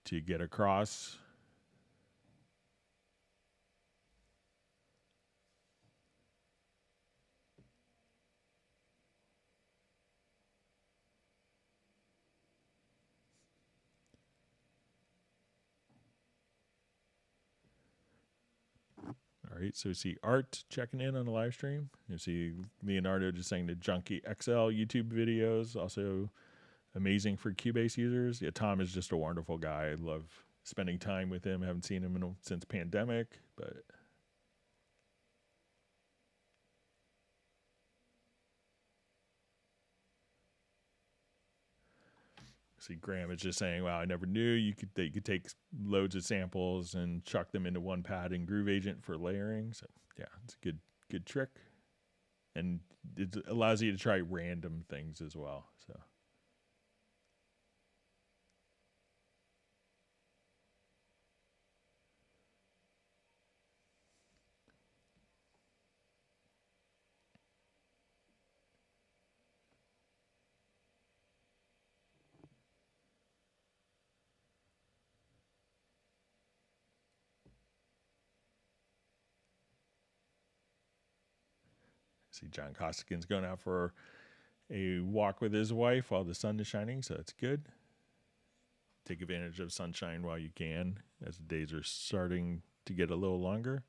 to get across. All right, so we see Art checking in on the live stream. You see Leonardo just saying the Junkie XL YouTube videos, also amazing for Cubase users. Yeah, Tom is just a wonderful guy. I love spending time with him. I haven't seen him since pandemic, but see Graham is just saying, wow, I never knew that you could take loads of samples and chuck them into one pad in Groove Agent for layering. So yeah, it's a good trick. And it allows you to try random things as well. So see John Costigan's going out for a walk with his wife while the sun is shining, so that's good. Take advantage of sunshine while you can, as the days are starting to get a little longer.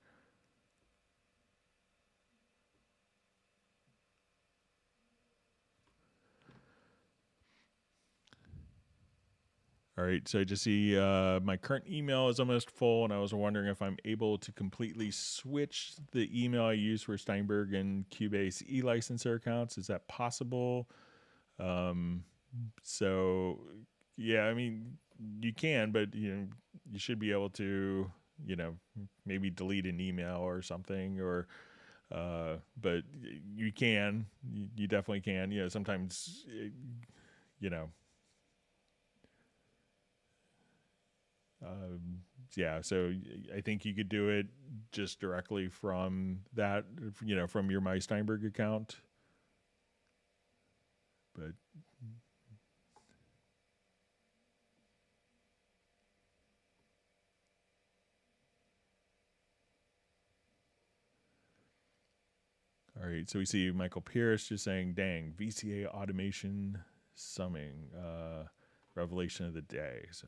All right, so I just see my current email is almost full, and I was wondering if I'm able to completely switch the email I use for Steinberg and Cubase e-licenser accounts. Is that possible? So, yeah, I mean, you can, but you should be able to, maybe delete an email or something, or but you can, you definitely can. Sometimes, yeah, so I think you could do it just directly from that, from your My Steinberg account. But all right, so we see Michael Pierce just saying, dang, VCA automation summing, revelation of the day. So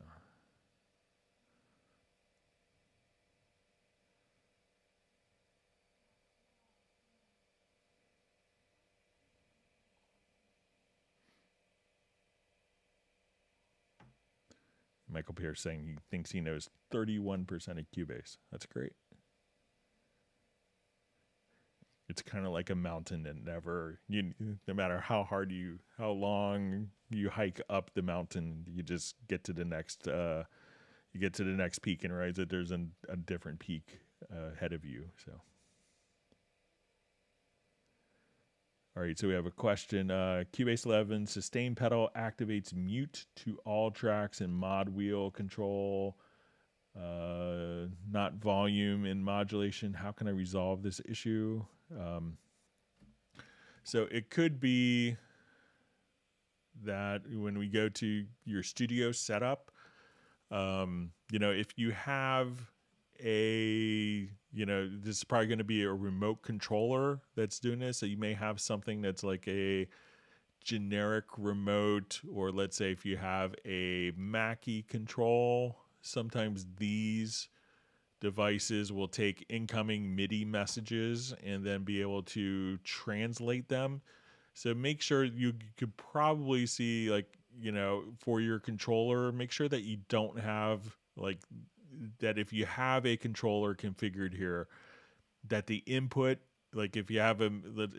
Michael Pierce saying he thinks he knows 31% of Cubase. That's great. It's kind of like a mountain that never, no matter how long you hike up the mountain, you just get to the next, peak and realize that there's a different peak ahead of you. So, all right. So we have a question. Cubase 11 sustain pedal activates mute to all tracks and mod wheel control, not volume and modulation. How can I resolve this issue? So it could be that when we go to your studio setup, if you have this is probably going to be a remote controller that's doing this. So you may have something that's like a generic remote, or let's say if you have a Mackie control, sometimes these devices will take incoming MIDI messages and then be able to translate them. So make sure you could probably see, for your controller, make sure that you don't have that if you have a controller configured here, that the input, if you have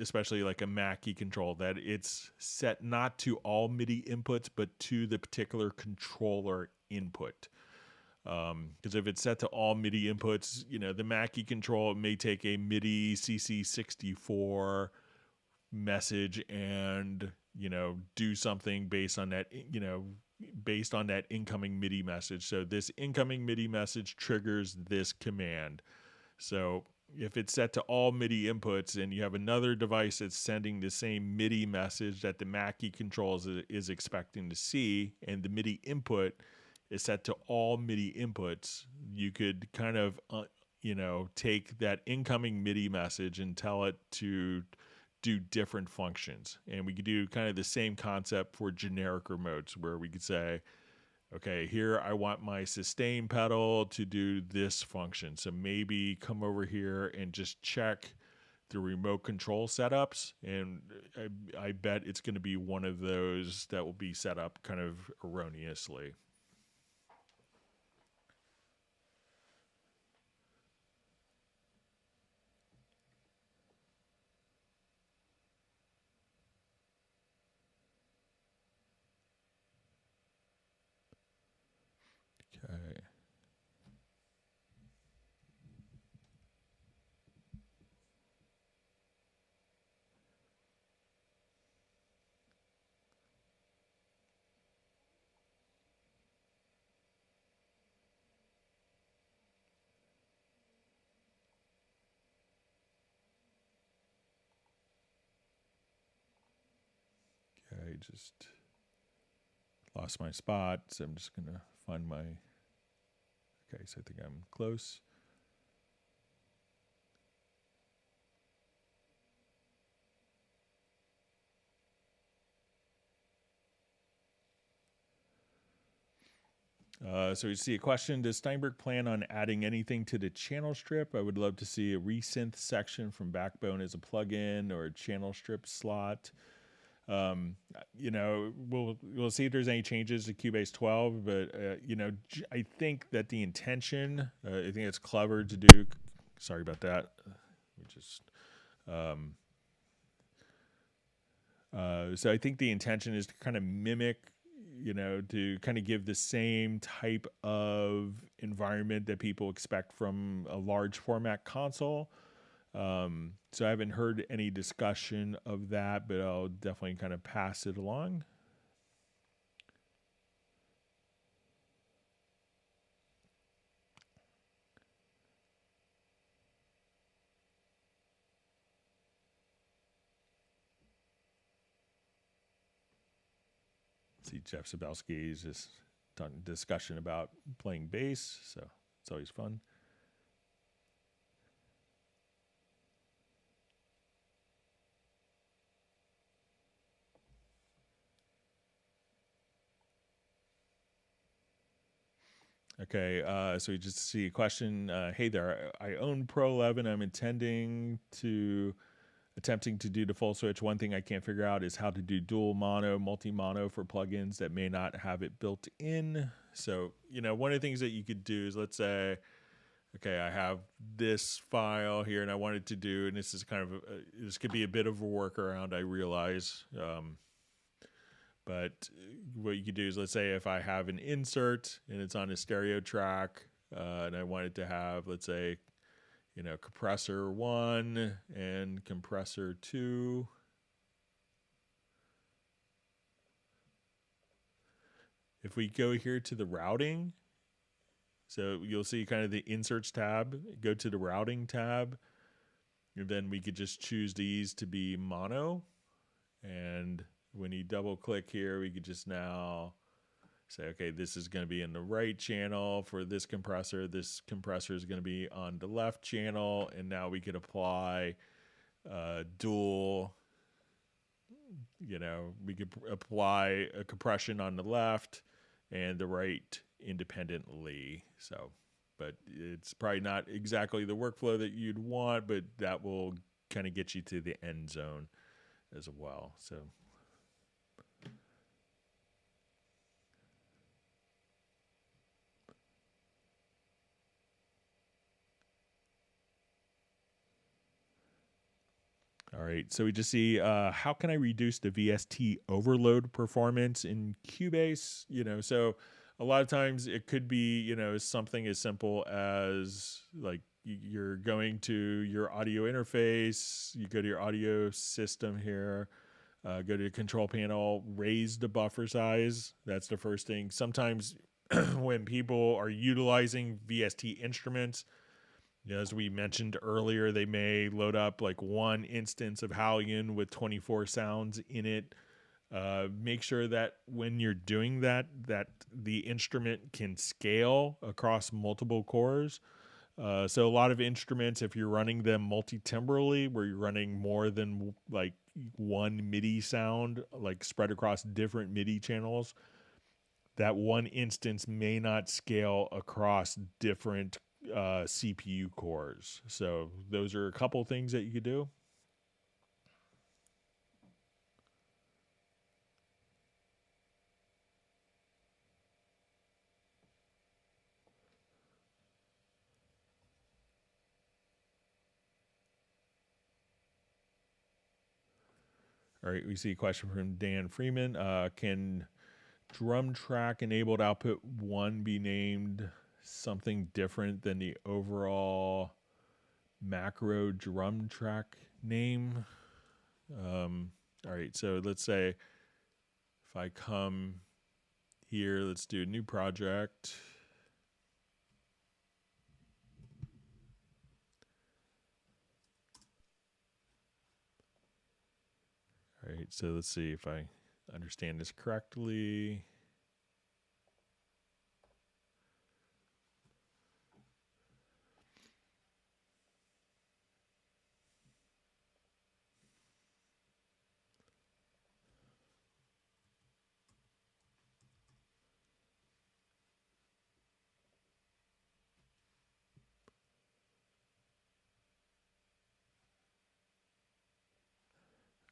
especially like a Mackie control, that it's set not to all MIDI inputs, but to the particular controller input. Because if it's set to all MIDI inputs, the Mackie control may take a MIDI CC64 message and, do something based on that, incoming MIDI message. So this incoming MIDI message triggers this command. So if it's set to all MIDI inputs and you have another device that's sending the same MIDI message that the Mackie control is expecting to see, and the MIDI input is set to all MIDI inputs, you could kind of, take that incoming MIDI message and tell it to do different functions. And we could do kind of the same concept for generic remotes, where we could say, okay, here I want my sustain pedal to do this function. So maybe come over here and just check the remote control setups. And I bet it's going to be one of those that will be set up kind of erroneously. Okay. I just lost my spot, so I'm just going to find my... Okay, so I think I'm close. So we see a question. Does Steinberg plan on adding anything to the channel strip? I would love to see a resynth section from Backbone as a plugin or a channel strip slot. We'll see if there's any changes to Cubase 12, but I think that the intention, I think it's clever to do. Sorry about that. So I think the intention is to kind of mimic, to kind of give the same type of environment that people expect from a large format console. So I haven't heard any discussion of that, but I'll definitely kind of pass it along. See, Jeff Sabelski is just done discussion about playing bass, so it's always fun. Okay, so we just see a question. Hey there, I own Pro 11. I'm attempting to do the full switch. One thing I can't figure out is how to do dual mono, multi-mono for plugins that may not have it built in. So, you know, one of the things that you could do is, let's say, okay, I have this file here and I wanted to do, and this is kind of, this could be a bit of a workaround, I realize. But what you could do is, let's say if I have an insert and it's on a stereo track, and I wanted to have, let's say, you know, compressor 1 and compressor 2. If we go here to the routing, so you'll see kind of the inserts tab, go to the routing tab, and then we could just choose these to be mono. And when you double click here, we could just now say, okay, this is going to be in the right channel for this compressor is going to be on the left channel, and now we could apply dual, you know, we could apply a compression on the left and the right independently. So, but it's probably not exactly the workflow that you'd want, but that will kind of get you to the end zone as well. So all right, so we just see how can I reduce the VST overload performance in Cubase? You know, so a lot of times it could be, you know, something as simple as like you're going to your audio interface, you go to your audio system here, go to the control panel, raise the buffer size. That's the first thing. Sometimes when people are utilizing VST instruments, as we mentioned earlier, they may load up like one instance of Halion with 24 sounds in it. Make sure that when you're doing that, that the instrument can scale across multiple cores. So a lot of instruments, if you're running them multi-timbrally, where you're running more than like one MIDI sound, like spread across different MIDI channels, that one instance may not scale across different CPU cores. So those are a couple things that you could do. All right, we see a question from Dan Freeman. Can drum track enabled output 1 be named something different than the overall macro drum track name? All right, so let's say if I come here, let's do a new project. All right, so let's see if I understand this correctly.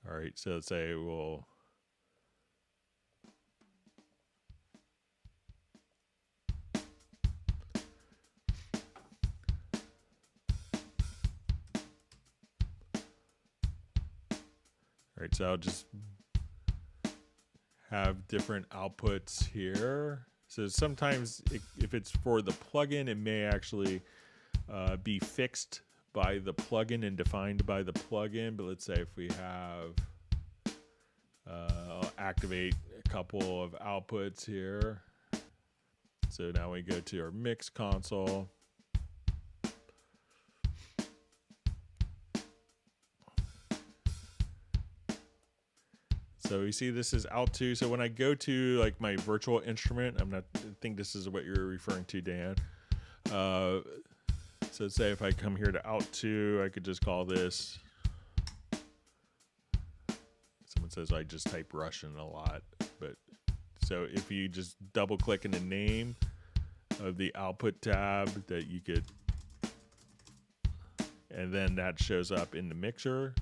All right, so let's say we'll so I'll just have different outputs here. So sometimes if it's for the plugin, it may actually be fixed by the plugin and defined by the plugin. But let's say if we have, I'll activate a couple of outputs here. So now we go to our mix console. So you see this is out 2. So when I go to like my virtual instrument, I think this is what you're referring to, Dan. So say if I come here to out 2, I could just call this. Someone says I just type Russian a lot, but so if you just double click in the name of the output tab, that you could, and then that shows up in the mixer.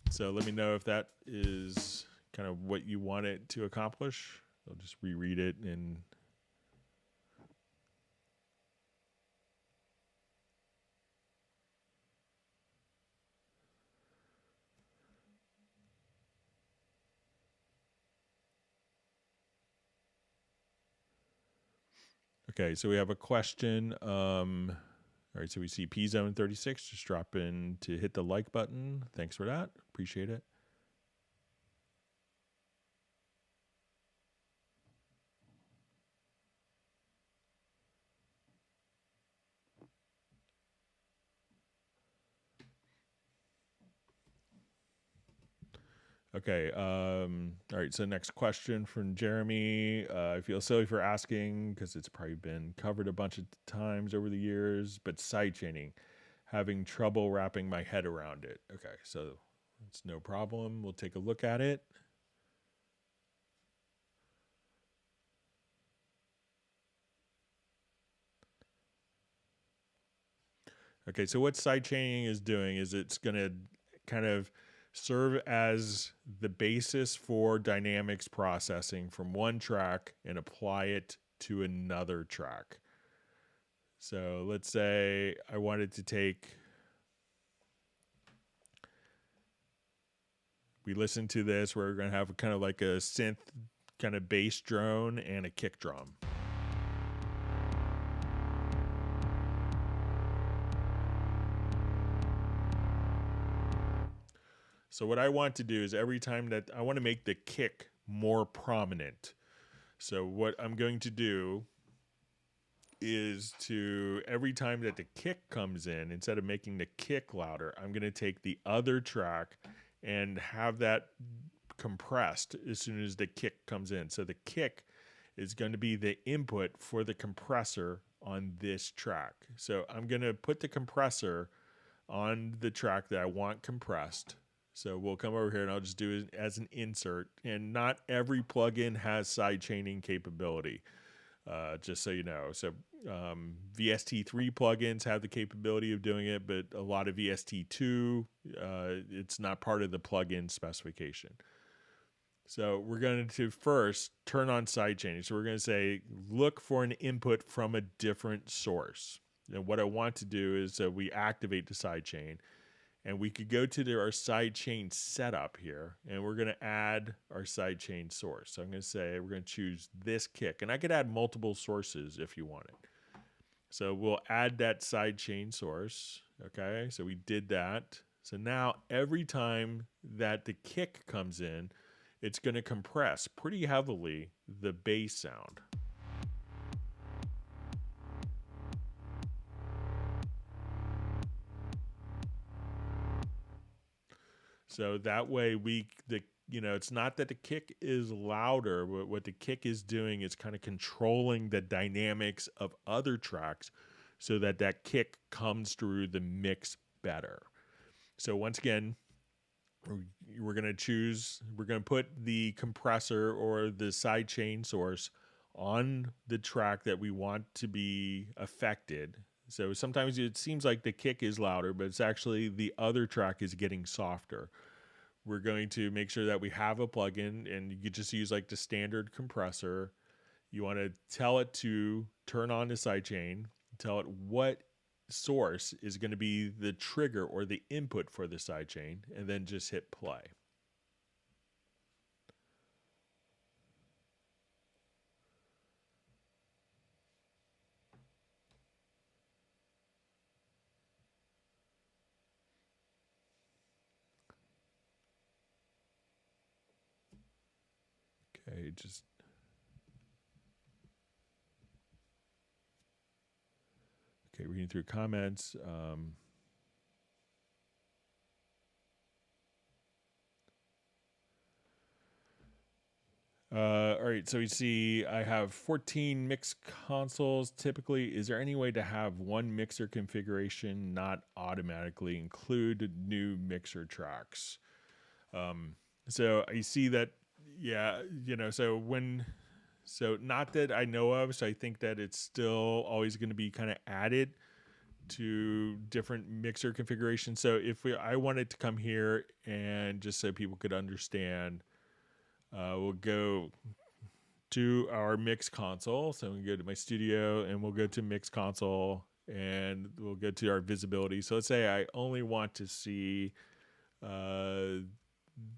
So let me know if that is kind of what you want it to accomplish. I'll just reread it and Okay, so we have a question. All right, so we see P Zone 36. Just drop in to hit the like button. Thanks for that. Appreciate it. Okay. All right. So next question from Jeremy. I feel silly for asking because it's probably been covered a bunch of times over the years, but sidechaining, having trouble wrapping my head around it. Okay. So it's no problem. We'll take a look at it. Okay. So what sidechaining is doing is it's going to kind of serve as the basis for dynamics processing from one track and apply it to another track. So let's say I wanted to take, we listen to this, we're going to have kind of like a synth kind of bass drone and a kick drum. So what I want to do is every time that I want to make the kick more prominent. So what I'm going to do is to every time that the kick comes in, instead of making the kick louder, I'm going to take the other track and have that compressed as soon as the kick comes in. So the kick is going to be the input for the compressor on this track. So I'm going to put the compressor on the track that I want compressed. So we'll come over here and I'll just do it as an insert. And not every plugin has sidechaining capability, just so you know. So VST3 plugins have the capability of doing it, but a lot of VST2, it's not part of the plugin specification. So we're going to first turn on sidechaining. So we're going to say, look for an input from a different source. And what I want to do is we activate the sidechain. And we could go to our sidechain setup here, and we're going to add our sidechain source. So I'm going to say we're going to choose this kick. And I could add multiple sources if you want it. So we'll add that sidechain source. Okay, so we did that. So now every time that the kick comes in, it's going to compress pretty heavily the bass sound. So that way it's not that the kick is louder, but what the kick is doing is kind of controlling the dynamics of other tracks so that that kick comes through the mix better. So once again, we're going to put the compressor or the sidechain source on the track that we want to be affected. So sometimes it seems like the kick is louder, but it's actually the other track is getting softer. We're going to make sure that we have a plugin, and you could just use like the standard compressor. You want to tell it to turn on the sidechain, tell it what source is going to be the trigger or the input for the sidechain, and then just hit play. Okay, reading through comments. All right, so we see I have 14 mix consoles. Typically, is there any way to have one mixer configuration not automatically include new mixer tracks? So I see that, yeah, so not that I know of, so I think that it's still always going to be kind of added to different mixer configurations. So if I wanted to come here and just so people could understand, we'll go to our mix console. So we go to my studio and we'll go to mix console and we'll go to our visibility. So let's say I only want to see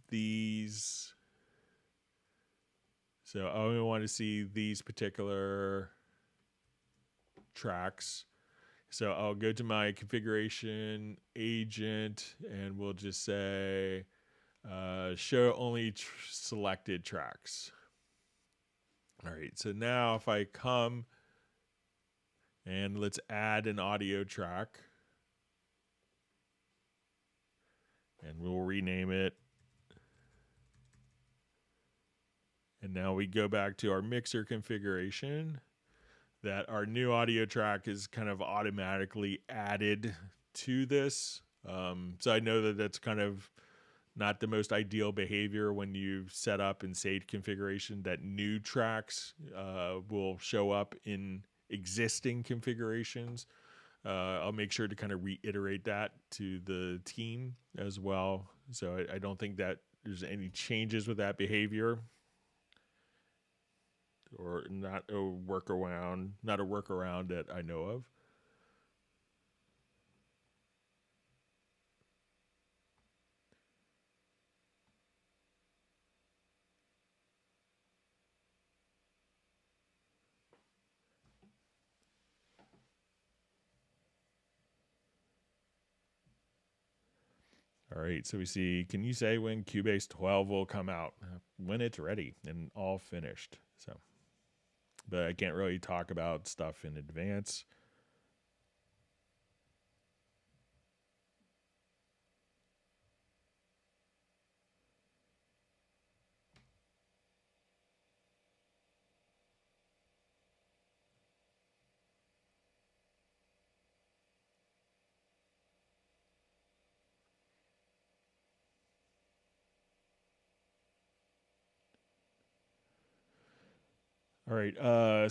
these. So I only want to see these particular tracks. So I'll go to my configuration agent and we'll just say show only selected tracks. All right, so now if I come and let's add an audio track and we'll rename it. And now we go back to our mixer configuration, that our new audio track is kind of automatically added to this. So I know that that's kind of not the most ideal behavior when you set up and save configuration, that new tracks will show up in existing configurations. I'll make sure to kind of reiterate that to the team as well. So I don't think that there's any changes with that behavior, or not a workaround that I know of. All right, so we see, can you say when Cubase 12 will come out? When it's ready and all finished. So, but I can't really talk about stuff in advance. All right,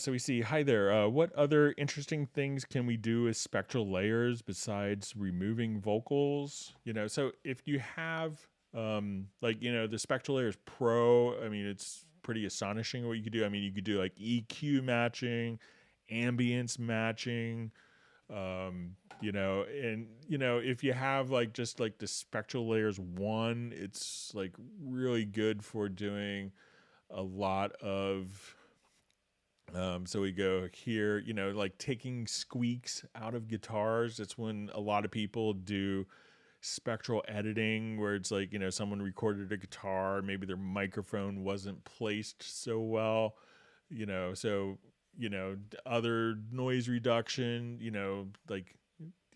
so we see, hi there. What other interesting things can we do with spectral layers besides removing vocals? You know, so if you have, like, you know, the Spectral Layers Pro, I mean, it's pretty astonishing what you could do. I mean, you could do like EQ matching, ambience matching, you know, and, you know, if you have like just like the Spectral Layers 1, it's like really good for doing a lot of, so we go here, you know, like taking squeaks out of guitars. That's when a lot of people do spectral editing, where it's like, you know, someone recorded a guitar, maybe their microphone wasn't placed so well, you know, so, you know, other noise reduction, you know, like,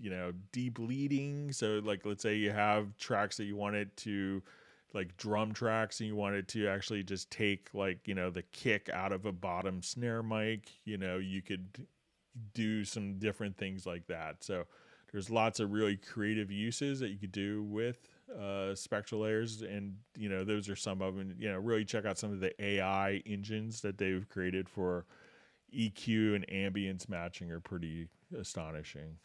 you know, deep leading. So like, let's say you have tracks that you wanted to, like drum tracks, and you wanted to actually just take, like, you know, the kick out of a bottom snare mic, you know, you could do some different things like that. So there's lots of really creative uses that you could do with spectral layers, and, you know, those are some of them. You know, really check out some of the AI engines that they've created for EQ and ambience matching are pretty astonishing.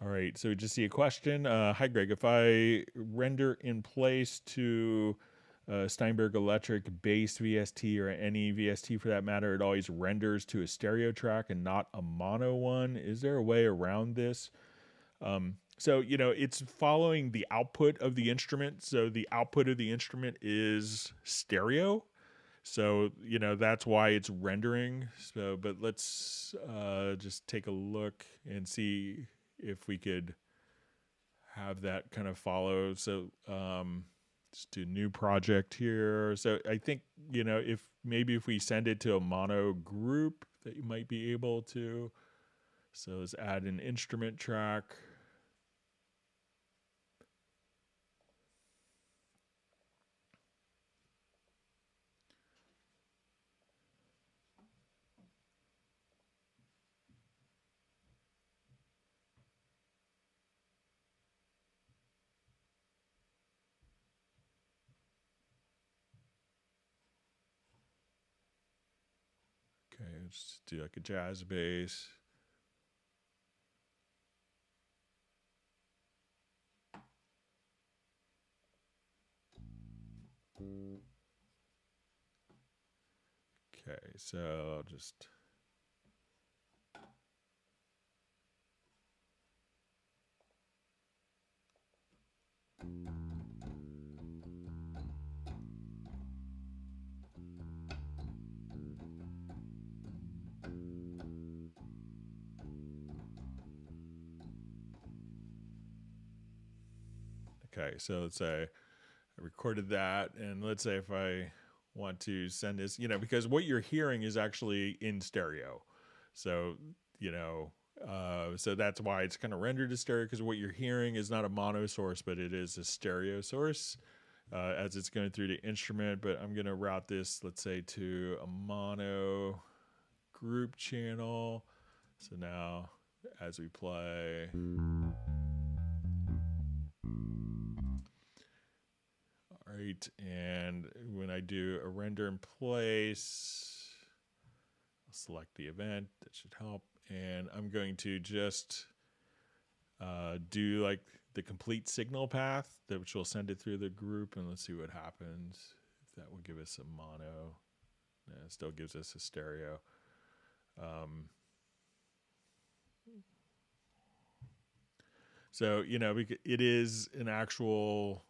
All right, so we just see a question. Hi, Greg. If I render in place to Steinberg Electric bass VST, or any VST for that matter, it always renders to a stereo track and not a mono one. Is there a way around this? So, you know, it's following the output of the instrument. So the output of the instrument is stereo. So, you know, that's why it's rendering. So, but let's just take a look and see if we could have that kind of follow. So, let's do new project here. So I think, you know, if we send it to a mono group, that you might be able to. So let's add an instrument track. Okay, let's do like a jazz bass. Okay, so I'll just. Okay, so let's say I recorded that, and let's say if I want to send this, because what you're hearing is actually in stereo. So, so that's why it's kind of rendered as stereo, because what you're hearing is not a mono source, but it is a stereo source as it's going through the instrument. But I'm going to route this, let's say, to a mono group channel. So now as we play. All right, and when I do a render in place, I'll select the event. That should help. And I'm going to just do like the complete signal path, which will send it through the group. And let's see what happens. If that will give us a mono. No, it still gives us a stereo. So, it is an actual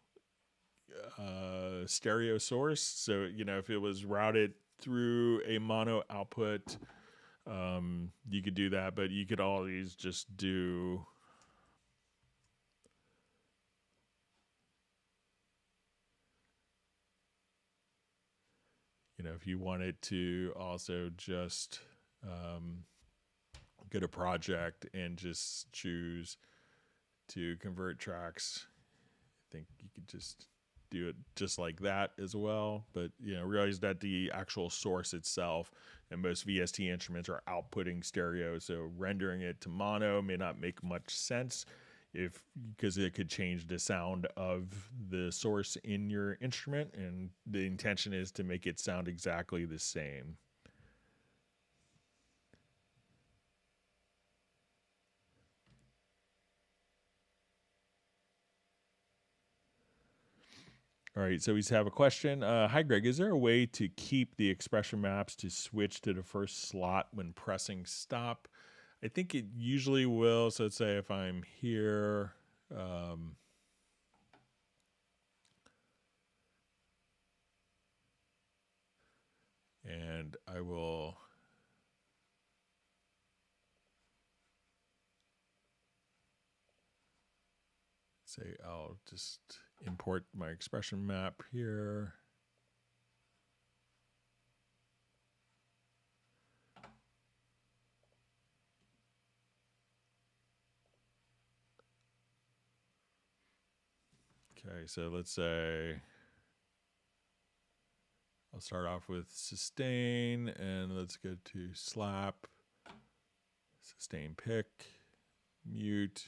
stereo source. So, if it was routed through a mono output, you could do that, but you could always just do if you wanted to also just get a project and just choose to convert tracks, I think you could just do it just like that as well. But realize that the actual source itself and most VST instruments are outputting stereo, so rendering it to mono may not make much sense because it could change the sound of the source in your instrument, and the intention is to make it sound exactly the same. All right, so we have a question. Hi, Greg. Is there a way to keep the expression maps to switch to the first slot when pressing stop? I think it usually will. So let's say if I'm here, and I will say I'll just import my expression map here. Okay, so let's say I'll start off with sustain, and let's go to slap, sustain pick, mute.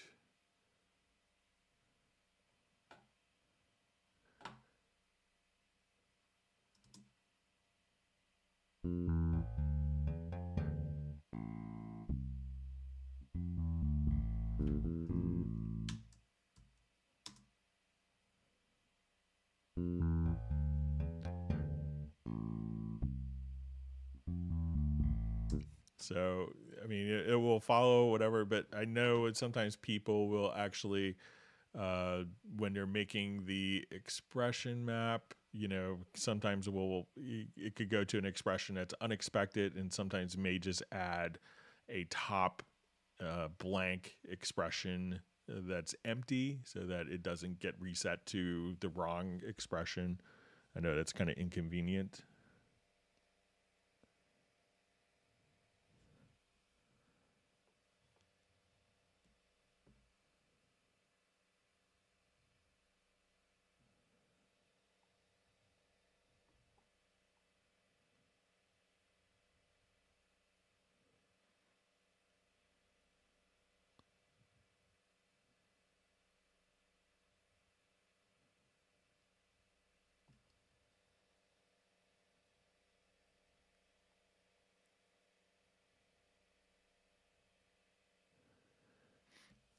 So, I mean, it will follow whatever, but I know sometimes people will actually, when they're making the expression map, sometimes it could go to an expression that's unexpected, and sometimes may just add a top blank expression that's empty so that it doesn't get reset to the wrong expression. I know that's kind of inconvenient.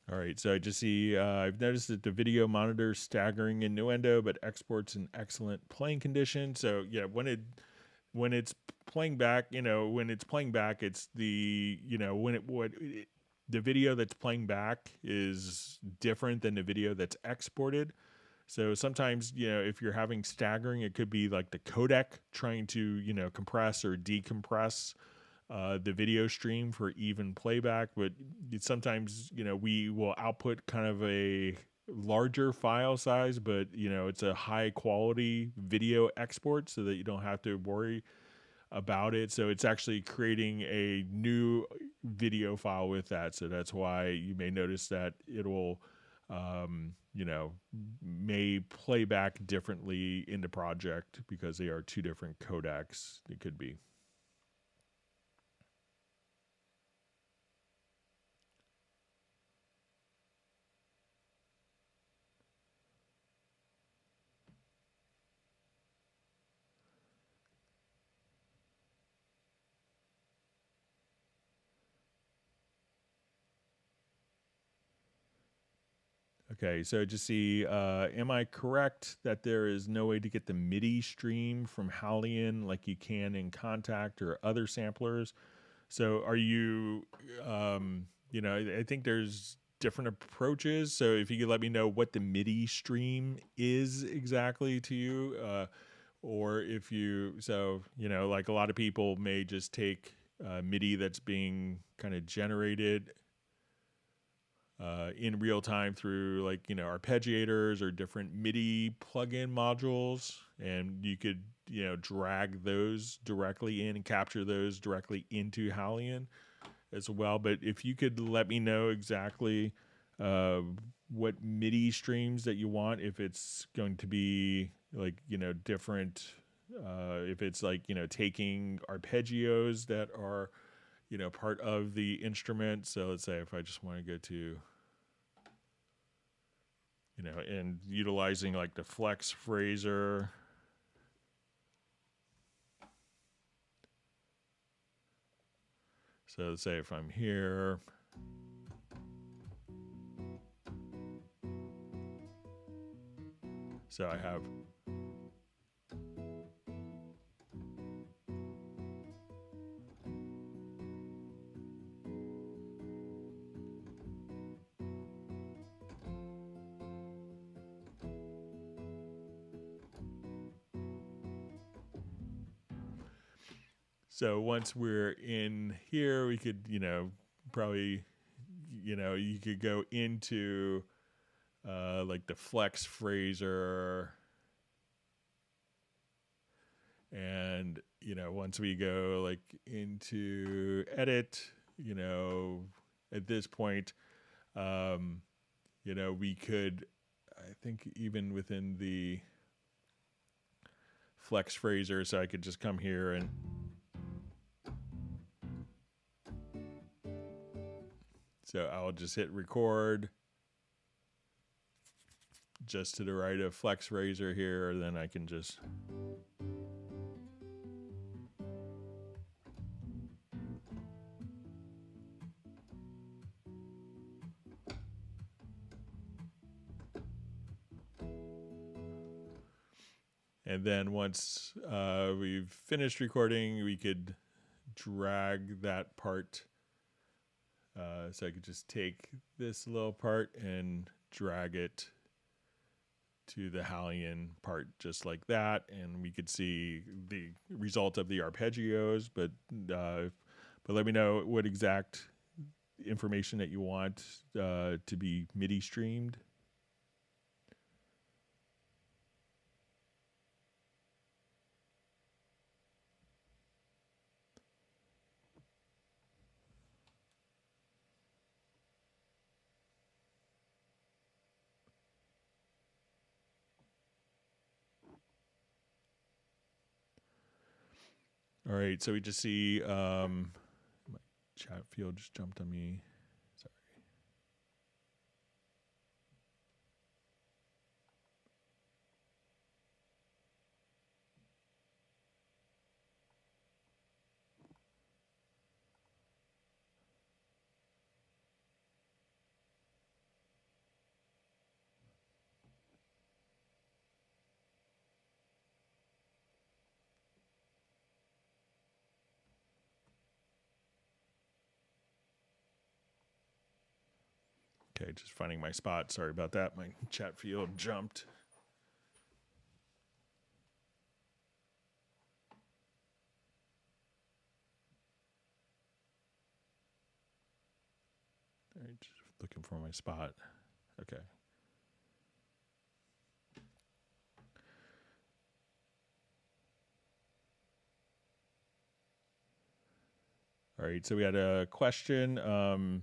All right, so I just see I've noticed that the video monitor is staggering in Nuendo, but exports in excellent playing condition. So yeah, when it's playing back, when it's playing back, it's the, the video that's playing back is different than the video that's exported. So sometimes, if you're having staggering, it could be like the codec trying to, compress or decompress the video stream for even playback. But sometimes, we will output kind of a larger file size, but, it's a high quality video export so that you don't have to worry about it. So it's actually creating a new video file with that. So that's why you may notice that it'll, may play back differently in the project because they are two different codecs. It could be. Okay, so just see, am I correct that there is no way to get the MIDI stream from Halion like you can in Contact or other samplers? So are you, I think there's different approaches. So if you could let me know what the MIDI stream is exactly to you, or if you, like a lot of people may just take MIDI that's being kind of generated in real time through arpeggiators or different MIDI plugin modules, and you could drag those directly in and capture those directly into Halion as well. But if you could let me know exactly what MIDI streams that you want, if it's going to be different, if it's taking arpeggios that are part of the instrument. So let's say if I just want to go to, and utilizing like the flex phraser. So let's say if I'm here, so I have so once we're in here, we could, probably, you could go into like the flex phraser. And, once we go like into edit, at this point, we could, I think even within the flex phraser, so I could just come here and so I'll just hit record just to the right of flex phraser here, then I can just and then once we've finished recording, we could drag that part. So I could just take this little part and drag it to the Halion part just like that, and we could see the result of the arpeggios. But let me know what exact information that you want to be MIDI streamed. All right, so we just see my chat field just jumped on me. Sorry. Okay, just finding my spot. Sorry about that. My chat field jumped. All right, just looking for my spot. Okay. All right, so we had a question.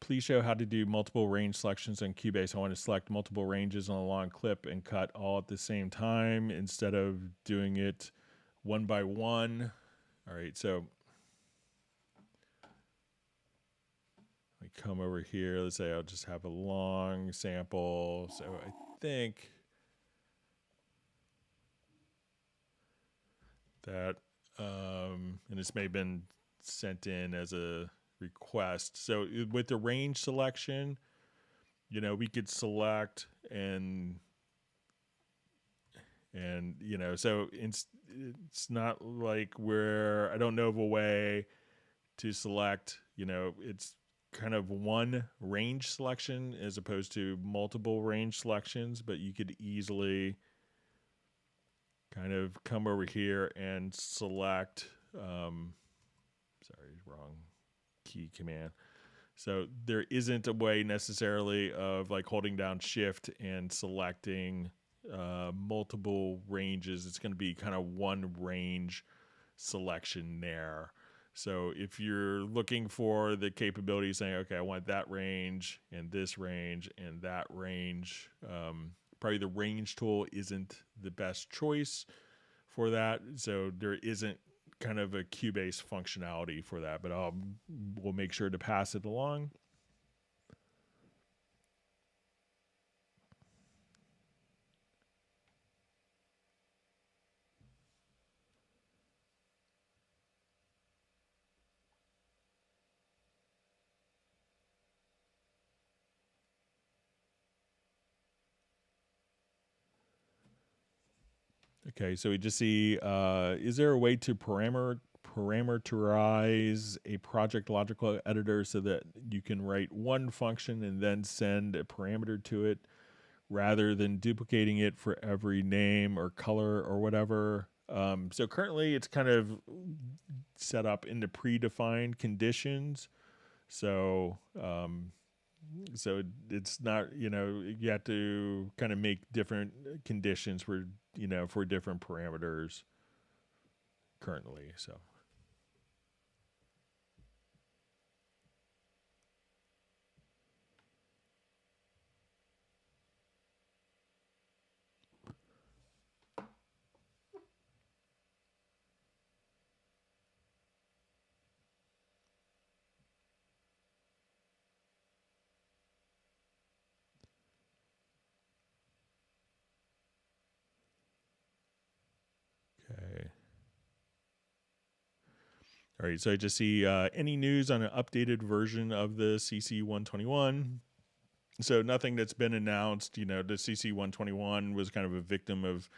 Please show how to do multiple range selections on Cubase. I want to select multiple ranges on a long clip and cut all at the same time instead of doing it one by one. All right, so we come over here. Let's say I'll just have a long sample. So I think that, and this may have been sent in as a request. So with the range selection, you know, we could select and you know, so it's not like I don't know of a way to select, you know, it's kind of one range selection as opposed to multiple range selections, but you could easily kind of come over here and select, sorry, wrong key command. So there isn't a way necessarily of like holding down shift and selecting multiple ranges. It's going to be kind of one range selection there. So if you're looking for the capability of saying, okay, I want that range and this range and that range, probably the range tool isn't the best choice for that. So there isn't kind of a Cubase functionality for that, but we'll make sure to pass it along. Okay, so we just see, is there a way to parameterize a project logical editor so that you can write one function and then send a parameter to it rather than duplicating it for every name or color or whatever? So currently it's kind of set up into predefined conditions. So, so it's not, you know, you have to kind of make different conditions for, you know, for different parameters currently. So. Okay. All right, so I just see any news on an updated version of the CC121. So nothing that's been announced. You know, the CC121 was kind of a victim of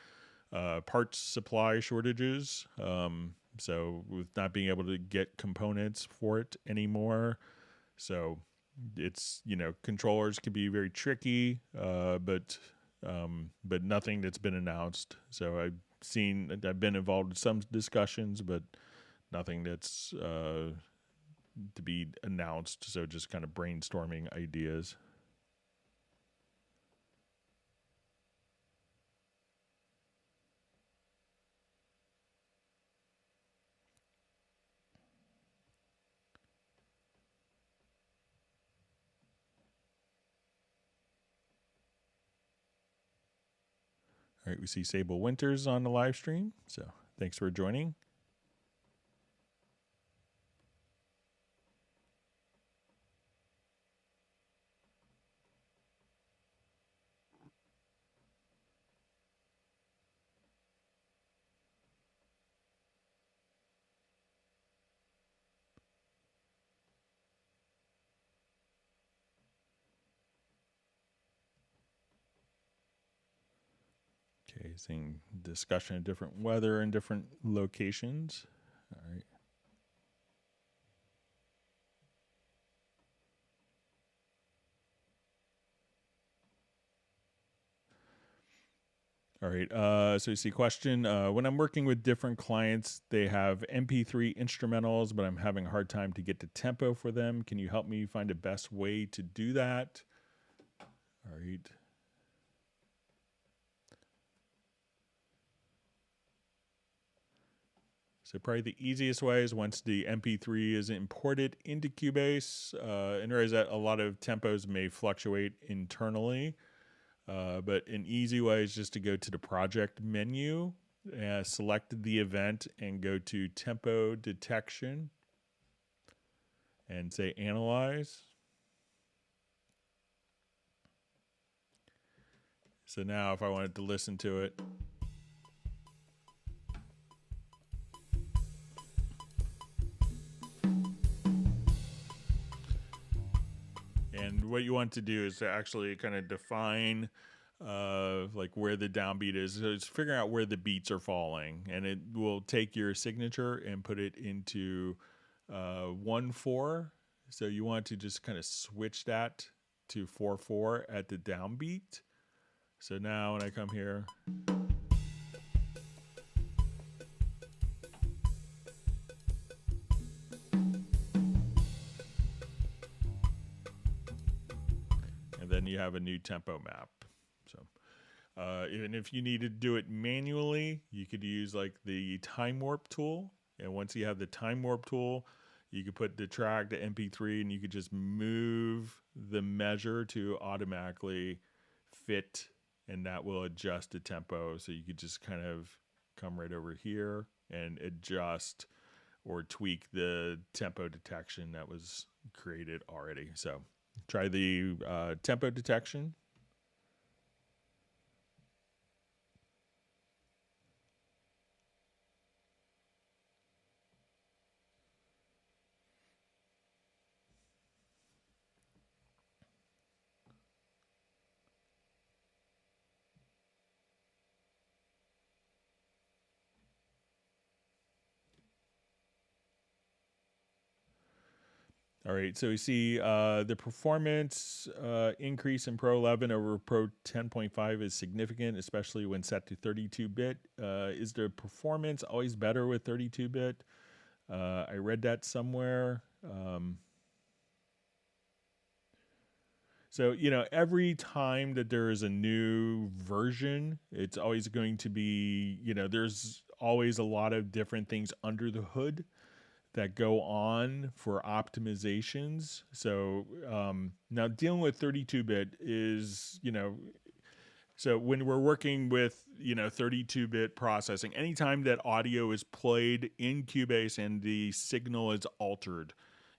parts supply shortages. So with not being able to get components for it anymore. So it's, you know, controllers can be very tricky, but nothing that's been announced. So I've been involved in some discussions, but nothing that's to be announced. So just kind of brainstorming ideas. All right, we see Sable Winters on the live stream. So thanks for joining. Okay, seeing discussion of different weather in different locations. All right. All right. So you see question. When I'm working with different clients, they have MP3 instrumentals, but I'm having a hard time to get to tempo for them. Can you help me find the best way to do that? All right. So probably the easiest way is once the MP3 is imported into Cubase, and realize that a lot of tempos may fluctuate internally. But an easy way is just to go to the project menu, select the event, and go to tempo detection and say analyze. So now if I wanted to listen to it, and what you want to do is to actually kind of define like where the downbeat is. So it's figuring out where the beats are falling, and it will take your signature and put it into 1/4. So you want to just kind of switch that to 4/4 at the downbeat. So now when I come here, and then you have a new tempo map. So even if you need to do it manually, you could use like the time warp tool. And once you have the time warp tool, you could put the track to MP3 and you could just move the measure to automatically fit, and that will adjust the tempo. So you could just kind of come right over here and adjust or tweak the tempo detection that was created already. So try the tempo detection. All right, so we see the performance increase in Pro 11 over Pro 10.5 is significant, especially when set to 32-bit. Is the performance always better with 32-bit? I read that somewhere. So, you know, every time that there is a new version, it's always going to be, you know, there's always a lot of different things under the hood that go on for optimizations. So now dealing with 32-bit is, you know, so when we're working with, you know, 32-bit processing, anytime that audio is played in Cubase and the signal is altered,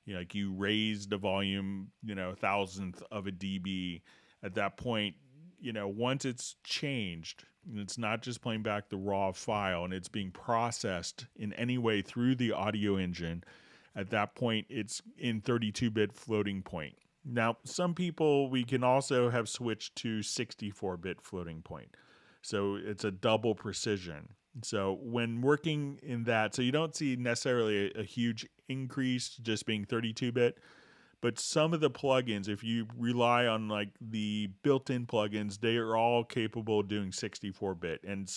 you know, like you raise the volume, you know, 1,000th of a dB, at that point, you know, once it's changed, it's not just playing back the raw file and it's being processed in any way through the audio engine. At that point, it's in 32-bit floating point. Now, some people, we can also have switched to 64-bit floating point. So it's a double precision. So when working in that, so you don't see necessarily a huge increase just being 32-bit, but some of the plugins, if you rely on like the built-in plugins, they are all capable of doing 64-bit, and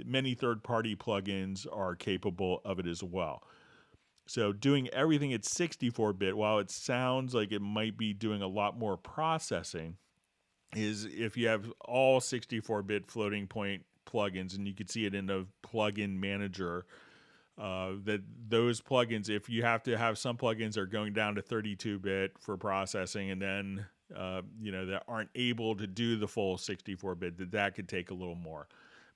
many third-party plugins are capable of it as well. So doing everything at 64-bit, while it sounds like it might be doing a lot more processing, is if you have all 64-bit floating point plugins, and you can see it in the plugin manager, that those plugins, if you have to have some plugins are going down to 32-bit for processing, and then you know, that aren't able to do the full 64-bit, that could take a little more.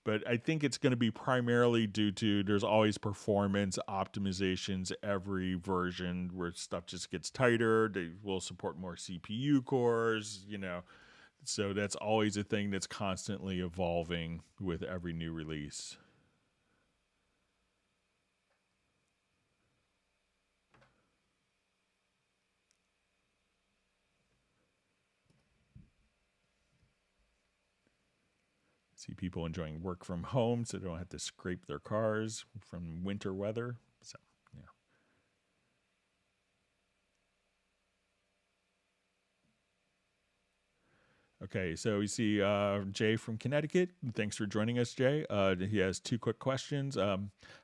But I think it's going to be primarily due to there's always performance optimizations every version where stuff just gets tighter. They will support more CPU cores, you know. So that's always a thing that's constantly evolving with every new release. See people enjoying work from home so they don't have to scrape their cars from winter weather. So, yeah. Okay, so we see Jay from Connecticut. Thanks for joining us, Jay. He has two quick questions.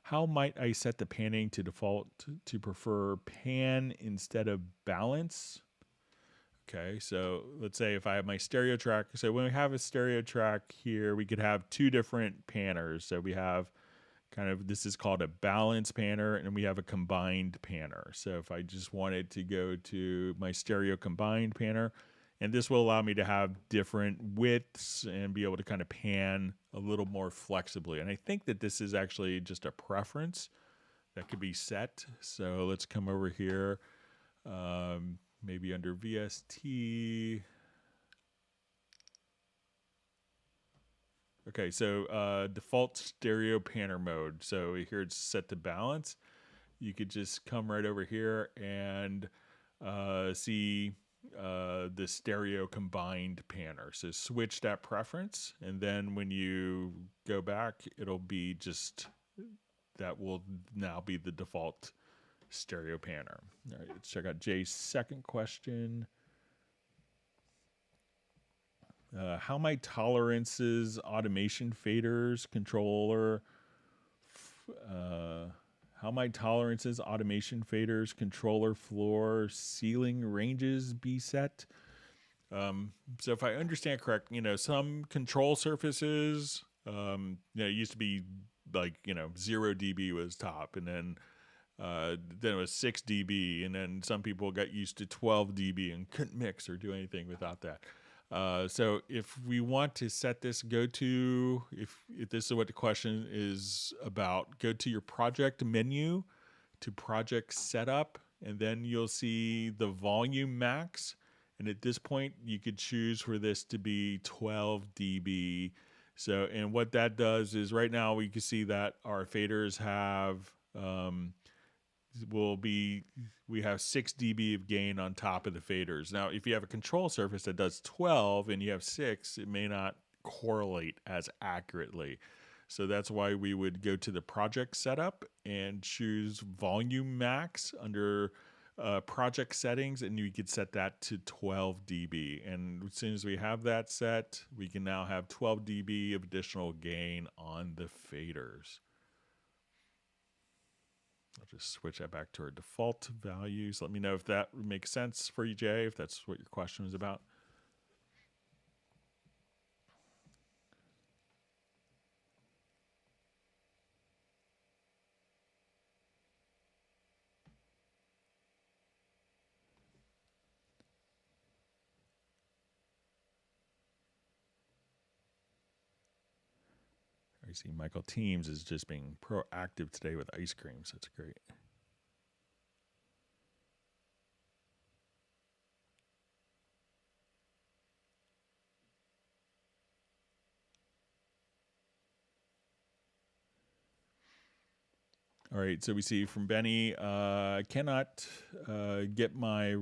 How might I set the panning to default to prefer pan instead of balance? Okay, so let's say if I have my stereo track. So when we have a stereo track here, we could have two different panners. So we have kind of, this is called a balance panner, and we have a combined panner. So if I just wanted to go to my stereo combined panner, and this will allow me to have different widths and be able to kind of pan a little more flexibly. And I think that this is actually just a preference that could be set. So let's come over here, maybe under VST. Okay, so default stereo panner mode. So here it's set to balance. You could just come right over here and see the stereo combined panner. So switch that preference, and then when you go back, it'll be just, that will now be the default stereo panner. All right, let's check out Jay's second question. How my tolerances, automation faders, controller, how my tolerances, automation faders, controller, floor, ceiling ranges be set. So if I understand correct, some control surfaces, it used to be like, 0 dB was top, and then it was 6 dB, and then some people got used to 12 dB and couldn't mix or do anything without that. So if we want to set this, if this is what the question is about, go to your project menu to project setup, and then you'll see the volume max. And at this point, you could choose for this to be 12 dB. So, and what that does is right now we can see that our faders have, we have 6 dB of gain on top of the faders. Now, if you have a control surface that does 12 and you have 6, it may not correlate as accurately. So that's why we would go to the project setup and choose volume max under project settings, and you could set that to 12 dB. And as soon as we have that set, we can now have 12 dB of additional gain on the faders. I'll just switch that back to our default values. Let me know if that makes sense for you, Jay, if that's what your question was about. I see Michael Teams is just being proactive today with ice cream, so that's great. All right, so we see from Benny, I cannot get my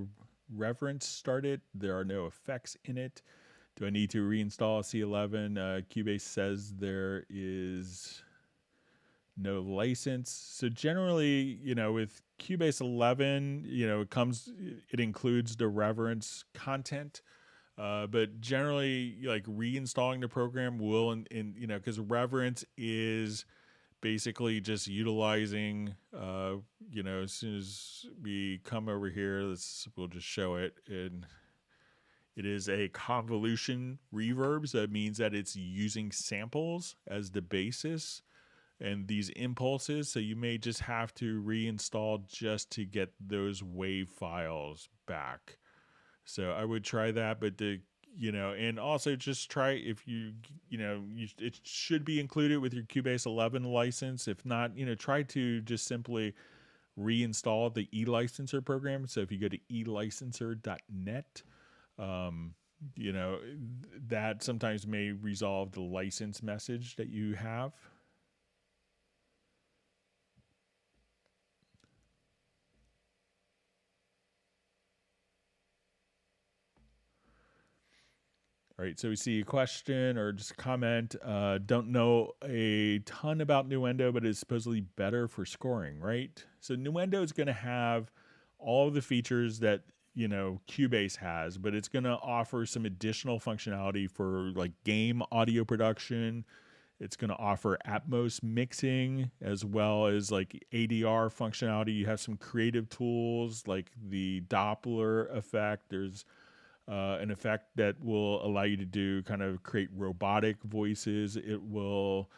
reference started. There are no effects in it. Do I need to reinstall C11? Cubase says there is no license. So generally, with Cubase 11, it includes the reference content. But generally, like reinstalling the program will, because reference is basically just utilizing, as soon as we come over here, we'll just show it. And it is a convolution reverb. So that means that it's using samples as the basis and these impulses. So you may just have to reinstall just to get those wave files back. So I would try that, but and also just try if it should be included with your Cubase 11 license. If not, try to just simply reinstall the eLicenser program. So if you go to elicenser.net, that sometimes may resolve the license message that you have. All right, so we see a question or just a comment. Don't know a ton about Nuendo, but it's supposedly better for scoring, right? So Nuendo is going to have all the features that Cubase has, but it's going to offer some additional functionality for like game audio production. It's going to offer Atmos mixing as well as like ADR functionality. You have some creative tools like the Doppler effect. There's an effect that will allow you to do kind of create robotic voices. It will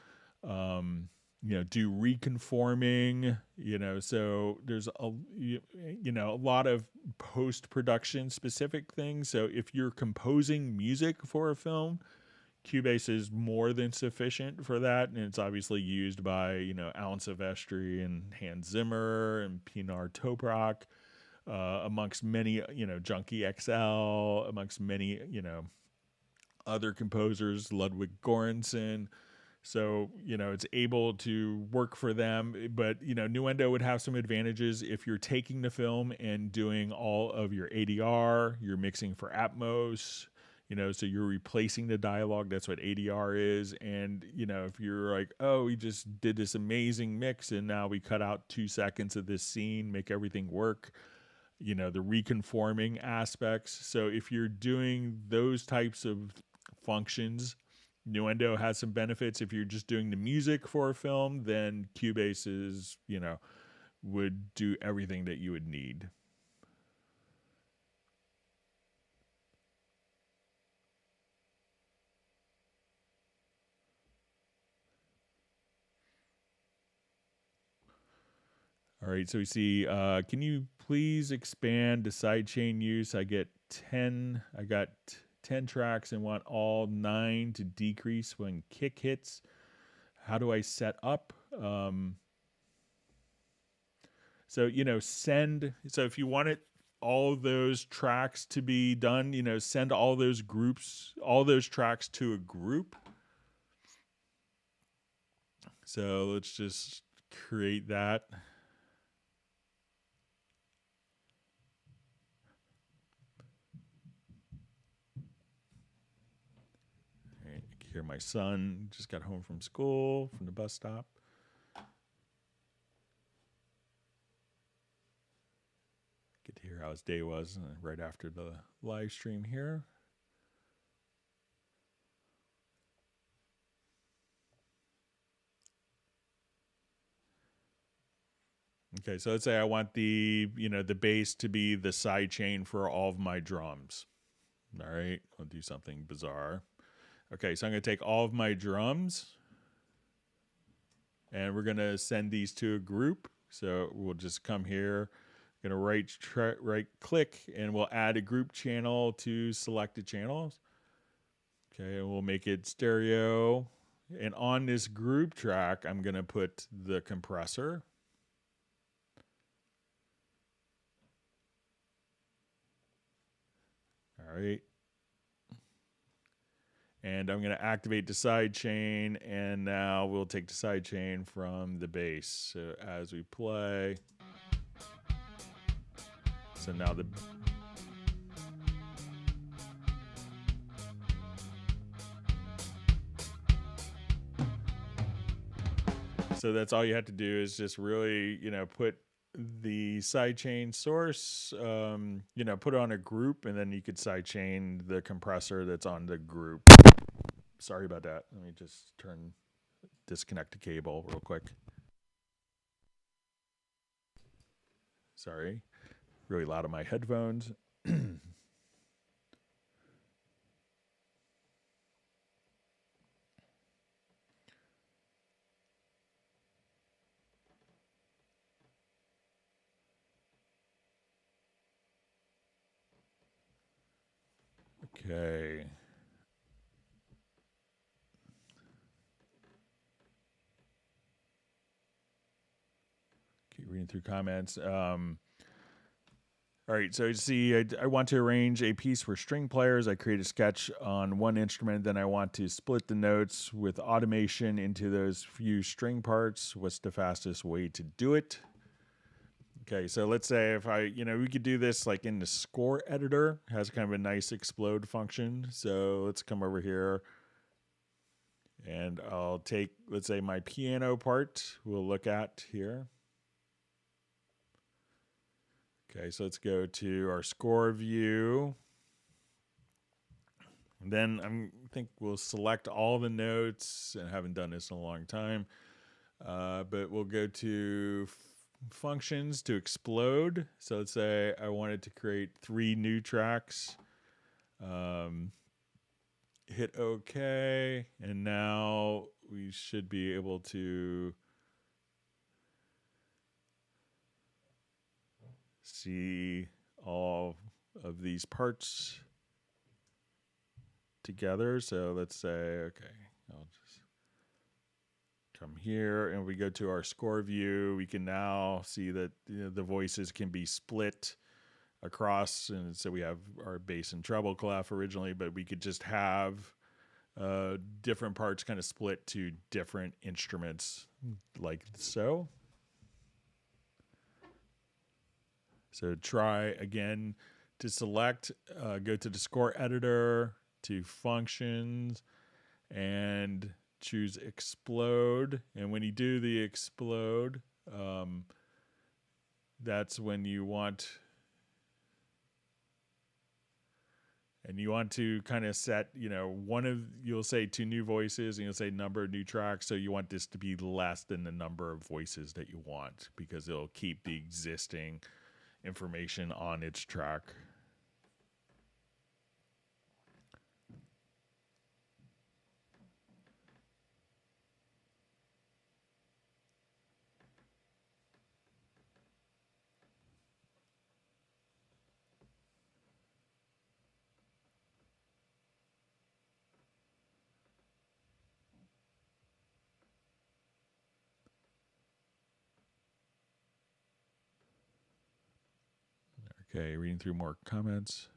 do reconforming, so there's a lot of post-production specific things. So if you're composing music for a film, Cubase is more than sufficient for that, and it's obviously used by Alan Silvestri and Hans Zimmer and Pinar Toprak, amongst many Junkie XL, amongst many other composers, Ludwig Göransson. So, it's able to work for them, but, Nuendo would have some advantages if you're taking the film and doing all of your ADR, you're mixing for Atmos, so you're replacing the dialogue. That's what ADR is. And, if you're like, oh, we just did this amazing mix and now we cut out 2 seconds of this scene, make everything work, the reconforming aspects. So if you're doing those types of functions, Nuendo has some benefits. If you're just doing the music for a film, then Cubase is, would do everything that you would need. All right, so we see, can you please expand the sidechain use? I got 10 tracks and want all 9 to decrease when kick hits. How do I set up? So if you want all those tracks to be done, send all those tracks to a group. So let's just create that. Hear my son just got home from school, from the bus stop. Get to hear how his day was right after the live stream here. Okay, so let's say I want the bass to be the side chain for all of my drums. All right, I'll do something bizarre. Okay, so I'm going to take all of my drums and we're going to send these to a group. So we'll just come here, going to right click, and we'll add a group channel to selected channels. Okay, and we'll make it stereo. And on this group track, I'm going to put the compressor. All right. And I'm going to activate the side chain, and now we'll take the side chain from the bass. So as we play, so now so that's all you have to do is just really, put the sidechain source, put it on a group, and then you could sidechain the compressor that's on the group. Sorry about that. Let me just disconnect the cable real quick. Sorry. Really loud on my headphones. Okay. Keep reading through comments. All right, so you see, I want to arrange a piece for string players. I create a sketch on one instrument, then I want to split the notes with automation into those few string parts. What's the fastest way to do it? Okay, so let's say if we could do this like in the score editor. It has kind of a nice explode function. So let's come over here and I'll take, let's say, my piano part we'll look at here. Okay, so let's go to our score view. And then I think we'll select all the notes, and I haven't done this in a long time. But we'll go to functions to explode. So let's say I wanted to create 3 new tracks. Hit OK, and now we should be able to see all of these parts together. So let's say, okay, I'll just come here, and we go to our score view. We can now see that the voices can be split across, and so we have our bass and treble clef originally, but we could just have different parts kind of split to different instruments like so. So try again to select, go to the score editor, to functions, and choose explode. And when you do the explode, that's when you want, and you want to kind of set, you'll say 2 new voices, and you'll say number of new tracks. So you want this to be less than the number of voices that you want, because it'll keep the existing information on its track. Okay, reading through more comments.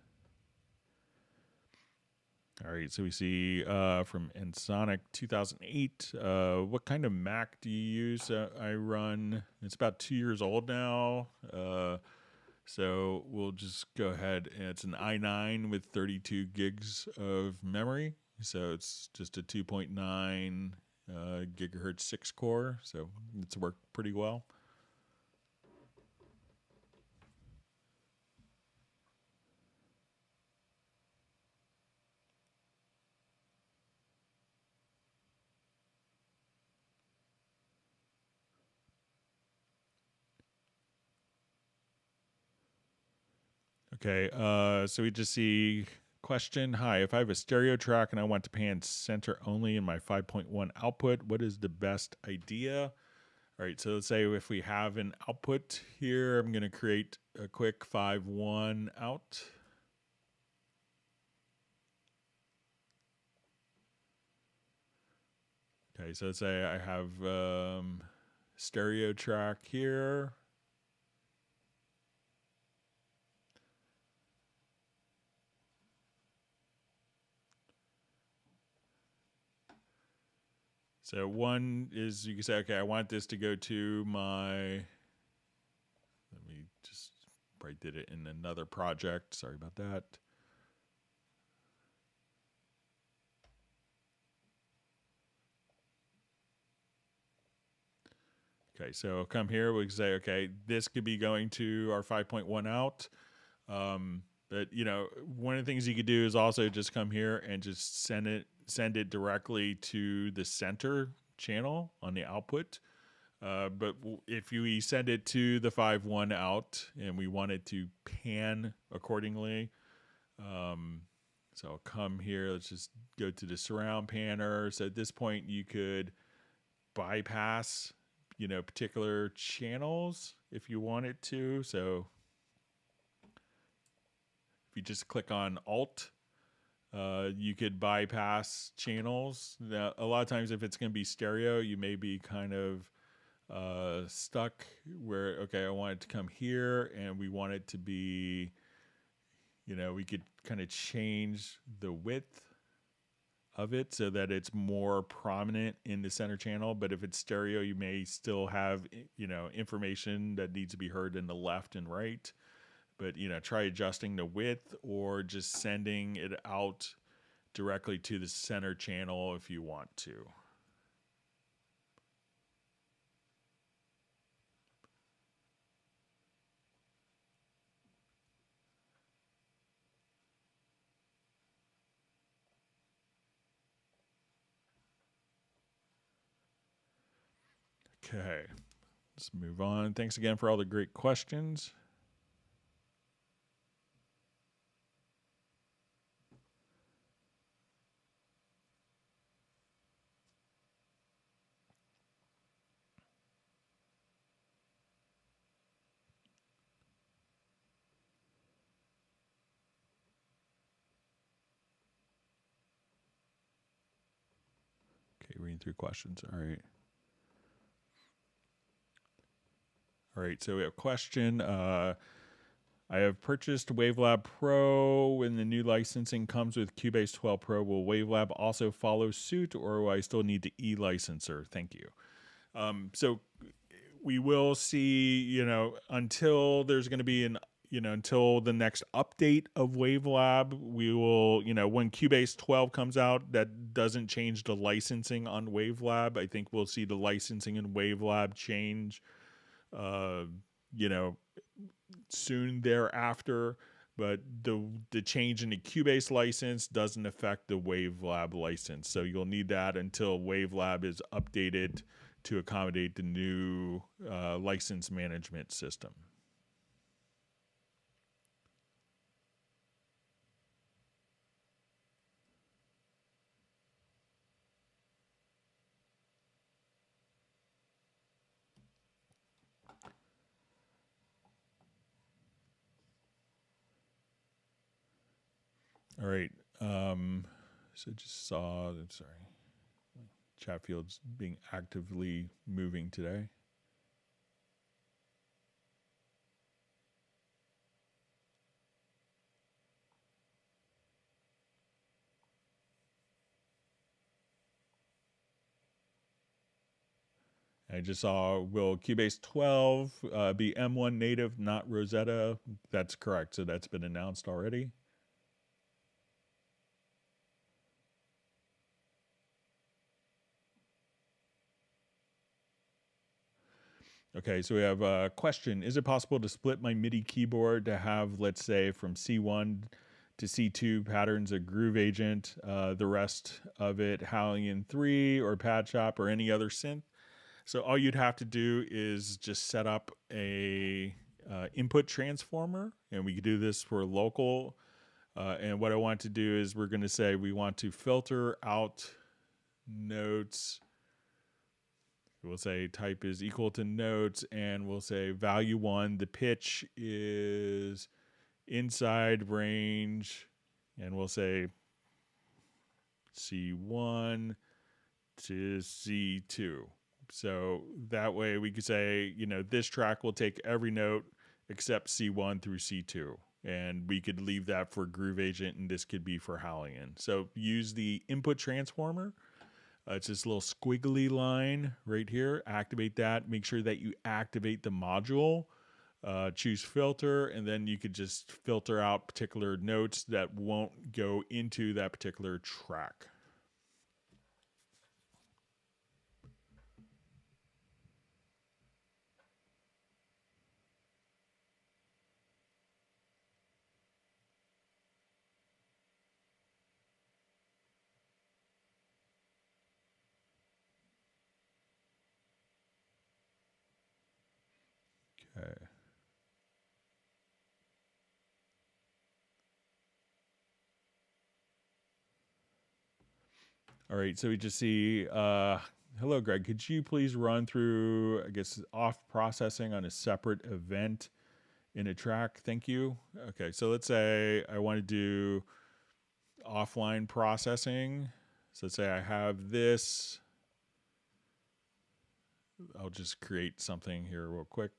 All right, so we see from Ensonic 2008, what kind of Mac do you use? I run, it's about 2 years old now, so we'll just go ahead, and it's an i9 with 32 gigs of memory, so it's just a 2.9 gigahertz 6-core, so it's worked pretty well. Okay, so we just see question. Hi, if I have a stereo track and I want to pan center only in my 5.1 output, what is the best idea? All right, so let's say if we have an output here, I'm going to create a quick 5.1 out. Okay, so let's say I have stereo track here. So one is, you can say, okay, I want this to go to my, let me just, probably did it in another project. Sorry about that. Okay, so come here, we can say, okay, this could be going to our 5.1 out. But one of the things you could do is also just come here and just send it directly to the center channel on the output. But if we send it to the 5.1 out and we want it to pan accordingly, so I'll come here, let's just go to the surround panner. So at this point you could bypass, particular channels if you wanted to. So if you just click on Alt, you could bypass channels. Now, a lot of times if it's going to be stereo, you may be kind of stuck where, okay, I want it to come here and we want it to be, we could kind of change the width of it so that it's more prominent in the center channel. But if it's stereo, you may still have, information that needs to be heard in the left and right. But, try adjusting the width or just sending it out directly to the center channel if you want to. Okay, let's move on. Thanks again for all the great questions. Okay, reading through questions. All right. All right, so we have a question. I have purchased WaveLab Pro. When the new licensing comes with Cubase 12 Pro, will WaveLab also follow suit, or will I still need to e-licenser? Thank you. So we will see, until there's going to be until the next update of WaveLab, we will, when Cubase 12 comes out, that doesn't change the licensing on WaveLab. I think we'll see the licensing in WaveLab change, soon thereafter, but the change in the Cubase license doesn't affect the WaveLab license. So you'll need that until WaveLab is updated to accommodate the new license management system. All right. So just saw that, sorry, Chatfield's being actively moving today. I just saw, will Cubase 12 be M1 native, not Rosetta? That's correct. So that's been announced already. Okay, so we have a question. Is it possible to split my MIDI keyboard to have, let's say, from C1 to C2 patterns of Groove Agent, the rest of it Halion 3 or Pad Shop or any other synth? So all you'd have to do is just set up a input transformer, and we could do this for local. And what I want to do is we're going to say we want to filter out notes. We'll say type is equal to notes, and we'll say value 1. The pitch is inside range, and we'll say C1 to C2. So that way we could say, this track will take every note except C1 through C2. And we could leave that for Groove Agent, and this could be for Halion. So use the input transformer. It's this little squiggly line right here. Activate that. Make sure that you activate the module. Choose filter, and then you could just filter out particular notes that won't go into that particular track. Okay. All right, so we just see, hello, Greg. Could you please run through, I guess, off processing on a separate event in a track? Thank you. Okay, so let's say I want to do offline processing. So let's say I have this. I'll just create something here real quick.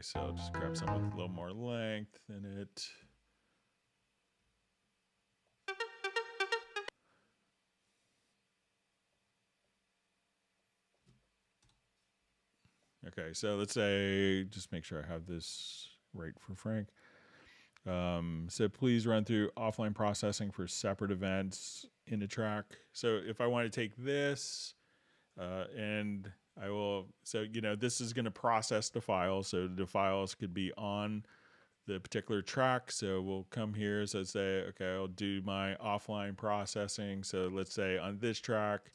Okay, so I'll just grab some with a little more length in it. Okay, so let's say, just make sure I have this right for Frank. So please run through offline processing for separate events in a track. So if I want to take this and I will, so, you know, this is going to process the files. So the files could be on the particular track. So we'll come here. So say, okay, I'll do my offline processing. So let's say on this track,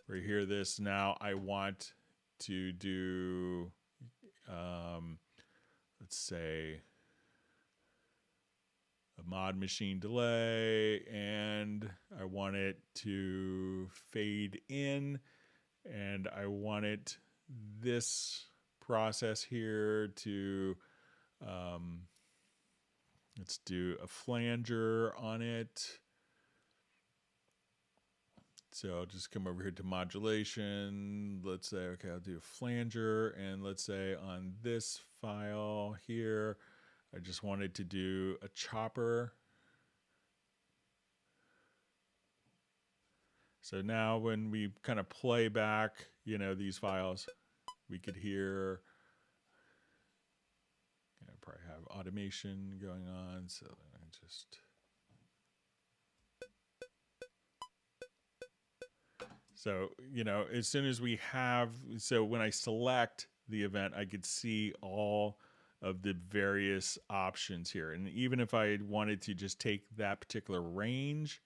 we hear this. Now I want to do, let's say, a mod machine delay, and I want it to fade in, and I want it this process here to let's do a flanger on it. So I'll just come over here to modulation. Let's say, okay, I'll do a flanger, and let's say on this file here, I just wanted to do a chopper. So now when we kind of play back, you know, these files, we could hear, you know, probably have automation going on. So I just, so, you know, as soon as we have, so when I select the event, I could see all of the various options here. And even if I wanted to just take that particular range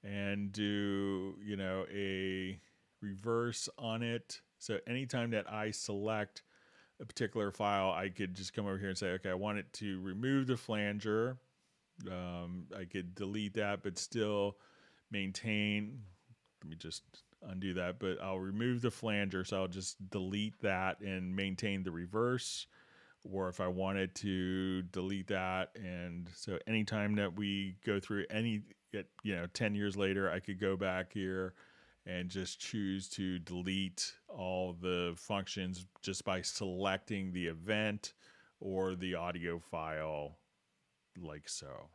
and do, you know, a reverse on it. So anytime that I select a particular file, I could just come over here and say, okay, I want it to remove the flanger. I could delete that, but still maintain. Let me just undo that, but I'll remove the flanger. So I'll just delete that and maintain the reverse. Or if I wanted to delete that, and so anytime that we go through any, you know, 10 years later, I could go back here and just choose to delete all the functions just by selecting the event or the audio file like so.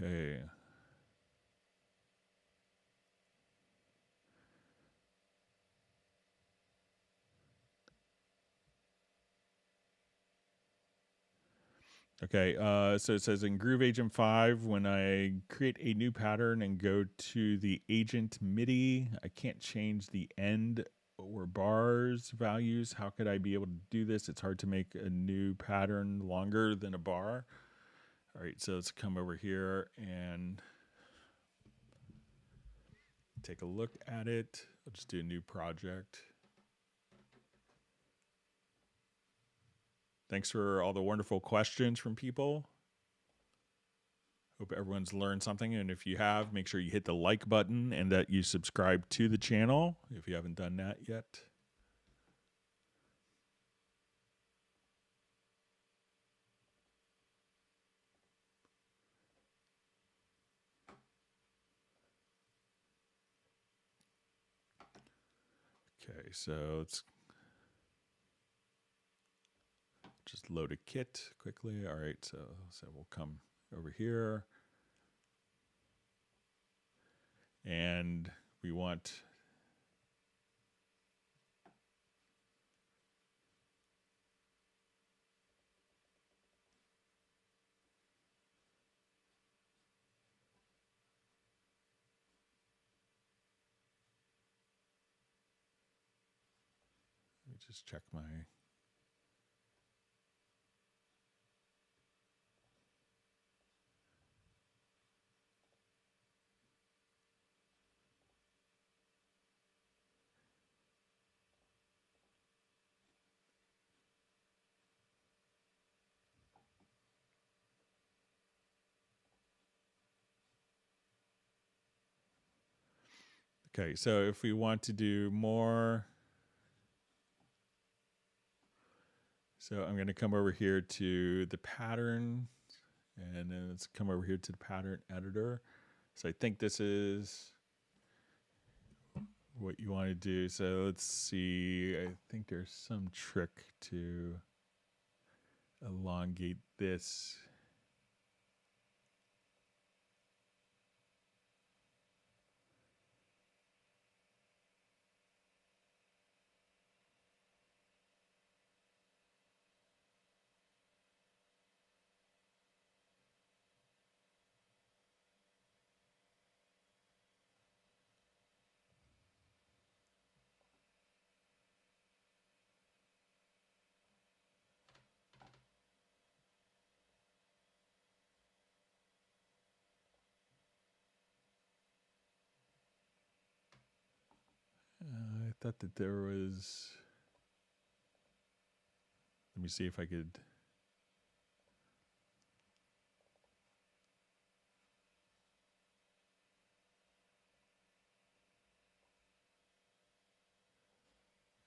Okay. Okay, so it says in Groove Agent 5, when I create a new pattern and go to the agent MIDI, I can't change the end or bars values. How could I be able to do this? It's hard to make a new pattern longer than a bar. All right, so let's come over here and take a look at it. I'll just do a new project. Thanks for all the wonderful questions from people. Hope everyone's learned something. And if you have, make sure you hit the like button and that you subscribe to the channel if you haven't done that yet. Okay, so let's just load a kit quickly. All right, so we'll come over here. And we want let me just check my Okay, so if we want to do more, so I'm going to come over here to the pattern, and then let's come over here to the pattern editor. So I think this is what you want to do. So let's see. I think there's some trick to elongate this. I thought that there was, let me see if I could.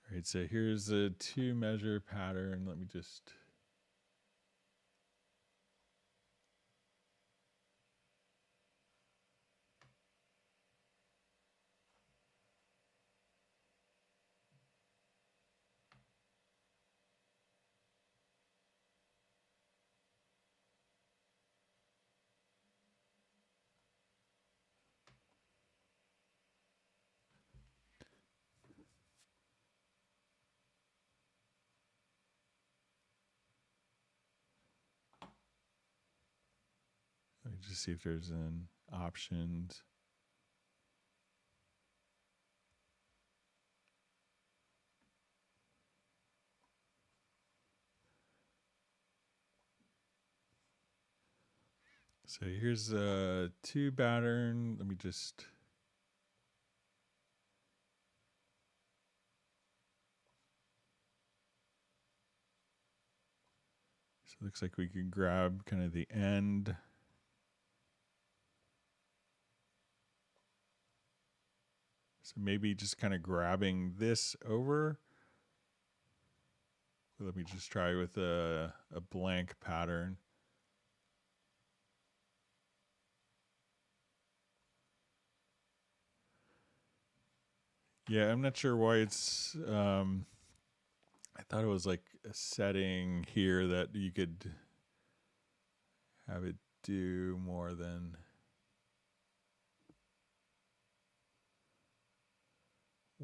All right, so here's a 2-measure pattern. Let me just. Let me just see if there's an option. So here's a 2 pattern. Let me just. So it looks like we can grab kind of the end. So maybe just kind of grabbing this over. Let me just try with a blank pattern. Yeah, I'm not sure why it's, I thought it was like a setting here that you could have it do more than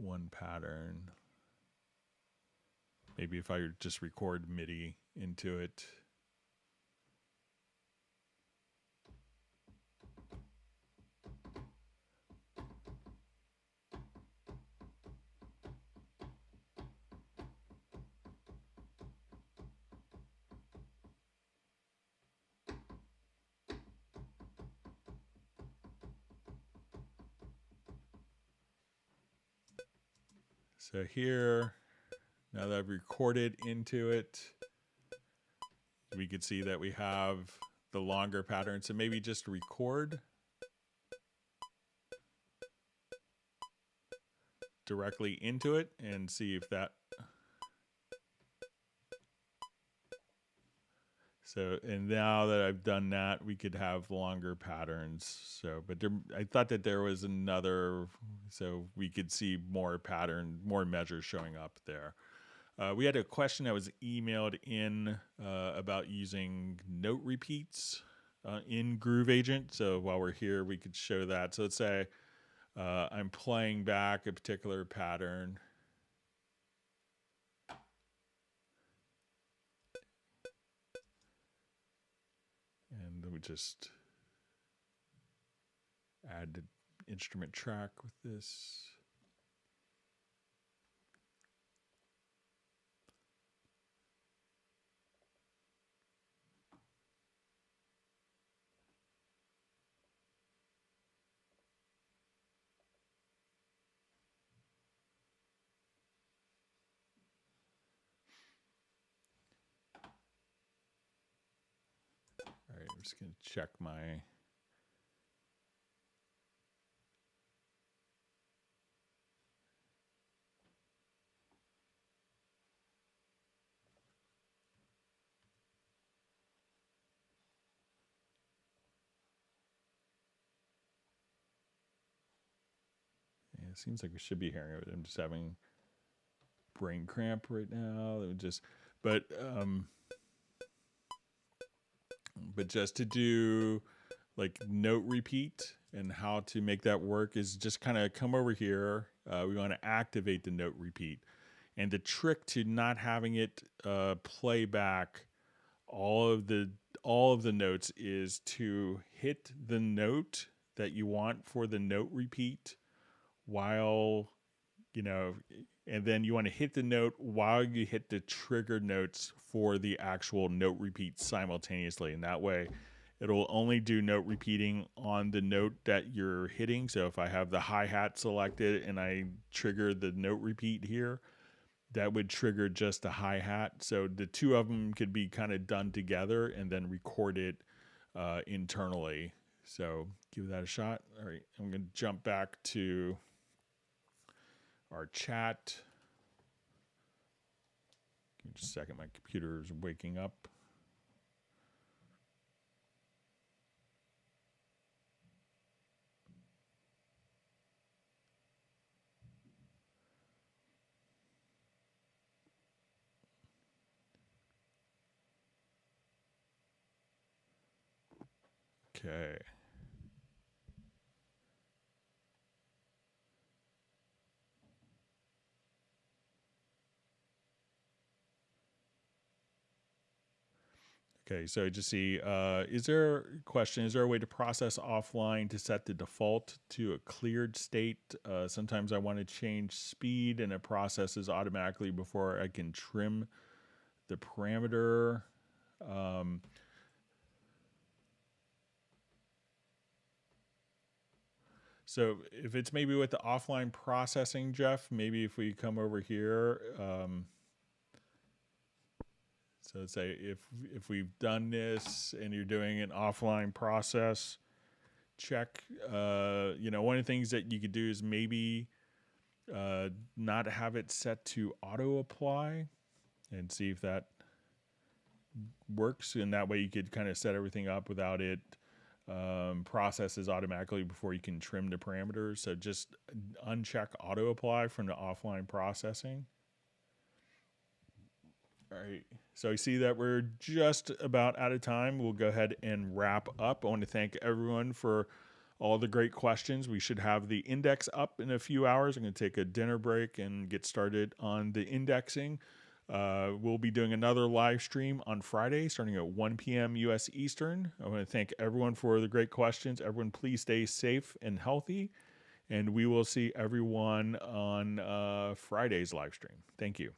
one pattern. Maybe if I just record MIDI into it. So here, now that I've recorded into it, we could see that we have the longer pattern. So maybe just record directly into it and see if that. So, and now that I've done that, we could have longer patterns. So, but there, I thought that there was another, so we could see more pattern, more measures showing up there. We had a question that was emailed in about using note repeats in Groove Agent. So while we're here, we could show that. So let's say I'm playing back a particular pattern. And then we just add the instrument track with this. All right, I'm just going to check my. it seems like we should be hearing it. I'm just having brain cramp right now. But just to do like note repeat and how to make that work is just kind of come over here. We want to activate the note repeat. And the trick to not having it play back all of the notes is to hit the note that you want for the note repeat while, and then you want to hit the note while you hit the trigger notes for the actual note repeat simultaneously. And that way it'll only do note repeating on the note that you're hitting. So if I have the hi-hat selected and I trigger the note repeat here, that would trigger just the hi-hat. So the two of them could be kind of done together and then record it internally. So give that a shot. All right, I'm going to jump back to our chat. Give me just a second, my computer is waking up. Okay. Okay, so just see, is there a way to process offline to set the default to a cleared state? Sometimes I want to change speed and it processes automatically before I can trim the parameter. So if it's maybe with the offline processing, Jeff, maybe if we come over here, so let's say if we've done this and you're doing an offline process, check, one of the things that you could do is maybe not have it set to auto apply and see if that works. And that way you could kind of set everything up without it processes automatically before you can trim the parameters. So just uncheck auto apply from the offline processing. All right, so I see that we're just about out of time. We'll go ahead and wrap up. I want to thank everyone for all the great questions. We should have the index up in a few hours. I'm going to take a dinner break and get started on the indexing. We'll be doing another live stream on Friday starting at 1 p.m. U.S. Eastern. I want to thank everyone for the great questions. Everyone, please stay safe and healthy, and we will see everyone on Friday's live stream. Thank you.